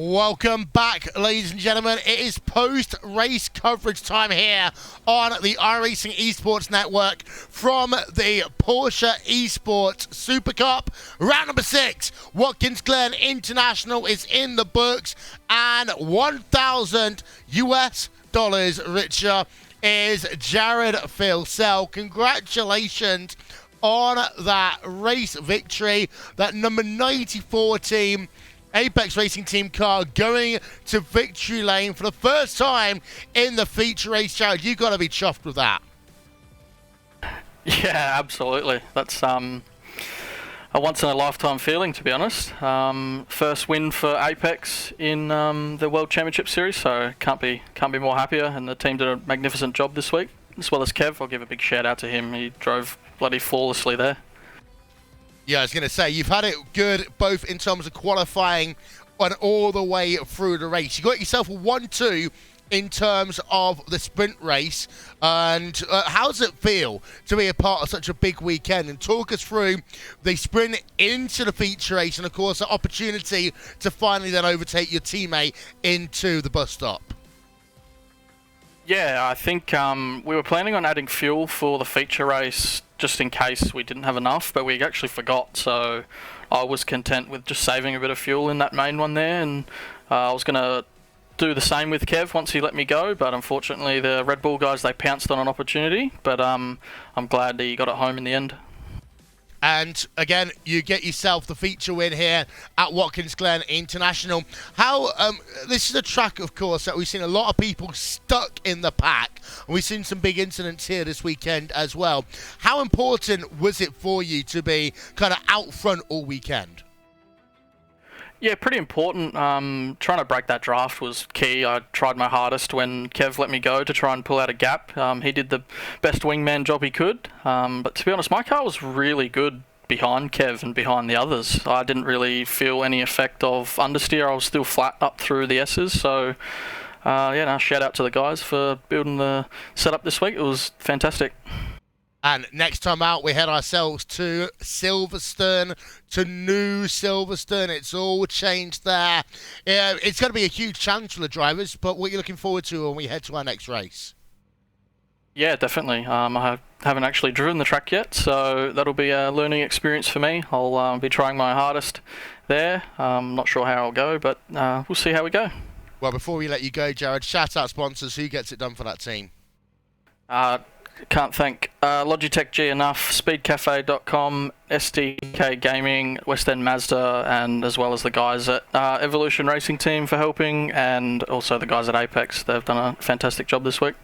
Welcome back, ladies and gentlemen. It is post-race coverage time here on the iRacing Esports Network from the Porsche Esports Supercup. Round number 6, Watkins Glen International is in the books, and $1,000 richer is Jared Philsell. Congratulations on that race victory. That number 94 team, Apex Racing Team car, going to victory lane for the first time in the feature race. Jared, you've got to be chuffed with that. Yeah, absolutely. That's a once-in-a-lifetime feeling, to be honest. First win for Apex in the World Championship Series, so can't be more happier. And the team did a magnificent job this week, as well as Kev. I'll give a big shout out to him. He drove bloody flawlessly there. Yeah, I was going to say, you've had it good both in terms of qualifying and all the way through the race. You got yourself a 1-2 in terms of the sprint race. And how does it feel to be a part of such a big weekend? And talk us through the sprint into the feature race and, of course, the opportunity to finally then overtake your teammate into the bus stop. Yeah, I think we were planning on adding fuel for the feature race just in case we didn't have enough, but we actually forgot, so I was content with just saving a bit of fuel in that main one there, and I was going to do the same with Kev once he let me go, but unfortunately the Red Bull guys, they pounced on an opportunity, but I'm glad he got it home in the end. And again, you get yourself the feature win here at Watkins Glen International. How this is a track, of course, that we've seen a lot of people stuck in the pack. And we've seen some big incidents here this weekend as well. How important was it for you to be kind of out front all weekend? Yeah, pretty important. Trying to break that draft was key. I tried my hardest when Kev let me go to try and pull out a gap. He did the best wingman job he could. But to be honest, my car was really good behind Kev and behind the others. I didn't really feel any effect of understeer. I was still flat up through the S's. So, shout out to the guys for building the setup this week. It was fantastic. And next time out, we head ourselves to Silverstone, to New Silverstone. It's all changed there. It's going to be a huge challenge for the drivers, but what are you looking forward to when we head to our next race? Yeah, definitely. I haven't actually driven the track yet, so that'll be a learning experience for me. I'll be trying my hardest there. I'm not sure how I'll go, but we'll see how we go. Well, before we let you go, Jared, shout out sponsors. Who gets it done for that team? Can't thank Logitech G enough, speedcafe.com, SDK Gaming, West End Mazda, and as well as the guys at Evolution Racing Team for helping, and also the guys at Apex. They've done a fantastic job this week.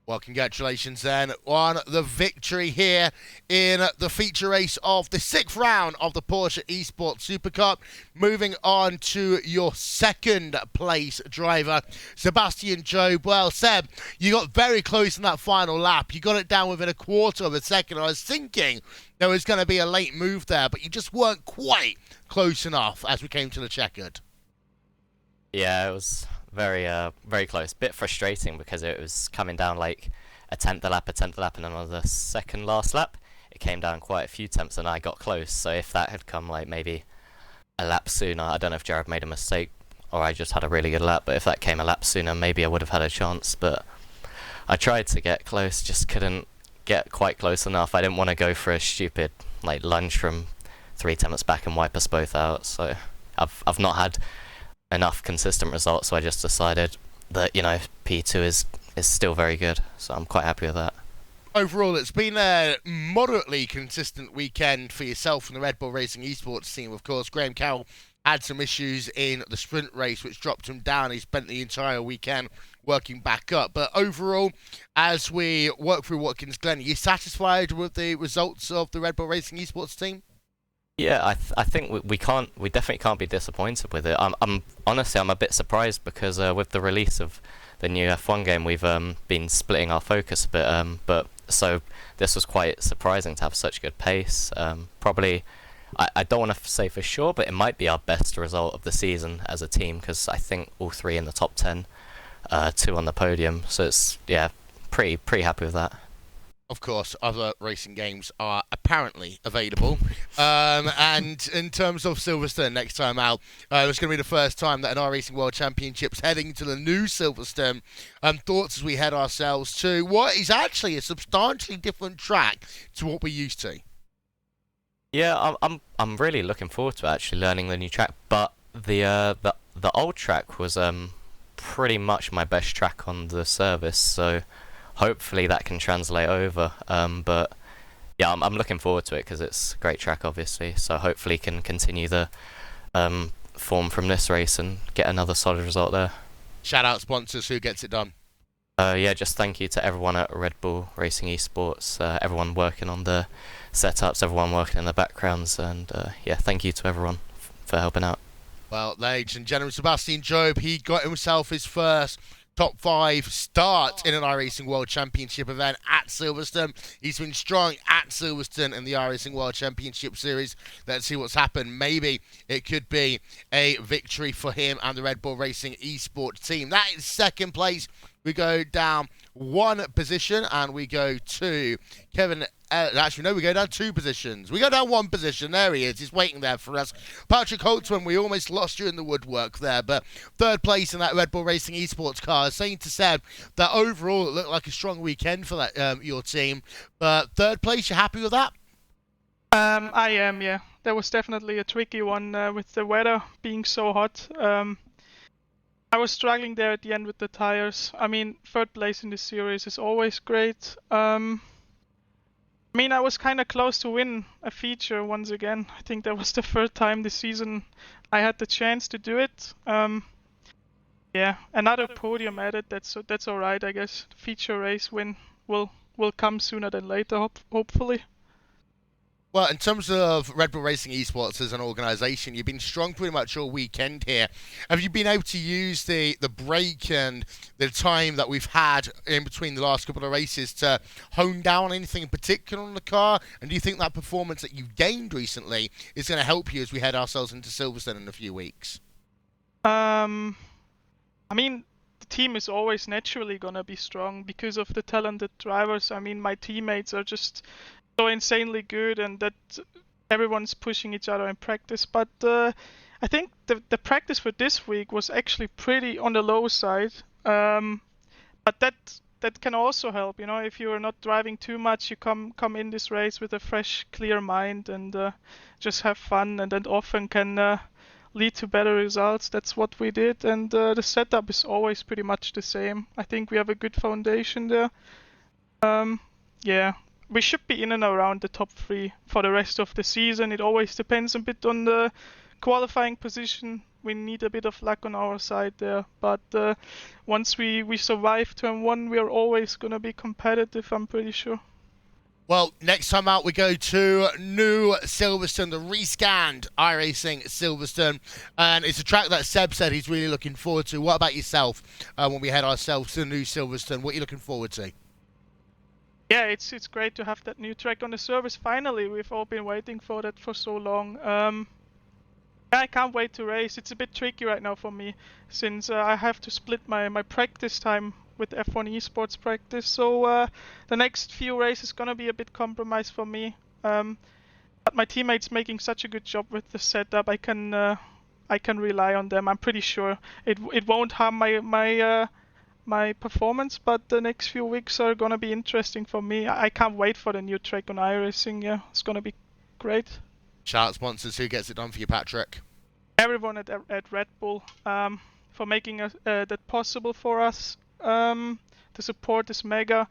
Well, congratulations then on the victory here in the feature race of the 6th round of the Porsche Esports Supercup. Moving on to your second place driver, Sebastian Job. Well, Seb, you got very close in that final lap. You got it down within a quarter of a second. I was thinking there was going to be a late move there, but you just weren't quite close enough as we came to the checkered. Yeah, it was very close. Bit frustrating because it was coming down like a tenth a lap, and then on the second last lap, it came down quite a few tenths, and I got close. So if that had come like maybe a lap sooner, I don't know if Jared made a mistake or I just had a really good lap, but if that came a lap sooner, maybe I would have had a chance. But I tried to get close, just couldn't get quite close enough. I didn't want to go for a stupid like lunge from 3 tenths back and wipe us both out. So I've not had enough consistent results, so I just decided that, you know, P2 is still very good, so I'm quite happy with that. Overall, it's been a moderately consistent weekend for yourself and the Red Bull Racing Esports team. Of course, Graham Carroll had some issues in the sprint race, which dropped him down. He spent the entire weekend working back up. But overall, as we work through Watkins Glen, are you satisfied with the results of the Red Bull Racing Esports team? Yeah, I think we definitely can't be disappointed with it. I'm honestly a bit surprised because with the release of the new F1 game, we've been splitting our focus a bit. But so this was quite surprising to have such good pace. Probably, I don't want to say for sure, but it might be our best result of the season as a team because I think all 3 in the top 10, 2 on the podium. So it's pretty happy with that. Of course, other racing games are apparently available. And in terms of Silverstone next time out, it's going to be the first time that an iRacing World Championship's heading to the new Silverstone. Thoughts as we head ourselves to what is actually a substantially different track to what we're used to. Yeah, I'm really looking forward to actually learning the new track. But the old track was pretty much my best track on the service, so hopefully that can translate over. But yeah, I'm looking forward to it because it's a great track, obviously. So hopefully can continue the form from this race and get another solid result there. Shout out sponsors, who gets it done? Yeah, just thank you to everyone at Red Bull Racing Esports, everyone working on the setups, everyone working in the backgrounds, and yeah, thank you to everyone for helping out. Well, ladies and gentlemen, Sebastian Job, he got himself his first top 5 start in an iRacing World Championship event at Silverstone. He's been strong at Silverstone in the iRacing World Championship Series. Let's see what's happened. Maybe it could be a victory for him and the Red Bull Racing Esports team. That is second place. We go down 1 position and we go to Kevin. Actually, no, we go down 2 positions. We go down 1 position. There he is. He's waiting there for us. Patrick Holtzman, we almost lost you in the woodwork there, but third place in that Red Bull Racing Esports car. Saying to Seb that overall it looked like a strong weekend for that your team. But third place, you happy with that? I am, yeah. That was definitely a tricky one with the weather being so hot. I was struggling there at the end with the tires. I mean, third place in the series is always great. I mean, I was kind of close to win a feature once again. I think that was the third time this season I had the chance to do it. Yeah, another podium added. That's all right, I guess. The feature race win will come sooner than later, hopefully. Well, in terms of Red Bull Racing Esports as an organisation, you've been strong pretty much all weekend here. Have you been able to use the break and the time that we've had in between the last couple of races to hone down on anything in particular on the car? And do you think that performance that you've gained recently is going to help you as we head ourselves into Silverstone in a few weeks? I mean, the team is always naturally going to be strong because of the talented drivers. I mean, my teammates are just so insanely good, and that everyone's pushing each other in practice. But I think the practice for this week was actually pretty on the low side. But that can also help, you know, if you are not driving too much, you come in this race with a fresh, clear mind and just have fun, and that often can lead to better results. That's what we did, and the setup is always pretty much the same. I think we have a good foundation there. Yeah. We should be in and around the top 3 for the rest of the season. It always depends a bit on the qualifying position. We need a bit of luck on our side there. But once we survive turn 1, we are always going to be competitive, I'm pretty sure. Well, next time out we go to New Silverstone, the rescanned iRacing Silverstone. And it's a track that Seb said he's really looking forward to. What about yourself when we head ourselves to New Silverstone? What are you looking forward to? Yeah, it's great to have that new track on the service. Finally, we've all been waiting for that for so long. I can't wait to race. It's a bit tricky right now for me since I have to split my practice time with F1 Esports practice. So the next few races gonna be a bit compromised for me. But my teammates making such a good job with the setup. I can rely on them. I'm pretty sure it won't harm my performance, but the next few weeks are gonna be interesting for me. I can't wait for the new track on iRacing. Yeah, it's gonna be great. Shout out sponsors, who gets it done for you, Patrick? Everyone at Red Bull for making that possible for us. The support is mega,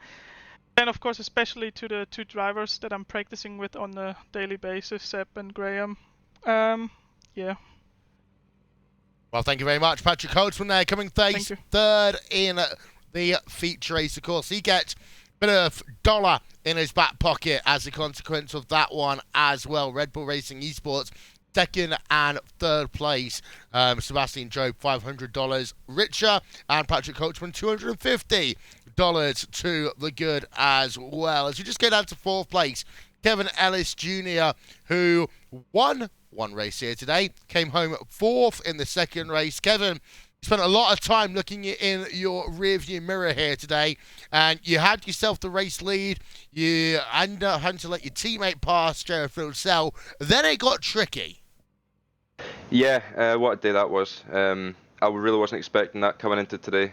and of course especially to the 2 drivers that I'm practicing with on a daily basis, Seb and Graham. Yeah. Well, thank you very much. Patrick Holtzman there, coming third in the feature race, of course. He gets a bit of dollar in his back pocket as a consequence of that one as well. Red Bull Racing Esports, second and third place. Sebastian Job, $500 richer, and Patrick Holtzman, $250 to the good as well. As we just go down to fourth place, Kevin Ellis Jr., who won one race here today, came home fourth in the second race. Kevin, spent a lot of time looking in your rearview mirror here today, and you had yourself the race lead. You ended up having to let your teammate pass Jared Philsell. Then it got tricky. Yeah, what a day that was. I really wasn't expecting that coming into today.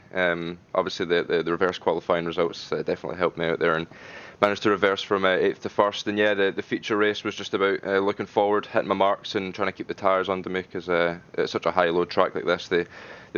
Obviously, the reverse qualifying results definitely helped me out there, and managed to reverse from 8th to 1st. And yeah, the feature race was just about looking forward, hitting my marks, and trying to keep the tyres under me, because it's such a high load track like this, they've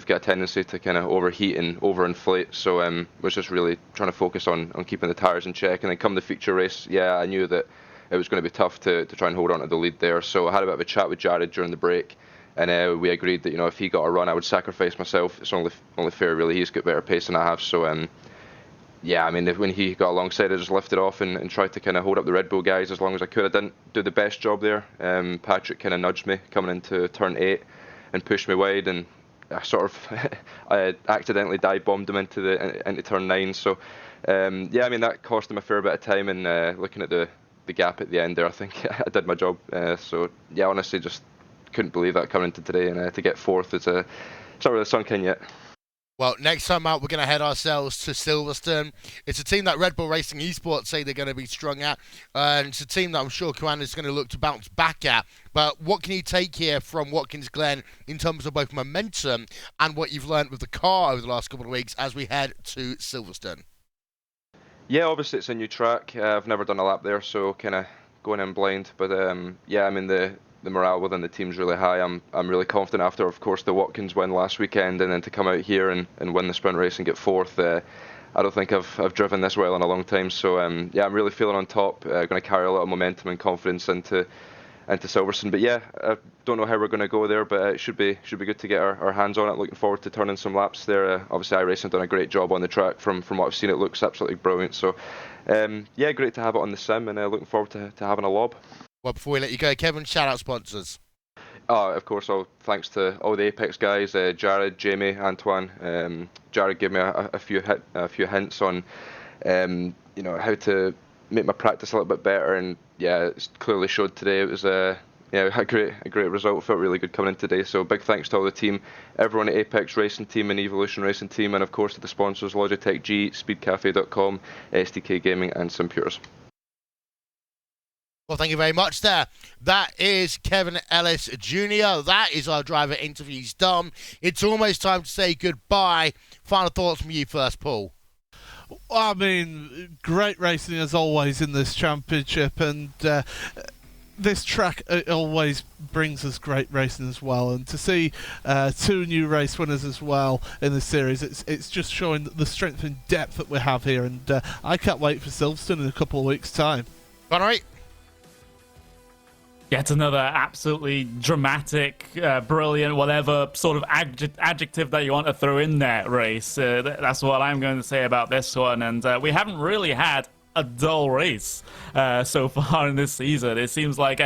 got a tendency to kind of overheat and overinflate. So was just really trying to focus on keeping the tyres in check. And then come the feature race, yeah, I knew that it was going to be tough to try and hold on to the lead there. So I had a bit of a chat with Jared during the break, and we agreed that, you know, if he got a run, I would sacrifice myself. It's only fair, really. He's got better pace than I have. So yeah, I mean, when he got alongside, I just lifted off and tried to kind of hold up the Red Bull guys as long as I could. I didn't do the best job there. Patrick kind of nudged me coming into turn 8 and pushed me wide, and I sort of I accidentally dive bombed him into turn 9. So yeah, I mean, that cost him a fair bit of time. And looking at the gap at the end there, I think I did my job. So yeah, honestly, just couldn't believe that coming into today, and to get 4th, it's not really sunk in yet. Well, next time out, we're going to head ourselves to Silverstone. It's a team that Red Bull Racing Esports say they're going to be strong at, and it's a team that I'm sure Koan is going to look to bounce back at. But what can you take here from Watkins Glen in terms of both momentum and what you've learned with the car over the last couple of weeks as we head to Silverstone? Yeah, obviously it's a new track. I've never done a lap there, so kind of going in blind. But yeah, I mean, the morale within the team's really high. I'm really confident after, of course, the Watkins win last weekend, and then to come out here and win the sprint race and get 4th. I don't think I've driven this well in a long time. So yeah, I'm really feeling on top. Going to carry a lot of momentum and confidence into Silverstone. But yeah, I don't know how we're going to go there, but it should be good to get our hands on it. Looking forward to turning some laps there. Obviously, iRacing done a great job on the track. From what I've seen, it looks absolutely brilliant. So yeah, great to have it on the sim, and looking forward to having a lob. Well, before we let you go, Kevin, shout out sponsors. Oh, of course, thanks to all the Apex guys, Jared, Jamie, Antoine. Jared gave me a few hints on you know, how to make my practice a little bit better, and yeah, it's clearly showed today. It was yeah, a great result. Felt really good coming in today. So big thanks to all the team, everyone at Apex Racing Team and Evolution Racing Team, and of course to the sponsors Logitech G, SpeedCafe.com, SDK Gaming, and Simpures. Well, thank you very much there. That is Kevin Ellis Jr. That is our driver interviews done. It's almost time to say goodbye. Final thoughts from you first, Paul. I mean, great racing as always in this championship, and this track always brings us great racing as well. And to see 2 new race winners as well in this series, it's just showing the strength and depth that we have here. And I can't wait for Silverstone in a couple of weeks' time. All right. Yet another absolutely dramatic, brilliant, whatever sort of adjective that you want to throw in there race. That's what I'm going to say about this one. And we haven't really had a dull race so far in this season. It seems like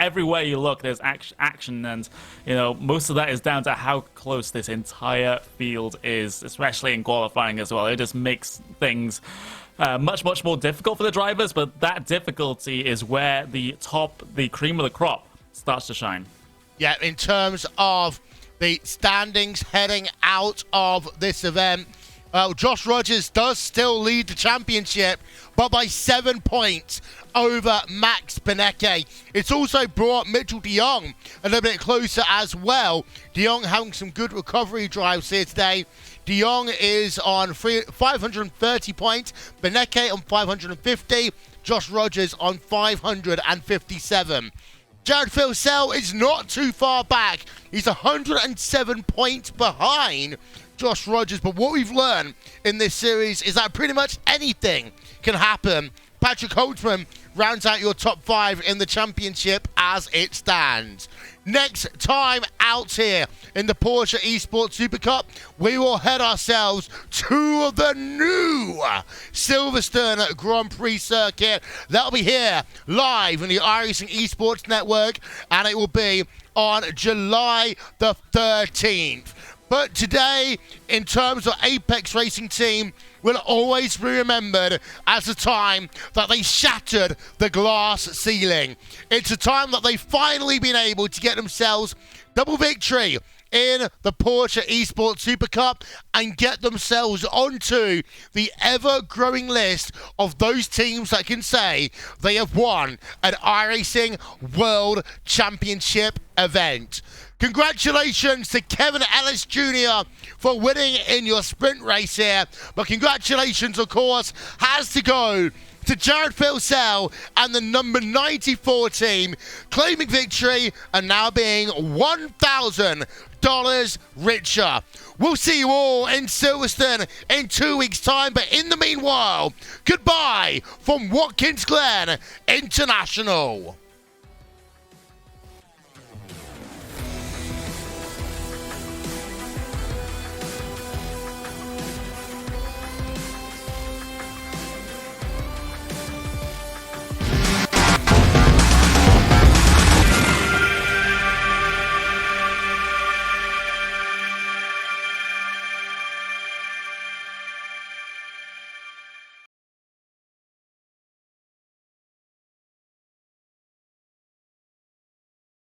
everywhere you look, there's action, and you know, most of that is down to how close this entire field is, especially in qualifying as well. It just makes things much more difficult for the drivers, but that difficulty is where the cream of the crop starts to shine. Yeah, in terms of the standings heading out of this event, Josh Rogers does still lead the championship, but by 7 points over Max Benecke. It's also brought Mitchell de Jong a little bit closer as well. De Jong having some good recovery drives here today. De Jong is on 530 points, Benecke on 550, Josh Rogers on 557. Jared Philsell is not too far back. He's 107 points behind Josh Rogers, but what we've learned in this series is that pretty much anything can happen. Patrick Holtzman rounds out your top 5 in the championship as it stands. Next time out here in the Porsche Esports Supercup, we will head ourselves to the new Silverstone Grand Prix circuit. That'll be here live on the iRacing Esports Network, and it will be on July the 13th. But today, in terms of Apex Racing Team, will always be remembered as the time that they shattered the glass ceiling. It's a time that they've finally been able to get themselves double victory in the Porsche Esports Supercup and get themselves onto the ever-growing list of those teams that can say they have won an iRacing World Championship event. Congratulations to Kevin Ellis Jr. for winning in your sprint race here, but congratulations, of course, has to go to Jared Filsell and the number 94 team, claiming victory and now being $1,000 richer. We'll see you all in Silverstone in 2 weeks' time, but in the meanwhile, goodbye from Watkins Glen International.